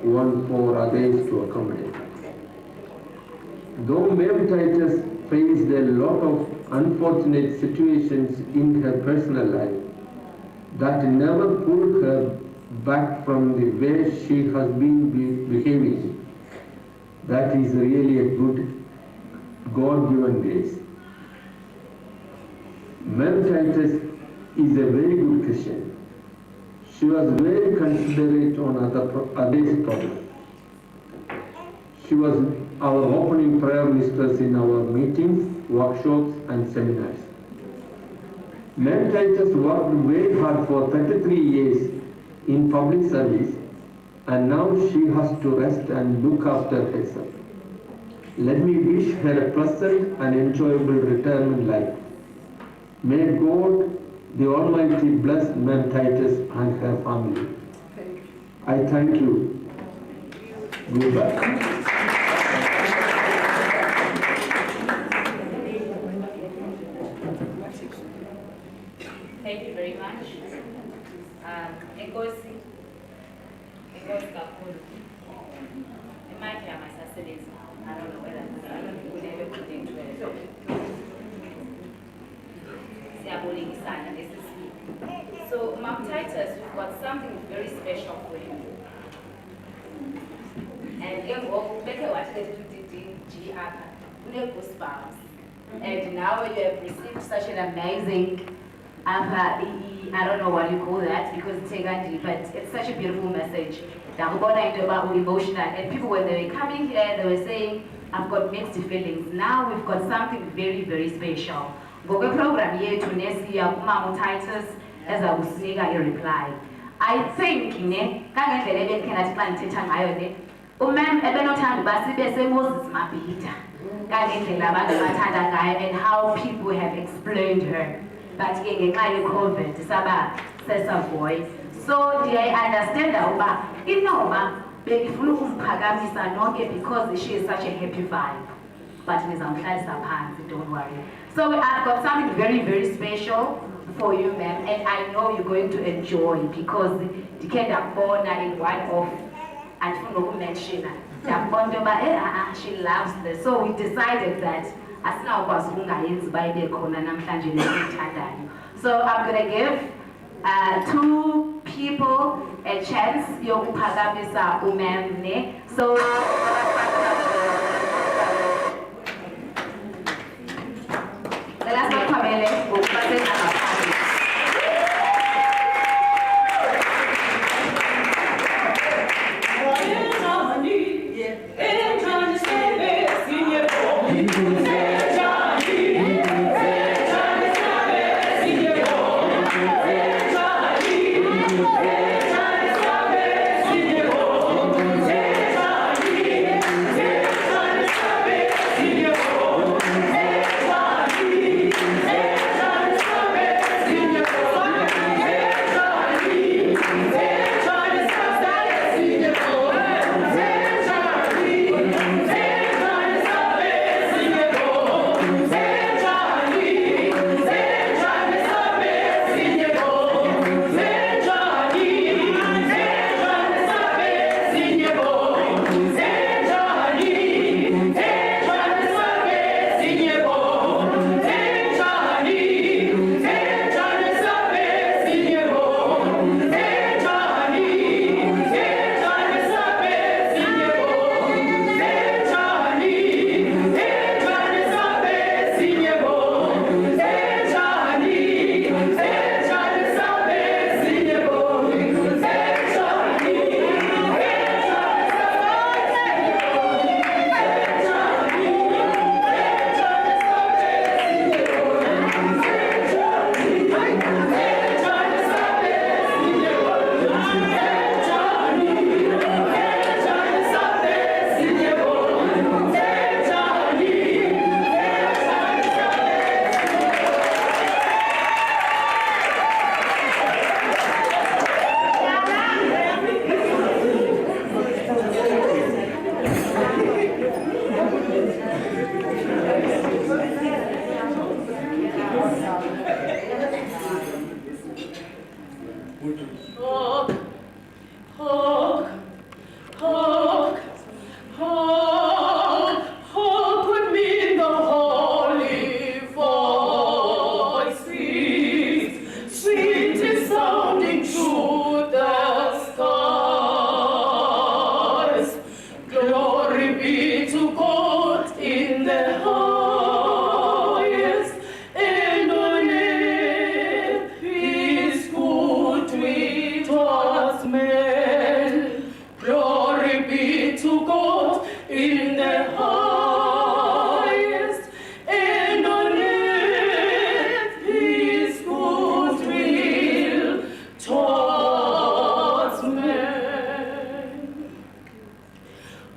one for others to accommodate. Though Ma'am Titus faced a lot of unfortunate situations in her personal life, that never pulled her back from the way she has been behaving. That is really a good God-given grace. Titus is a very good Christian. She was very considerate on others' problems. She was our opening prayer mistress in our meetings, workshops, and seminars. Titus worked very hard for 33 years in public service, and now she has to rest and look after herself. Let me wish her a pleasant and enjoyable retirement life. May God, the Almighty, bless Titus and her family. I thank you. Goodbye. Thank you very much. Enkosi kakhulu. Imike yami ayisasebenzi now. I don't know whether kunebe kudinto siyabolekisana lesisiko. So, Titus, we've got something very special for you. And beke wathi G apha goosebumps. And now you have received such an amazing I don't know what you call that because it's Tegandi, but it's such a beautiful message. About emotional, and people when they were coming here, they were saying, I've got mixed feelings. Now we've got something very, very special. Gogo program here to Nesia Titus as I was saying a reply. I think and how people have explained her. But COVID, Savoy. So I understand that because she is such a happy vibe. But don't worry. So I've got something very, very special for you, ma'am, and I know you're going to enjoy because the born in one of and for mention she loves this. So we decided that as now so I'm gonna give two people a chance so the last one God in the highest, and on earth His goodwill towards men.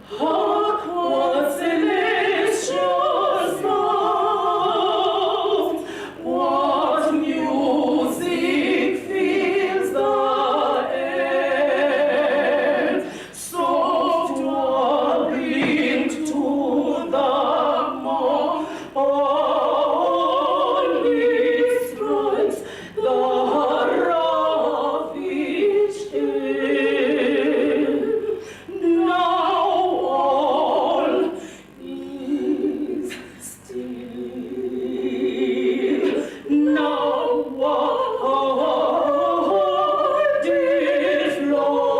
Hark, what celestial sounds, what music fills the air, soft warbling to the morn. On His stripes the ravished air. Now all is still. Now what it flows,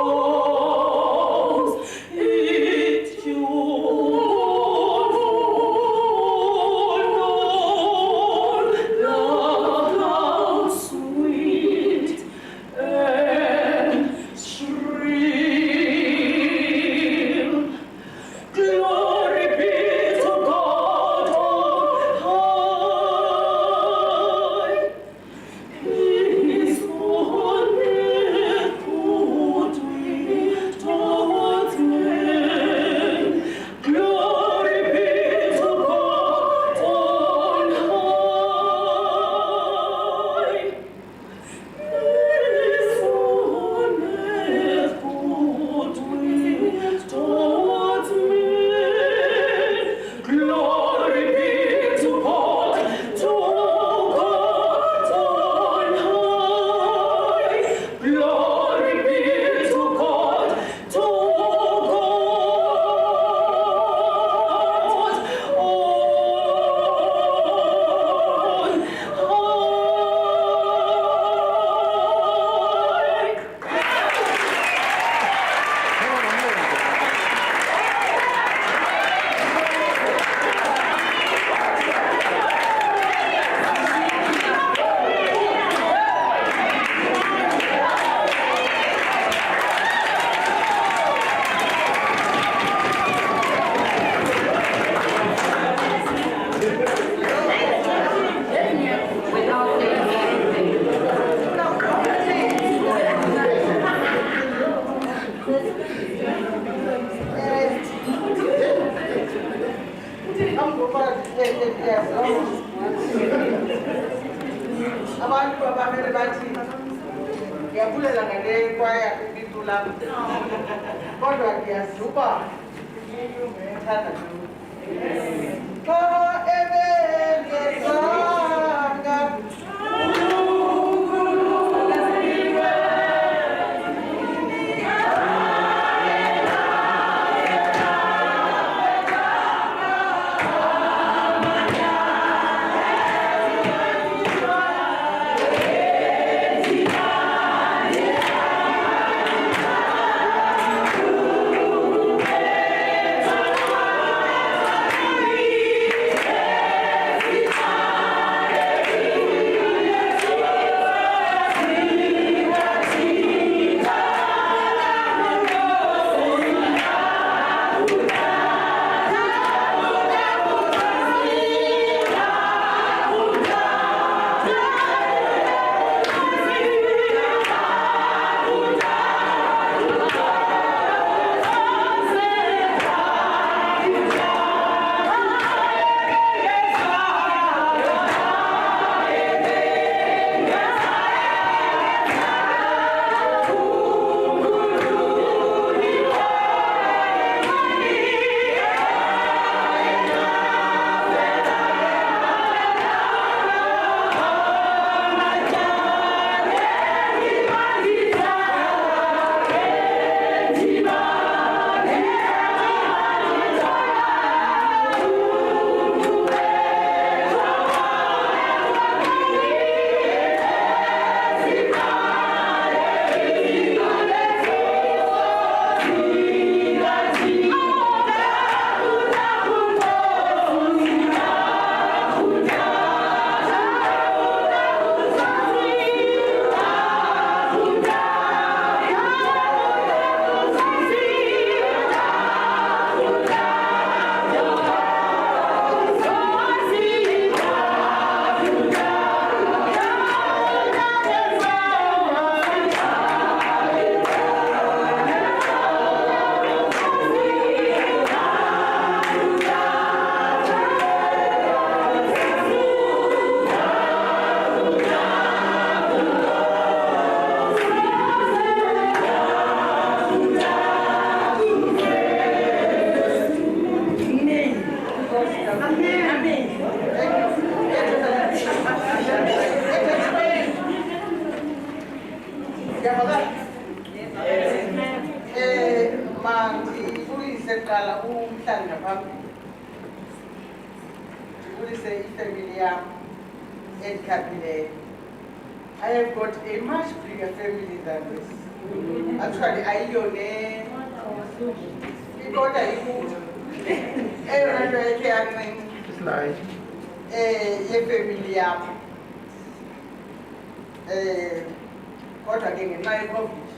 it how sweet and shrill. Glory be to God on high. His goodwill towards men. Glory be to God on high. His goodwill towards men. Glory be to God on high. Glory be to God on Without saying anything. Abantu abamele bathi ngiyabulela ngale kwaya ibizo lami kodwa ngiyazi uba ngithanda xa ebengezanga high. mandibulise kuqala umhlali ngaphambili. Ndibulise ifamily yam endikhaphileyo. I have got a much bigger family than this. Actually, ayiyo ne ikota ikude. Eyona nto ekhe yancinci yefamily yam. Kodwa ke ngenxa yeCovid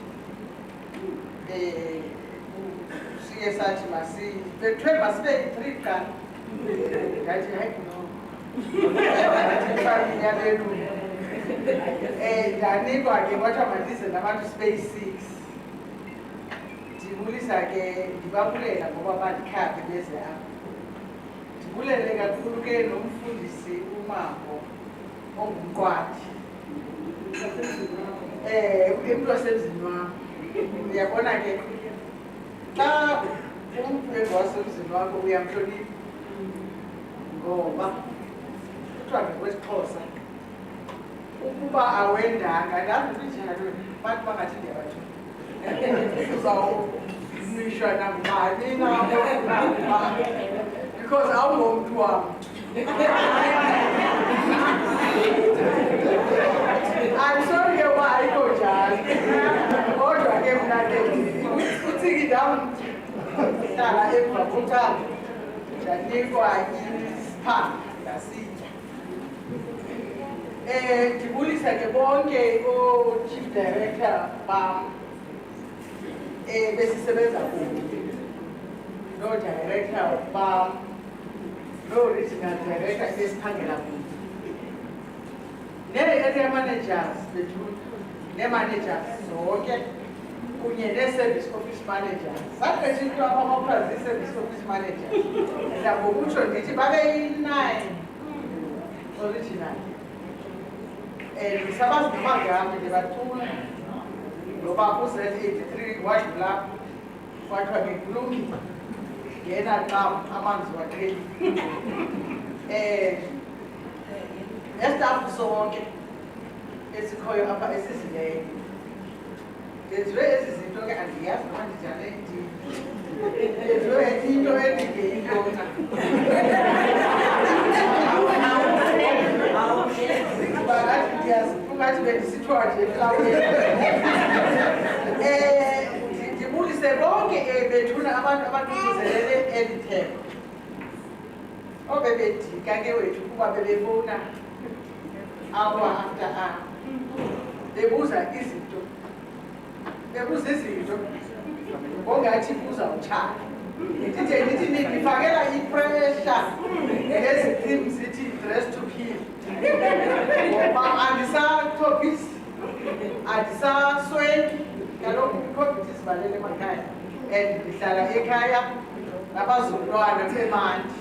siye sathi bethiwe masibe yi-3 kuqala. Ndathi hayi no. Ifamily yabelungu. Ndanikwa ke kwathiwa mandize nabantu sibe yi-6. Ndibulisa ke ndibabulela ngoba bandikhaphe beze apha. Ndibulele kakhulu ke nomfundisi uMambo ongumqwathi. Umntu wasemzini wam. Uyabona ke xa umntu engowasemzini wakho uyamhlonipha ngoba kuthiwa ngokwesiXhosa ukuba awendanga ndazi kunjalo bantu bangathi ndiyabathula uzawumishwa nangubani na because awungomntu wam. I'm sorry ke uba ayikho njalo kodwa ke mna ke uthiki ndam hlala emva kothambo ndanikwa isipha ndasitya. Ndibulisa ke bonke oo-chief director bam besisebenza kunye, noo-director bam, noo-regional director esiphangela kunye, nee-area managers bethu, nee-managers zonke kunye nee-service office managers. Saqesha into abakwazi ii-service office managers ngokutsho ndithi babeyi-9 original. Ndisabazi namagama ndibathula ngoba ku-Z83 wadlula kwathiwa ke kulungile ngena qam amanzi waqheli. Nestafu sonke esikhoyo apha esizileyo ndenziwe ezi zinto ke andiyazi noba ndijale ndenziwe into endingeyintona. Bangathi ndiyazifungathi bendisithiwa nje eflawini. Ndibulise bonke bethuna abantu abaququzelele eli theko obebedika ke wethu kuba bebefowuna hour after hour bebuza izinto ngongathi kuzawutshaya. Ndithi ndifakela ipressure ngezi themes zithi dress to kill ngoba andisathobisi andisasweki kaloku iCovid isivalele emakhaya and ndihlala ekhaya nabazukulwana bemandi.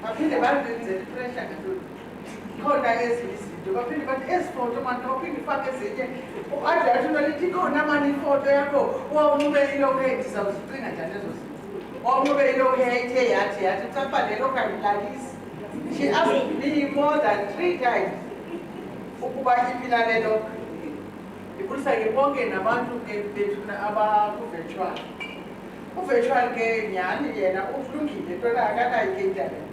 Baphinde bandenzela ipressure ngantoni khona ezinye izinto baphinde bathi ezi foto mani khawuphinde ifake ezinye ade athi nolithi khona mani ifoto yakho wawunxibe ilokhe ndizawuzicinga njani ezo zinto wawunxibe ilokhe ithe yathi tsapha le lokhe ayidlalisi. She asked me more than 3 times ukuba iphila le lokho. Ndibulisa ke bonke nabantu ke bethuna abaku-virtual. U-virtual ke nyhani yena ulungile ntona akanayo ke internet.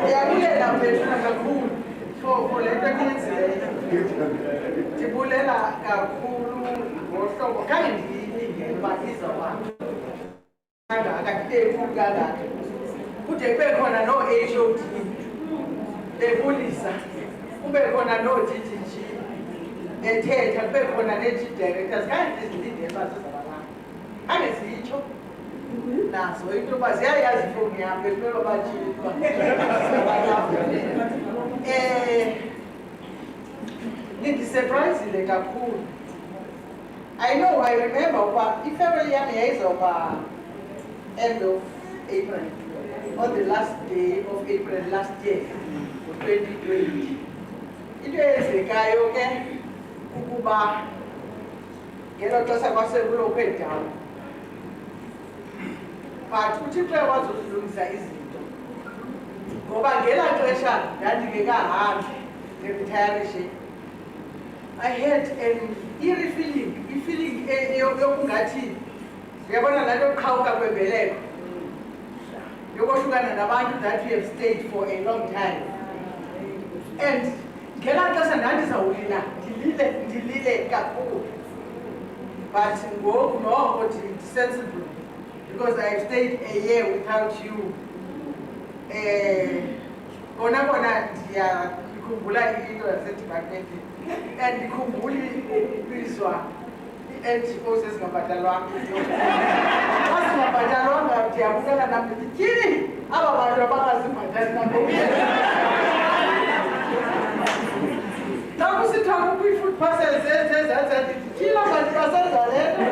Ndiyabulela mphethuna kakhulu for le nto niyenzileyo. Ndibulela kakhulu ngohlobo khange ndiyilingele uba izawuba akakubekho kangaka kude kube khona noo-HOD bebulisa, kube khona noo-GGG bethetha, kube khona nee-chief directors. Khange ndizilindele uba zizabalanga, khange zitsho nazo into yoba ziyayazi ifowuni yam bekumele batshile uba nindisurprisile kakhulu. I know, I remember uba ifamily yam yayizawuba end of April, on the last day of April last year, 2020. Into eyenzekayo ke ukuba ngelo xesha kwasekulokhe down but uThixo wazozilungisa izinto ngoba ngelaa xesha ndandingekahambi ndiritayarishe I had an eerie feeling yokungathi uyabona laa nto yokuqhawuka kwembeleko yokohlukana nabantu that we have stayed for a long time and ngelaa xesha ndandizawulila ndilile kakhulu but ngoku noko ndisensible because I have stayed a year without you kona ndiyakhumbula into yasedepartmentini and ndikhumbuli ukubizwa i-NGO sezingabhatalwanga xa zingabhatalwanga ndiyabukela nam ndityini aba bantu abangazibhatali nangoku xa kusithiwa kukho ii-food parcels ezenzenzezi ndityina bantu basenza le nto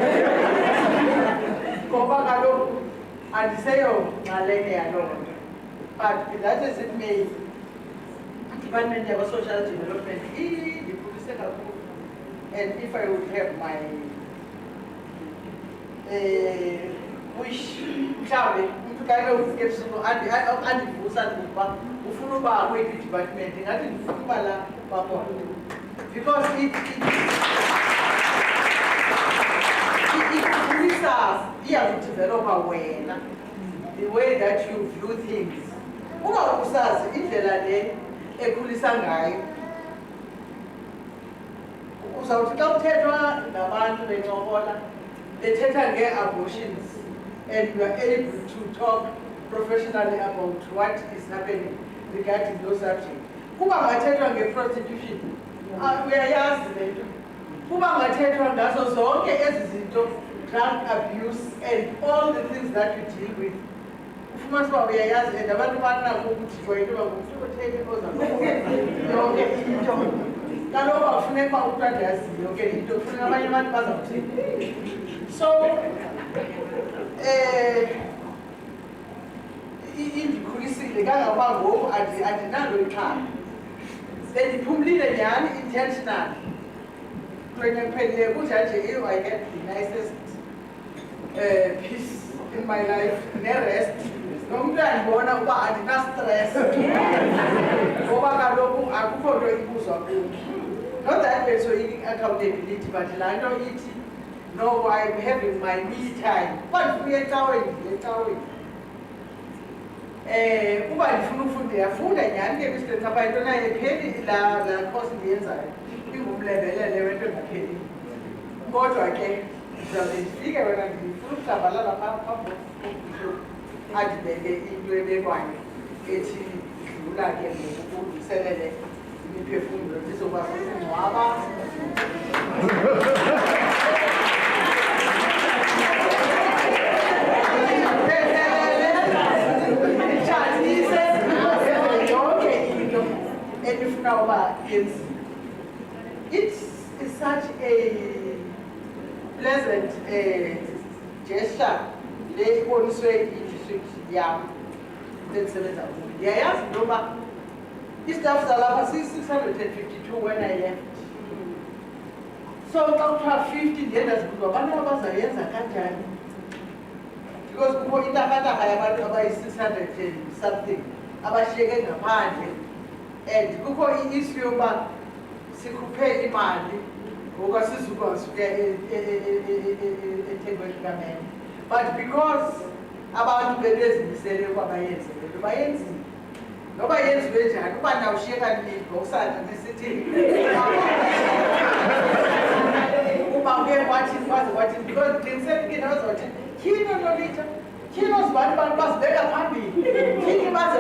ngoba kaloku andiseyonxalenye yaloo nto but that is it may department yaba-social development ndikhulise kakhulu and if I would have my wish mhlawumbe umntu kake uvuke ebusuku andivusa ngokuba ufuna uba kweyiphi department ingathi ndifuna uba la bakhona because ikhulisa iyakudevelopa wena the way that you view things uba usazi indlela le ekhulisa ngayo uzawuthi xa kuthethwa ngabantu bencokola bethetha ngee-abortions and you are able to talk professionally about what is happening regarding those subjects kuba ngathethwa nge-prostitution uyayazi le nto kuba ngathethwa ngazo zonke ezi zinto drug abuse and all the things that you deal with ufumanisa uba uyayazi and abantu banako ukujikwa into yoba ngumhlokotheni oza yonke into kaloku akufuneka uba umntu andayaziyo yonke into kufuneka abanye abantu bazawuthini so indikhulisile kangangoba ngoku andinalo ixhala bendiphumlile nyhani intentional kwenyakuphelileyo kunjanje I get the nicest peace in my life nerest nomntu uyandibona uba andinastress ngoba kaloku akukho nto ibuzwa kum not that besoyiki accountability but laa nto ithi no I'm having my me time uba ndifuna ecaweni ndiyecaweni uba ndifuna ufunda ndiyafunda nyhani ke kwisidence apha into nayo epheli laa course ndiyenzayo ingumlembelele wento engapheli kodwa ke ndizawuze ndifike wena ndifuna ukuhlabalala phambi adibeke into ebekwayo ethi dlula ke ngokulungiselele imiphefumlo ndizokwazi ukungcwaba nditshatise yonke into endifuna uba yenziwe. It is such a pleasant gesture le iboniswe i-district yam endisebenza kuyo. Ndiyayazi into yoba istaff zalapha siyi-652 when I left. So xa kuthiwa 50 ndiye ndazibuza abantu abazayenza kanjani because kukho intakantarha yabantu abayi-600 and something abashiyeke ngaphandle and kukho i-issue yoba sikhuphe imali ngoku asizukwazi ukuya ethengweni kamene but because abantu bebezimisele ukuba bayenze le nto bayenzile noba yenziwe njani uba nawushiyeka nibhokisana nisithini uba uke kwathini kwaze kwathini because ndingiselikile bazothi tyhini ontolitsha tyhini ozibani abantu bazibeka phambili tyhini baze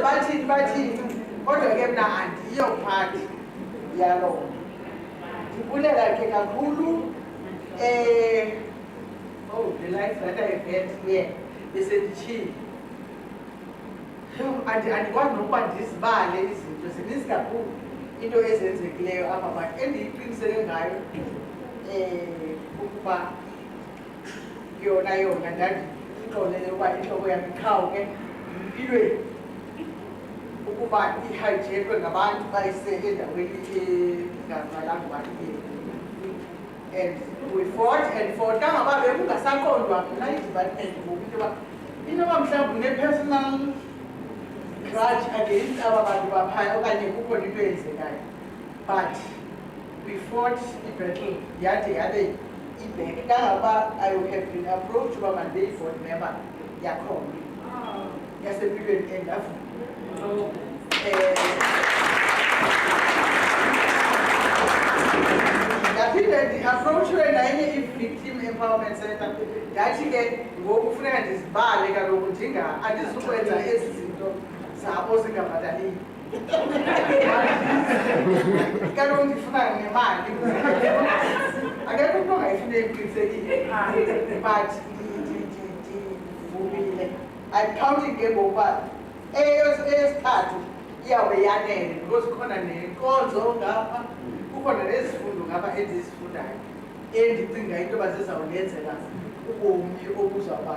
bathini kodwa ke mna andiyo phati yaloo nto ndibulela ke kakhulu the life that I had here besenditshile andikwazi nokuba ndizibale izinto zininzi kakhulu into ezenzekileyo apha but endiyiqinisele ngayo ukuba yona ndandixolele uba intloko yam iqhawuke empilweni ukuba ihayijekwe ngabantu bayise endaweni engavalanga ubaluleke and we fought kangaba bekungasaqondwa mna idipathment ngoku into yoba mhlawumbi ndine-personal grudge against aba bantu baphaya okanye kukho into eyenzekayo, but we fought i-battle yade yabe ibheke kangakuba I would have been approached uba mandibe-board member yakhona yasempilweni endavuma. Ndaphinde ndi-approachwe nenye i-victim empowerment center ndathi ke ngoku kufuneka ndizibale kaloku andizukwenza ezi zinto zabo zingabhataliyo. Kaloku ndifuna nemali akekho umntu ongayifune eqinisekile, but ndivumile. I'm counting ke ngokuba eyesithathu iyawube yanele because kukhona nenkonzo ngapha, kukhona nezifundo ngapha endizifundayo endicinga into yoba zizawundenzela ubomi obuzawuba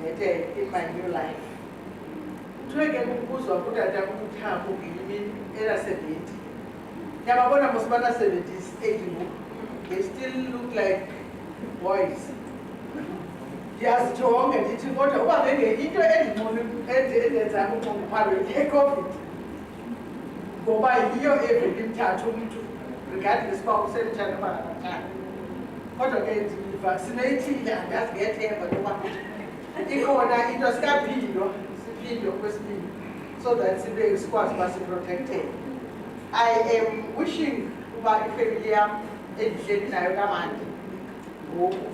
better in my new life. Kuthiwe ke kubuzwa kutata uThabo ngelimini ela-70. Niyababona mos bana-70s, 80 ngoku. They still look like boys. Ndiyazijonge ndithi kodwa uba into endenza ukunqongophala yi-COVID, ngoba yiyo evele imthatha umntu regardless uba usemtshana uba akatshana. Kodwa ke ndivaccinatile, andazi ngethemba loba ikhona into sikaphindwa siphindwe okwesibini so that sikwazi uba siprotected. I am wishing uba ifamily yam endihleli nayo kamandi ngoku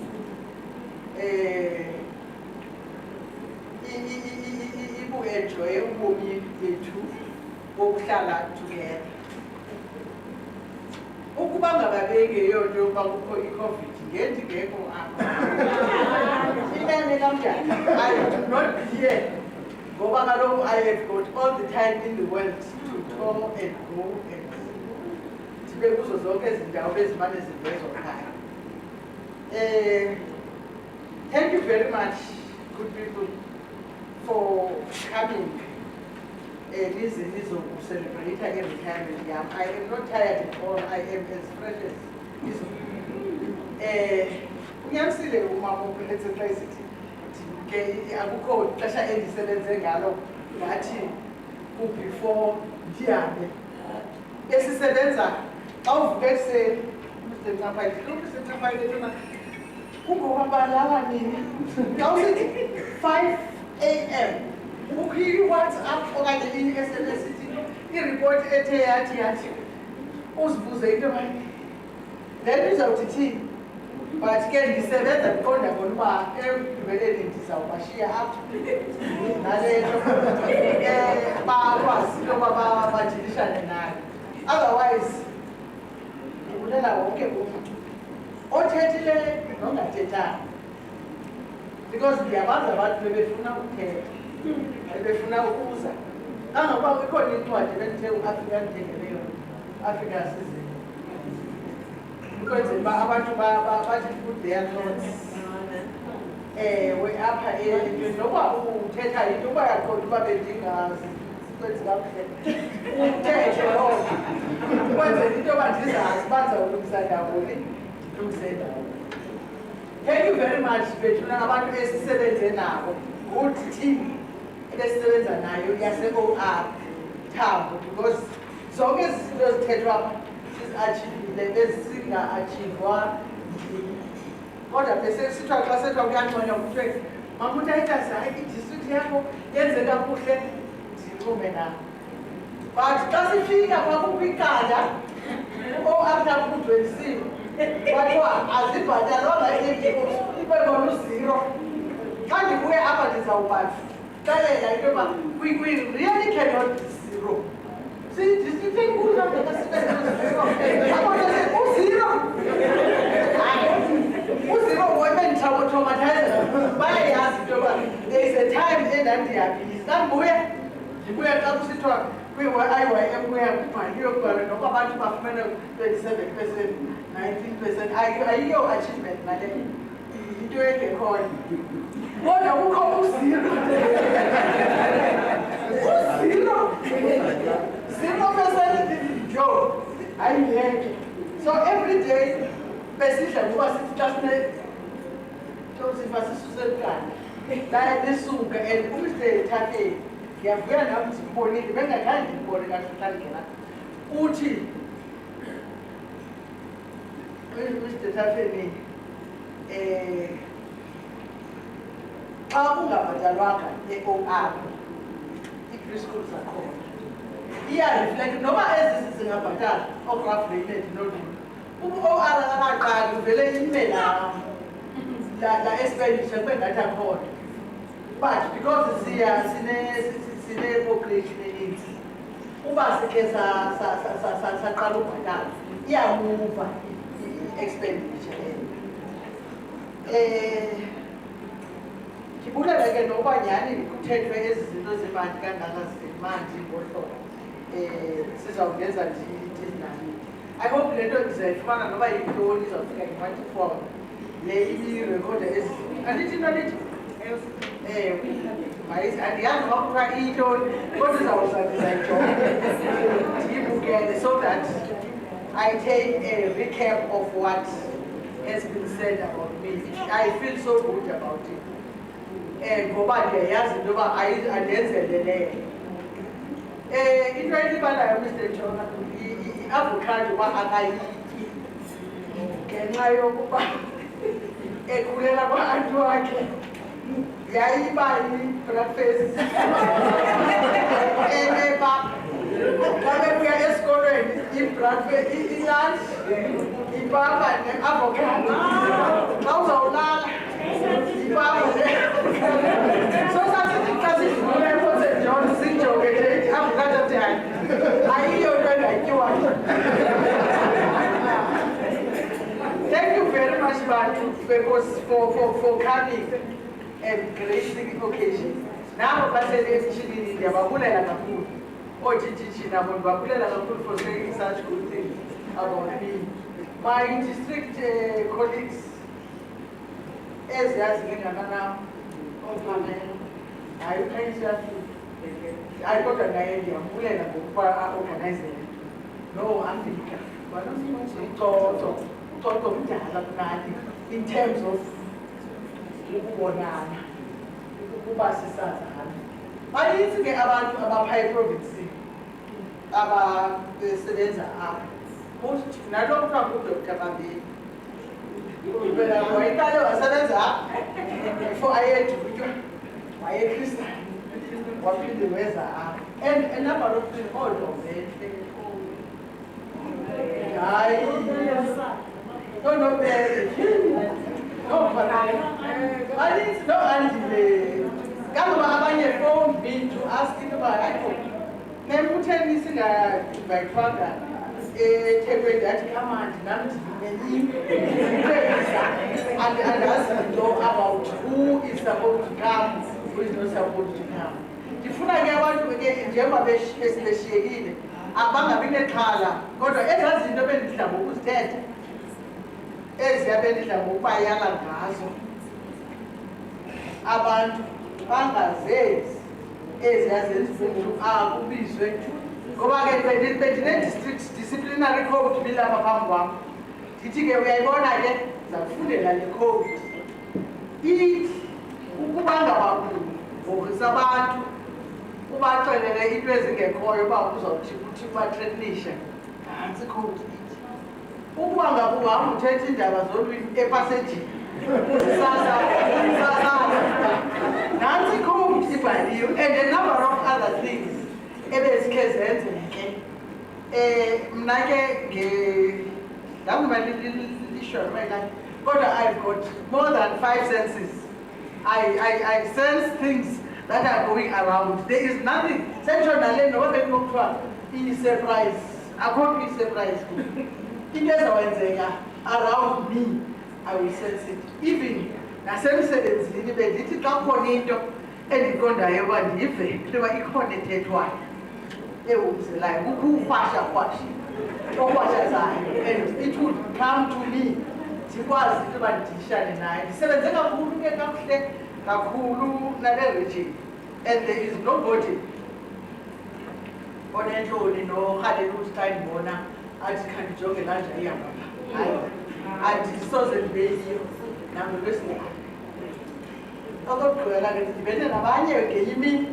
ibu-enjoye ubomi bethu bokuhlala together. Ukuba ngababengeyonto yokuba kukho i-COVID ngendingekho apha inene kanjani, I do not be here ngoba kaloku I have got all the time in the world to tour and go and ndibe kuzo zonke ezi ndawo bezimane zivezwa phaya. Thank you very much, good people, for coming. Listen, to celebrate every time I am not tired at all. I am as fresh as this. Uyanisile umama uPhilip ke akukho ixesha endisebenze ngalo ngathi before ndihambe. Esisebenza xa uvuke ekuseni kungoba nini xa usithi 5 a.m. ukho i-WhatsApp okanye i-SMS iripoti ethe yathi uzibuze into mani le nto izawuthi thini, but ke ndisebenza ndiqonda ngona uba ekugqibeleni ndizawubashiya apha nale nto bakwazi into yoba badilishane nayo. Otherwise ndibulela wonke umntu othethileyo nongathethanga, because ndiyabazi abantu bebefuna ukuthetha, bebefuna ukuza. Kangokuba ikhona incwadi bendithe uAfrika ndingeleyo, Africa Season, ukwenzela uba abantu bathi put their thoughts we apha entweni nokuba uthetha into uba yaqonda uba bendingazi kwenzi kakuhle uthethe loo nto ukwenzela into yoba ndizazi uba ndizawulungisa ndawoni ndilungise ndawo. Thank you very much bethuna abantu esisebenze nabo, good team esisebenza nayo yase-OR Tambo, because zonke ezi zinto ezithethwa apha sizi-achivile bezinga-achivwa kodwa besesithiwa xa sethiwa kuyanconywa kuthiwe mama uTitus hayi idistrict yakho yenze kakuhle ndincume nabo. But xa sifika kwakukho ikada o-OR Tambo kudwelisiwe kwathiwa azibhatalwanga ibe khona u-0. Xa ndibuye apha ndizawubaxelela into yoba we really cannot be 0. District enkulu u-0 webendithabotraumatise bayayazi into yoba there is a time endandiyabhizi. Ndibuye xa kusithiwa kwi-IYM kuyakubhaliwe kubhalwe noba abantu bafumene 27%, 19%, ayiyo achievement naleyo, into engekhoyo. Kodwa kukho u-0. Jo, ayingeke. So every day besidla ngoba sithi xa sifa sisusebukane laye lisuka and ekhafeni ngiyavuya nami simbonile bengakhange ngibone kahle hlangela uthi Mthatheni xa ungabhatalwanga e-OR i-preschool zakhona iyareflect noma ezi zingabhatala o-graph rated nodini u-OR akaqali uvele ime la expenditure kube ngathi akhona but because sine-population eninzi uba sikhe saqala ubhatala iyamuva i-expenditure ndibulela ke nokuba nyhani kuthethwe ezi zinto zemali kangaka zemandi ngohlobo sizawungenza ndinani I hope le nto ndizayifumana noba yintoni izawufika nge-24 le ibirekhode ezi andithi into lithi andiyazi uba kuthiwa iyintoni kodwa izawuza ndizayijonga ndiyibukele so that I take a recap of what has been said about me. I feel so good about it. Ngoba ndiyayazi into yoba andenzele leyo. Into elibalayo Mr. Jonah, i-avocado uba akayityi ngenxa yokuba ekhulela kwa-anti wakhe yayiba yi-breakfast ebaba babebuya esikolweni i-breakfast i-lunch ipapa ne-avocado xa uzawulala ipapa so sasithi xa sidlula ePort John sijoke nje i-avocado tyhayi ayiyo nto engayityiwayo. Thank you very much, Bantu, because for coming and gracing the occasion. Now, Baselini, Babulela Kapur, or Chichina, Babulela Kapur for saying such good things about me. My district colleagues, as Yazina now, I got an idea, Bulela organizing. No, I'm thinking, but I'm in terms of ukubonana ukuba sisazana baninzi ke abantu abapha iprovinsi abasebenza apha nalo kuthiwa ngudr Mambili wayekale wasebenza before ayedutywa wayekristani waphinde weza apha and a number of things oodovele hayi no, abanye phone me to ask him about Nembutheni singayivayithwanga eThekwini ndathi kamandi nami andazi nto about who is supposed to come, who is not supposed to come. Ndifuna ke abantu ke njengoba beshiyekile abangabi nexhala kodwa ezazi zinto bendidla ngokuzithetha eziyabendidla ngokubayala ngazo abantu bangazenzi eziyazenza umntu akubizwe ngoba ke bedine-district disciplinary code bilapha phambi kwam ndithi ke uyayibona ke zakufundela le code ithi ukuba ngabagogisa abantu ubaxelele into ezingekhoyo uba uzawuthi kuthi kubatrainisha nantsi code ithi ukuba ngaba uhamba uthetha iindaba zolwimi epasejini nantsi code ibhaliwe and a number of other things ebezikhe zenzeke mna ke kodwa I've got more than 5 senses. I sense things that are going around. There is nothing. Central Nale, no one is surprise. I won't be surprised. It is around me. I will sense it. Even na sense nibe ndithi xa khona into endiqondayo uba ndive intoba ikhona ethethwayo ewumzelayo kukho ukwashakwasha okwashazayo and it would come to me ndikwazi intoba ndidishane naye ndisebenze kakhulu ke kakuhle kakhulu nale region and there is nobody onentloni norhalela ukuthi xa ndibona athi khandijonge lanja ihamba hayi andisoze ndibe yiyo nambe lwesingane okokugqibela ke ndidibene nabanye ngenye imini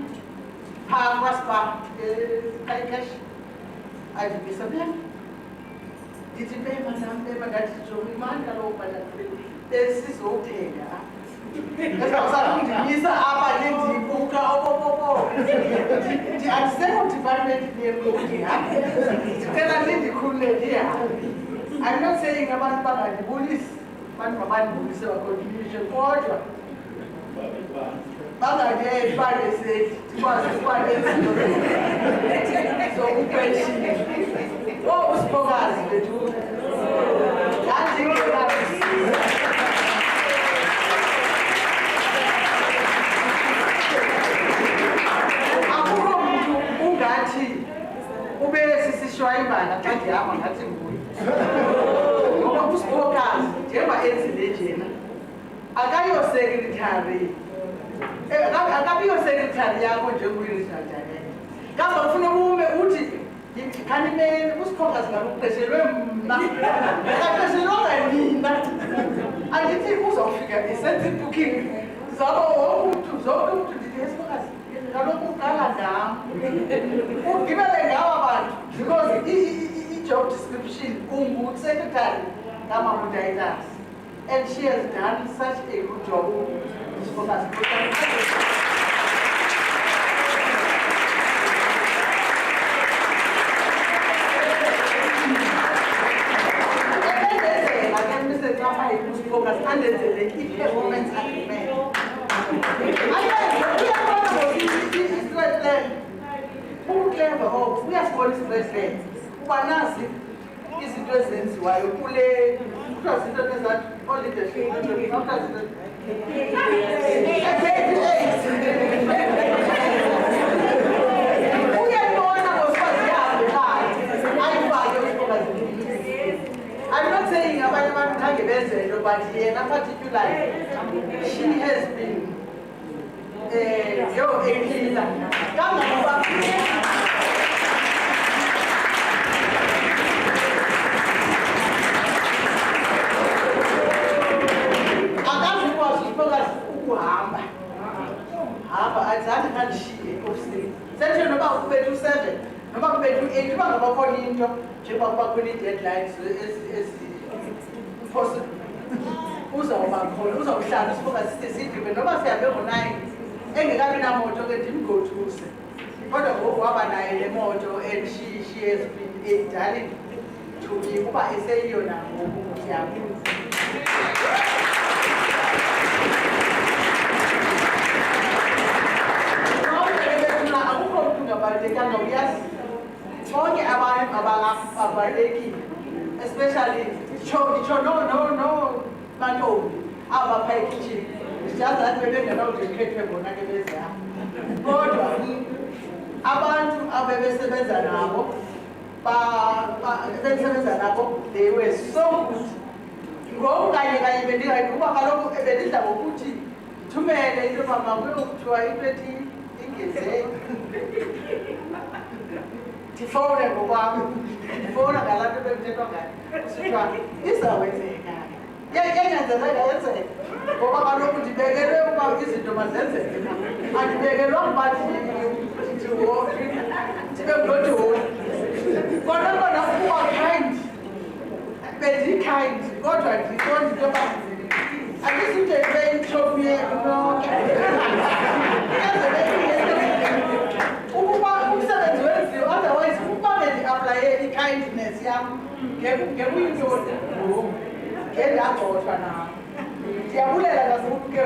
I'm not saying about the bullies, but bullies or confusion order. But I did Friday said it was Friday. So who question? What was Pogas to do? Can't think of that. Because job description, secretary, Titus, and she has done such a good job. Performance agreement. We are police president. Wanasi is the president why you pull president that only the I'm not saying about president, but in particular, she has been deadlines possible. And she has been a darling to me. Especially no our packaging. It's just that we don't know the capable they were so good.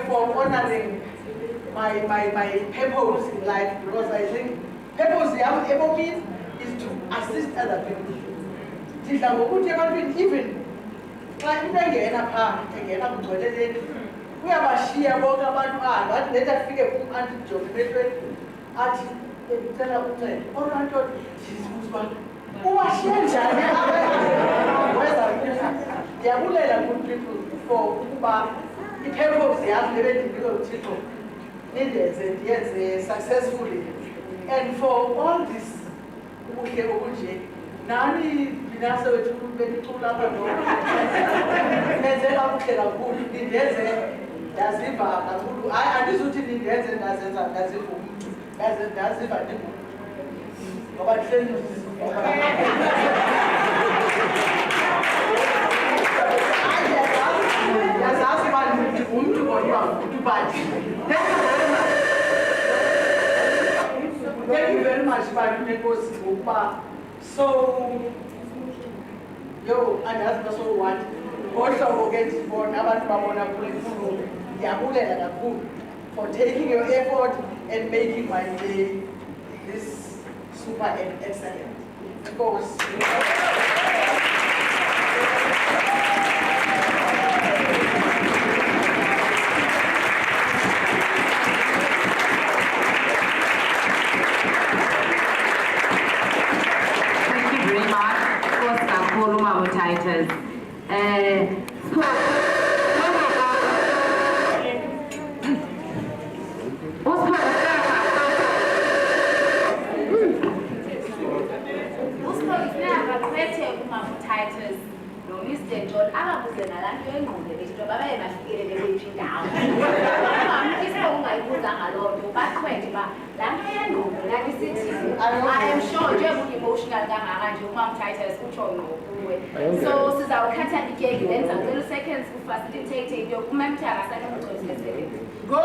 For honoring my purpose in life, because I think purpose means is to assist other people. Even we have a share about but let us figure the purpose they have needed successfully. And for all this, ndaziva kakhulu hayi andizuthi ndindenze ndazenza ndaziva umntu ndaziva ndingumntu ngoba ndihleli ndiyazazi uba ndingumntu kodwa ngumntu but thank you very much balunekosi ngokuba so yo andazi baso-one ngohlobo ke ndibona abantu babona kule mfundo ndiyabulela kakhulu for taking your effort and making my day this super excellent. Enkosi. Titus. Titus, no Mr. John, I was in a land going on the list of a masculine reaching down. I am sure you have emotional damage, your mom Titus, which are no way. So, since our cat and the cake, then some little seconds for facilitating your comment, I second to go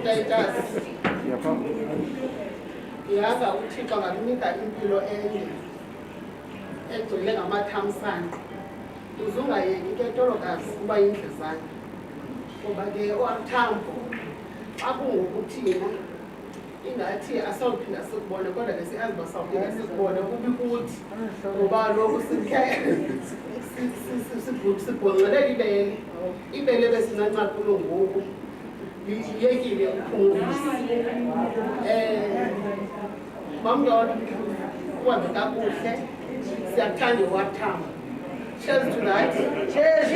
Titus. Yaza uThixo ngakunika impilo ende egcwele ngamathamsanqa. Uzungayeki ke tolokazi kuba yindlezane. Ngoba ke oamthambo xa kungokuthina ingathi asawuphinda sikubone kodwa ke siyazi uba sawuphinda sikubone kubi kuthi ngoba kaloku sibhonqelele ibele besincanca kulo ngoku liyekile uphungulisa. Mamdolo uhambe kakuhle, siyakuthanda uwathambo. Cheers to that. Cheers.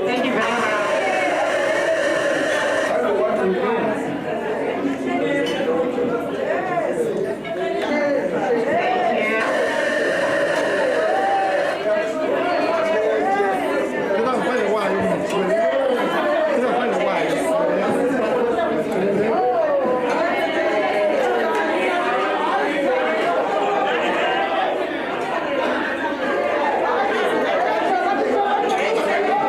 Thank you very much. Thank you.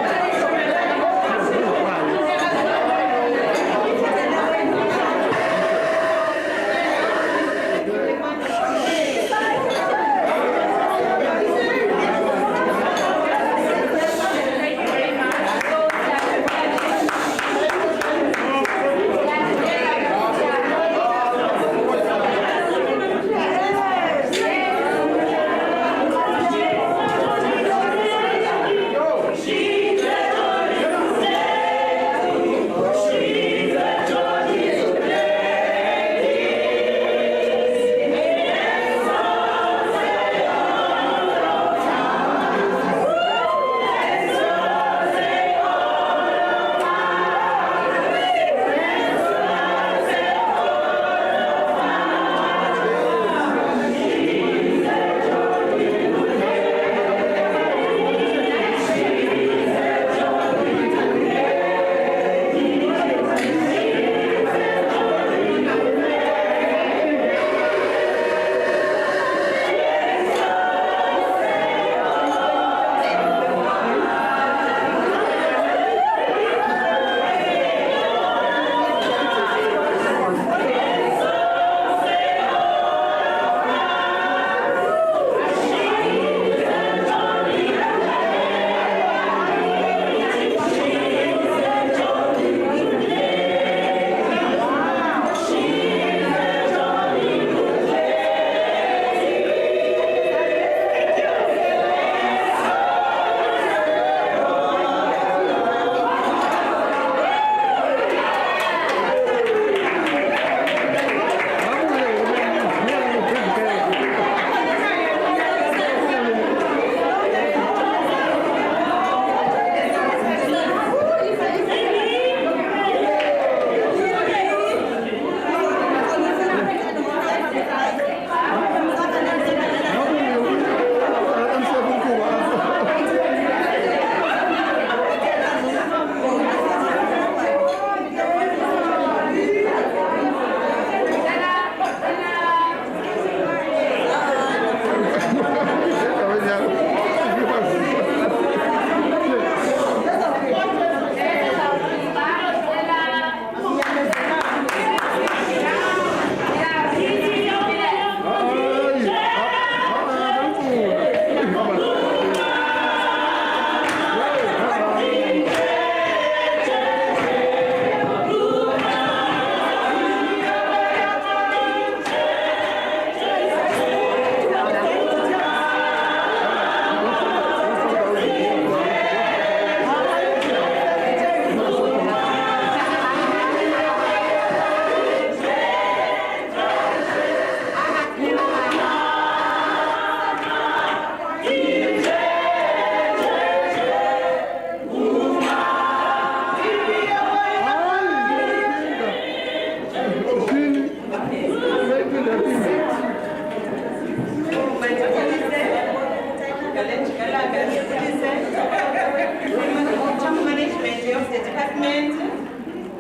Top management of the department,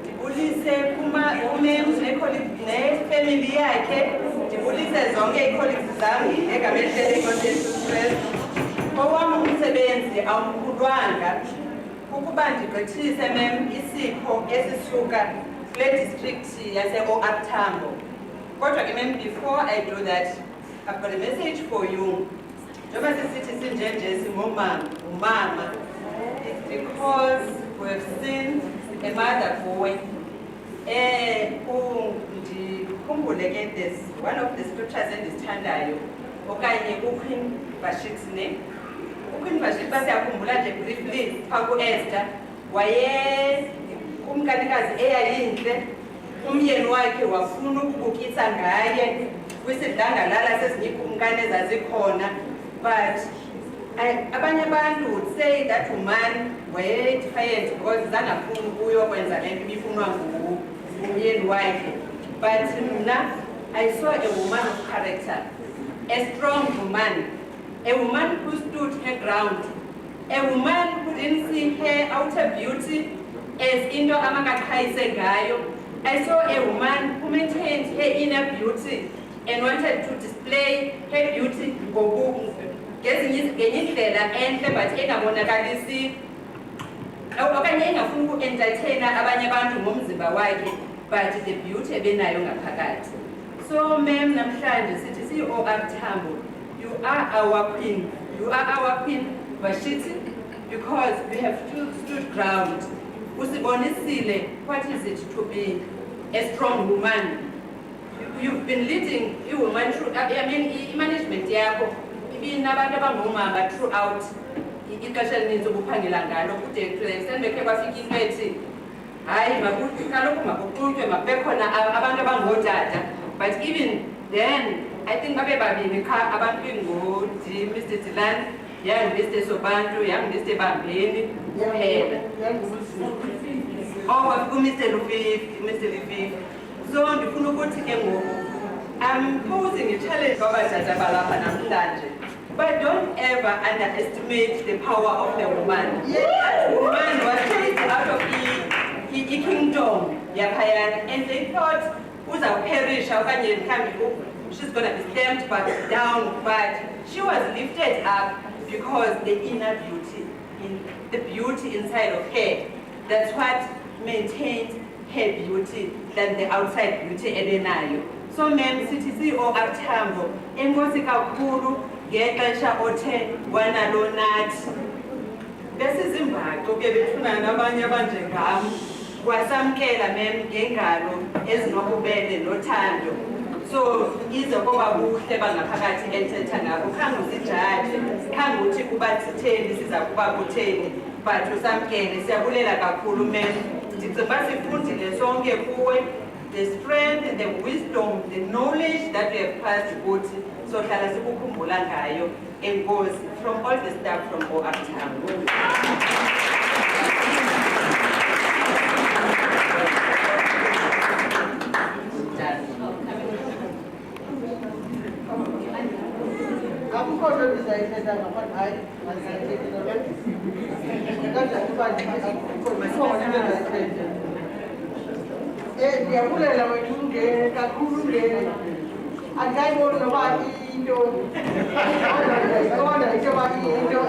ndibulise kumem nefamily yakhe, ndibulise zonke ii-colleagues zam egameni leli-Constituent. Owam umsebenzi awumkhulwanga ukuba ndigqithise mem isipho esisuka kule district yase-OR Tambo. Kodwa ke mem, before I do that, I've got a message for you. Njengoba sisithi sinjenje singomama, it's because we have seen a mother boy. Ndikhumbule ke there's one of the scriptures endizithandayo okanye uQueen Vashti's name. uQueen Vashti basiyakhumbula nje briefly phaa ku-Esther kumkanikazi eyayintle, umyeni wakhe wafuna ukubukisa ngaye kwisidlangalala sezinye iikumkani ezazikhona, but abanye abantu would say that woman waye-defiant because zangafuni ukuyokwenza le nto ibifunwa ngumyeni wakhe. But mna, I saw a woman of character, a strong woman, a woman who stood her ground, a woman who didn't see her outer beauty as into amangaqhayise ngayo. I saw a woman who maintained her inner beauty and wanted to display her beauty ngenye indlela entle but engabonakalisi okanye engafuni uku-entertaina abanye abantu ngomzimba wakhe, but the beauty ebenayo ngaphakathi. So ma'am, namhlanje sithi siyi-OR Tambo, you are our queen, Vashti, because we have stood ground. Usibonisile what is it to be a strong woman. You've been leading a woman through, management yakho ibinabantu abangomama throughout ixesha elininzi obuphangela ngalo kude sendibekhe kwafika into ethi hayi kaloku makuxutywe makubekhona abantu abangootata. But even then I think babe babini qha abantu ingodi, Mr. Tilani yangu-Mr. Sobantu yangu-Mr. Bambeni kuphela. Mr. Lufifi. So ndifuna ukuthi ke ngoku I'm posing a challenge kwabatata balapha namhlanje, but don't ever underestimate the power of the woman. That woman was raised out of the kingdom yaphayana, and they thought uzawuperisha okanye mhlawumbi she's going to be stamped back down, but she was lifted up because the inner beauty, the beauty inside of her, that's what maintained her beauty than the outside beauty ebenayo. So ma'am, sithi siyi-OR Tambo, enkosi kakhulu ngexesha othe wanalo nathi. Besizimbaxo ke bethunana nabanye abanjengam, kwasamkela ma'am ngengalo ezinobubele nothando. So ize koba buhle bangaphakathi enthetha ngabo, khange usijaje, khange uthi kuba sitheni siza kuba kutheni, but usamkele. Siyabulela kakhulu ma'am. Ndicinga uba sifundile sonke kuwe, the strength, the wisdom, the knowledge that we have passed kuthi, so hlala sikukhumbula ngayo. Enkosi from all the staff from OR Tambo. Ndiyabulela wethu kakhulu andikayiboni noba into kodwa into yoba into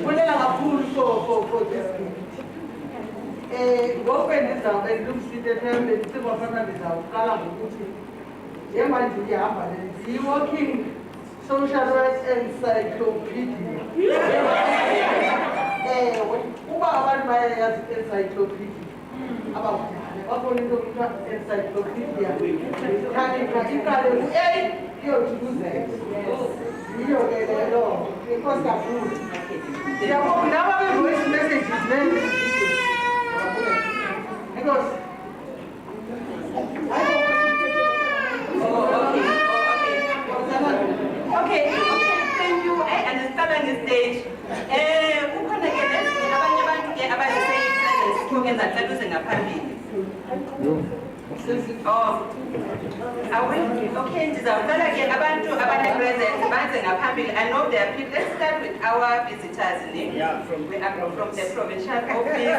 bulela kakhulu for this. Ngoku bendizawube ndilungisile them bendicinga fana ndizawuqala ngokuthi njengoba ndihamba ndiyi-walking social rights encyclopedia. Uba abantu bayayazi encyclopedia abakudala babona into kuthiwa encyclopedia ithanika iqale ku-A iyothi ku-Z. Yiyo ke lelo, inkosi kakhulu. Ndiyabonga laba be-voice messages nene because Okay, thank you. I understand on the stage. Kukhona ke abanye abantu ke abazise-presence token zacaluze ngaphambili. Oh, okay, ndizawucela ke abantu abane-present banze ngaphambili. I know there are people. Let's start with our visitors. Yeah, from the provincial office.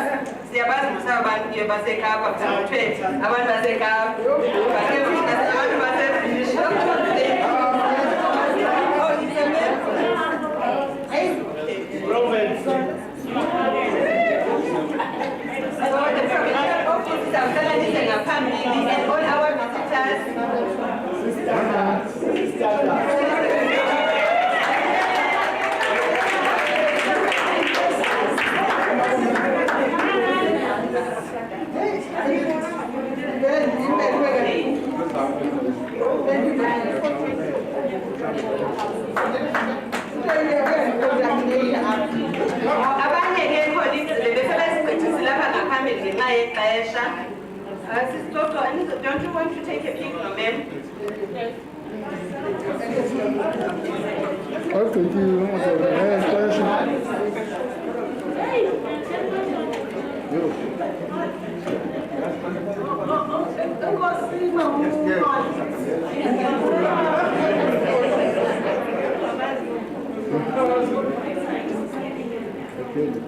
Siyabazi musa abantu ke baseKapa kuthwe abantu baseKapa. Abantu baseBritish. Oh, it's a mess. Hey, province. So the provincial office is available ngaphambili and all our abanye ke colleagues bebesebezigqithisa lapha ngaphambili ngenxa yexesha. Sister Toto, don't you want to take a peek, no, ma'am? I'll take you.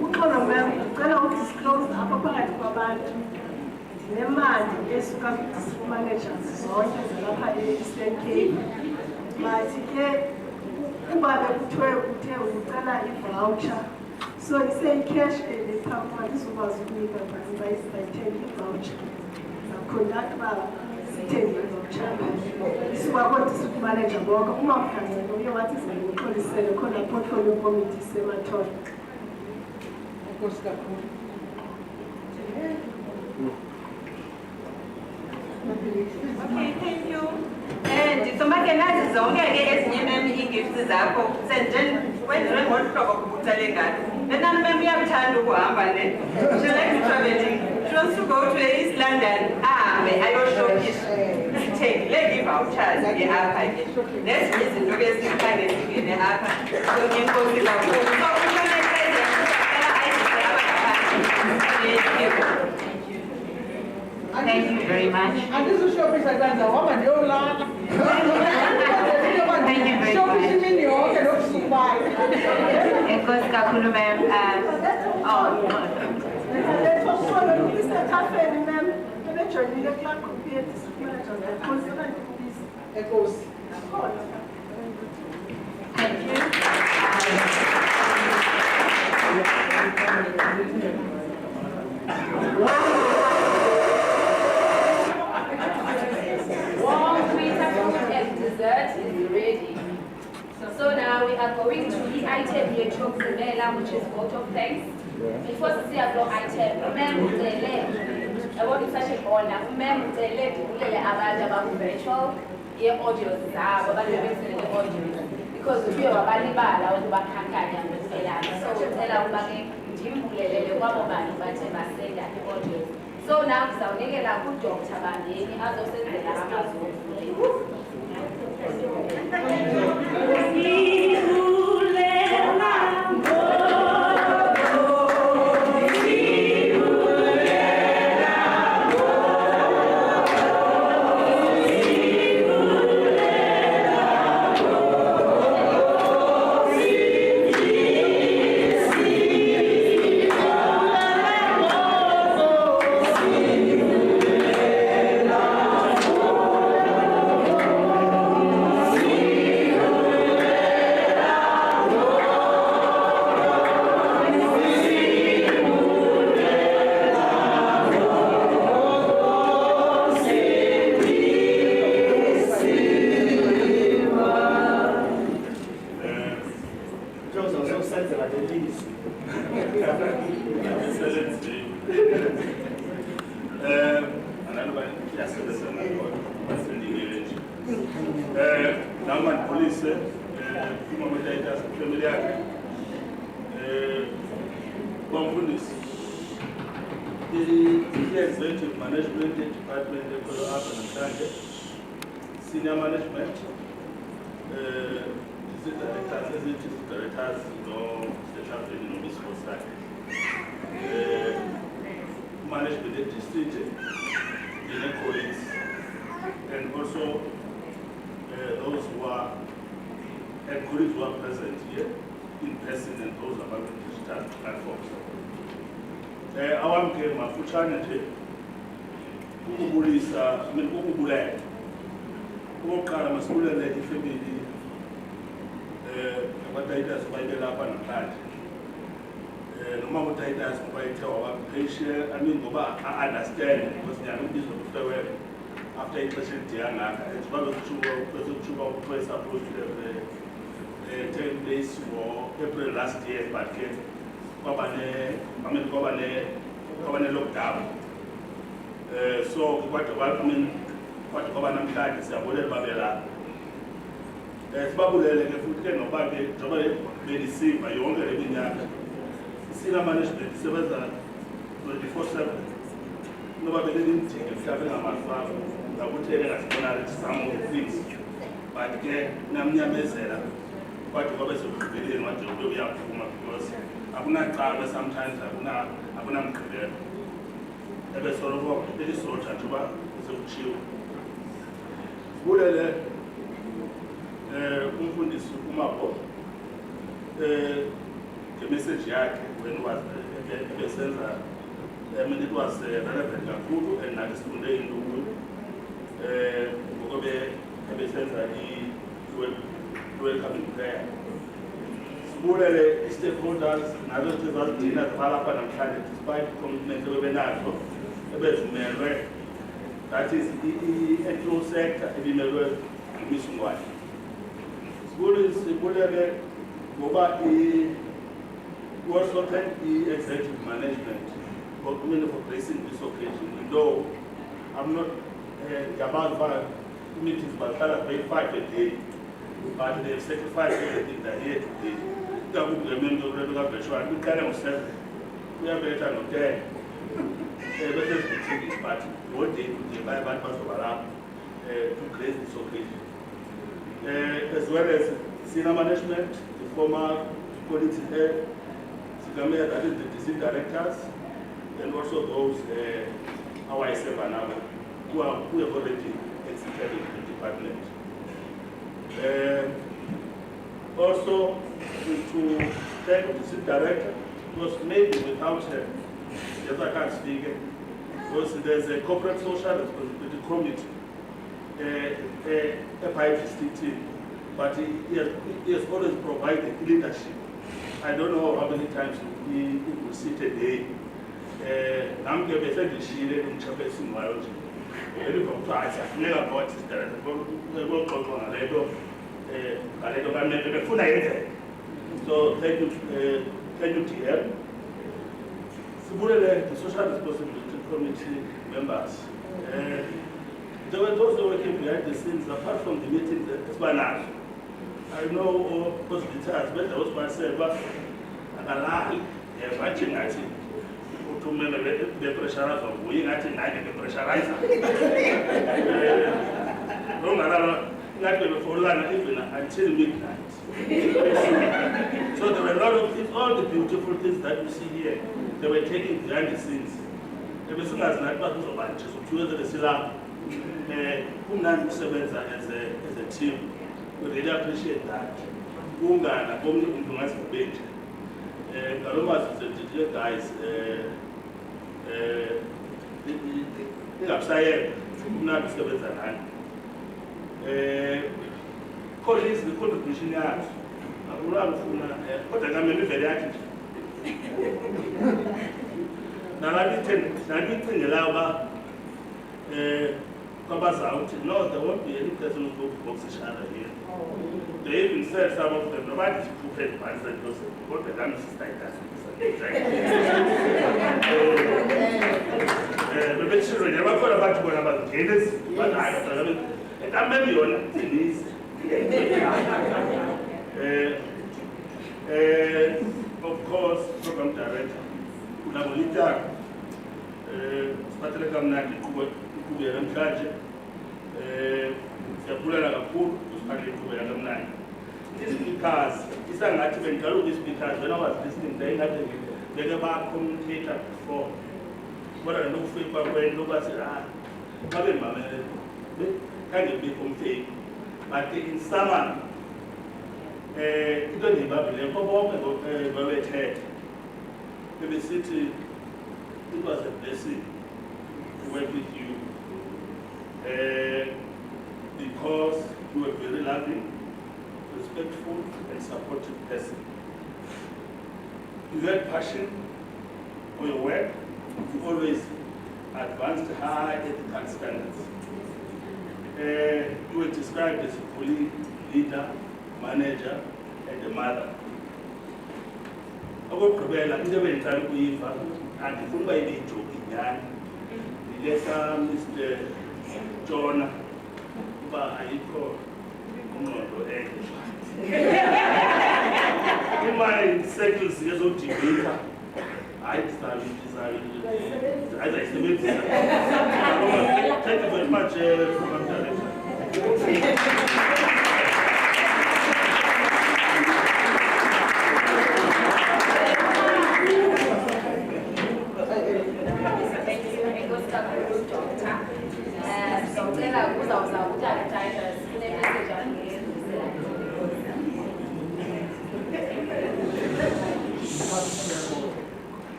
Ukhona ma'am, ucela udisclose apha phakathi kwabantu nemali esuka ku-district managers zonke zalapha e-Eastern Cape. Bathi ke kuba bekuthiwe uthe ucela i-voucher, so ise-cash ephakuma izokwazi ukunika abantu bayithenge i-voucher. Zakhondact uba sithenge i-voucher isuka ko-district manager bonke. Uma kukhangela uye wathi zingixolisele khona portfolio committee semathole. Okay, thank you. Ndithomba ke nazi zonke ke ezinye mem ii-gifts zakho kwenziwe ngolu hlobo kubuthele ngalo. Lena mem uyakuthanda ukuhamba ne. She likes traveling. She wants to go to East London. Ahambe ayoshopisha. Sithengile ii-vouchers ke apha ke. Nezinye izinto ke ezikhange zingene apha. So inkosi kakhulu. So ushonekeze kucela ayizise apha ngaphandle. Thank you. Thank you very much. And this is shopping like that. Thank you very much. Enkosi kakhulu, ma'am. Mr. Taffel, ma'am, ebejoyinile kulaa group ye-district managers ekhosi okanye kubisi. Enkosi. Thank you. Warm winter food and dessert is ready. So now we are going to the item here, which is vote of thanks. Before we see our item, remember I want to such a honor. Remember about virtual audio audio because we are balibala or bakhankanya so tell ndimbulelele kwabo bantu bathe basenda i-audio. So now sizawunikela ku-Dr. Bandeni azosenzela amazwi. Senior management, directors, special training municipal staff, management district, the colleagues, and also those who are and colleagues who are present here in person and those who are on digital platforms. Our game of functionality, ukubulisa, ukubulela. Ukuqala masibulele ifamily Titus bayibela lapha namhlanje. Noma uTitus ngoba ethe wabapatient, ngoba understand because nyalo ubizwa kufewele after ixesha elidiyangaka esibabe kushuba ukuthi supposed to have 10 days for April last year, but kwaba ne lockdown. So kwathi kwaba namhlanje siyabulela babela. Sibabulele ke futhi ke noba ke njengoba belisiva yonke le minyaka senior management isebenza 24/7 noba belelindinge mhlawumbe engamafafa ngakuthi engasibonali some of the things but ke namnyamezela kwathi kwabe sekugqibeleni wathi ube uyaphuma because akunacala sometimes akunamgqibelo ebesoloko elisotha njengoba sekutshiwo sibulele umfundisi uMapho the message yakhe when was ebesenza it was relevant kakhulu and nakisifunde induku ngobe ebesenza welcoming prayer. Sibulele stakeholders nazo zizazidina zibalapha namhlanje despite commitment ebebenazo ebezimelwe, that is i-electoral sector ebimelwe imisungwane. Sibulele ngoba also thank the executive management for gracing this occasion. Though I'm not about 5 meetings, but I pay 5 a day. But they've sacrificed everything they're here today. We are better not there. But what they do, they buy back to grace this occasion. As well as senior management, the former quality head, that is the district directors, and also those our SFA who have already exited the department. Also to thank the district director, because maybe without her, yes, I can't speak, because there's a corporate social responsibility committee, a district team, but he has always provided leadership. I don't know how many times he will sit a day. I'm going to say the Shire in Chapesin Biology. Very from twice, I've never bought it. They will talk on a level. So thank you, TL. Sibulele, the social responsibility committee members. There were those working behind the scenes, apart from the meetings at Spanish. I know because the task, but I was myself, but I watching at it. To me, the pressure of we at it, the pressurizer. Not before even until midnight. So there were a lot of things, all the beautiful things that you see here, they were taking behind the scenes. Everything as not part of bunch, so two of the Silla, as a team. We really appreciate that. Ungana, only Ungas for bench. Kalomas is the guys, the upside, not 7 colleagues, the contribution yard. What I can make very active. Now, I didn't allow covers out. No, there won't be any person who goes to box each other here. They even said some of them, nobody's prepared to answer those. What the damage is like that. The children never thought about going about the cadence, but I don't know. And I'm maybe on this. Of course, program director, Unamolita, Spatreka Mnaki, Kubera Mkaje, Yapula Nagapur, Spatri Kubera Mnaki. These speakers, these are not even these speakers. When I was listening, they never commentator before. What I know, when nobody said, babe mamele khange bikho umfeki but in summer into endiyibambile kho bonke babethetha bebesithi it was a blessing to work with you because you were very loving, respectful and supportive person. You had passion for your work. You always advanced high ethical standards. You were described as a colleague, leader, manager, and a mother. Okugqibela into ebendithanda ukuyiva andifuni uba ibe yijoki nyhani ndilesa Mr. Jona uba ayikho ingqondo enye imali circles ezodibeka hayi ayizayisebenzisa. Thank you very much, Program Director.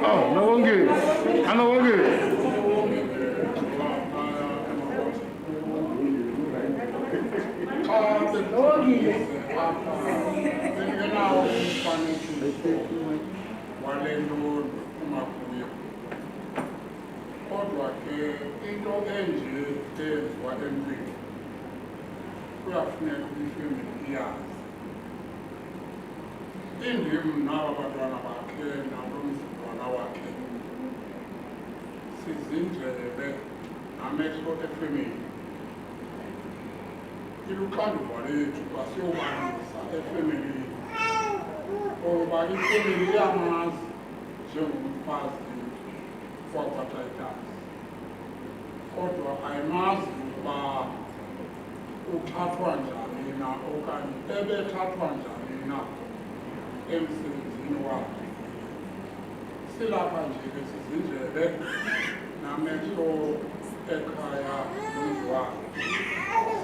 Oh, no one good. I know one good. Kodwa ke into enje eyenziwa empini kuyafuneka ifemeli iyazi indim naba bantwana bakhe nalomzukwana wakhe sizinjebe namehlo efemeli iluxanduva lethu basiyobanisa efemelini ngoba ifemeli iyamazi njengomfazi wakwa-Titus kodwa ayimazi ukuba uthathwa njani na okanye ebethathwa njani na emsebenzini wakhe. Silapha nje ke sizinjebe namehlo ekhaya nomzi wakhe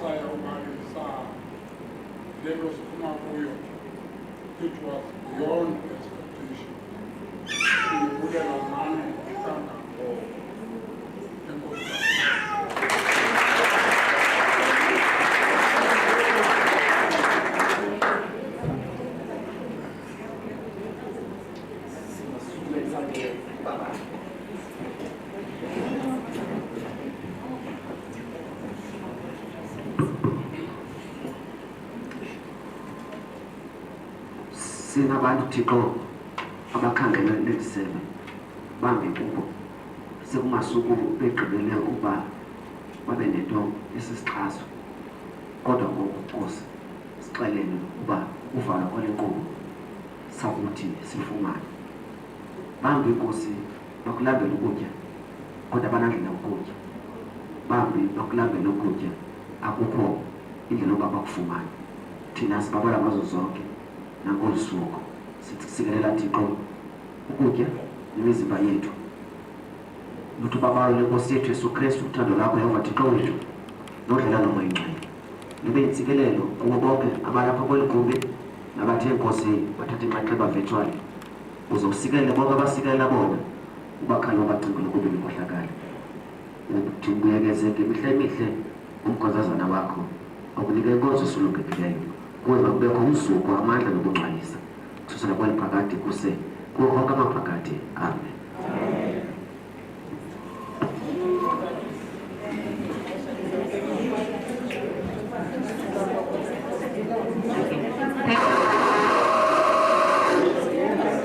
sayobalisa le nto siphuma kuyo. It was beyond expectation. Siyibulela nani kangako. Enkosi. Sinabantu Thixo abakhangela lesebe bambi kubo sekumasuku begqibele uba babe nento esisixhaso kodwa ngoku Nkosi sixelele uba uvala kwale nkqubo sakuthi sifumane bambi Nkosi bakulambela ukutya kodwa banandlela ukutya bambi bakulambela ukutya akukho indlela yoba bakufumane thina sibabala ngazo zonke nangolu suku sithi sikelela Thixo ukutya nemizimba yethu luthi babayo lenkosi yethu Yesu Kristu uthando lwakho Yehova Thixo wethu nodlelano moyingcwele libe yintsikelelo kubo bonke abalapha kweli gumbi nabathe Nkosi bathathe inxaxheba virtual uze usikelela bonke abasikelela bona ubakhanya ubacingile kube imkhohlakala uthi ubuyekeze ngemihla emihle umkhonzazana wakho okunika inkonzo esulungekileyo kuwe makubekho umzuko amandla nokungcwalisa kususela kweli phakade kuse kuwo konke amaphakade. Amen.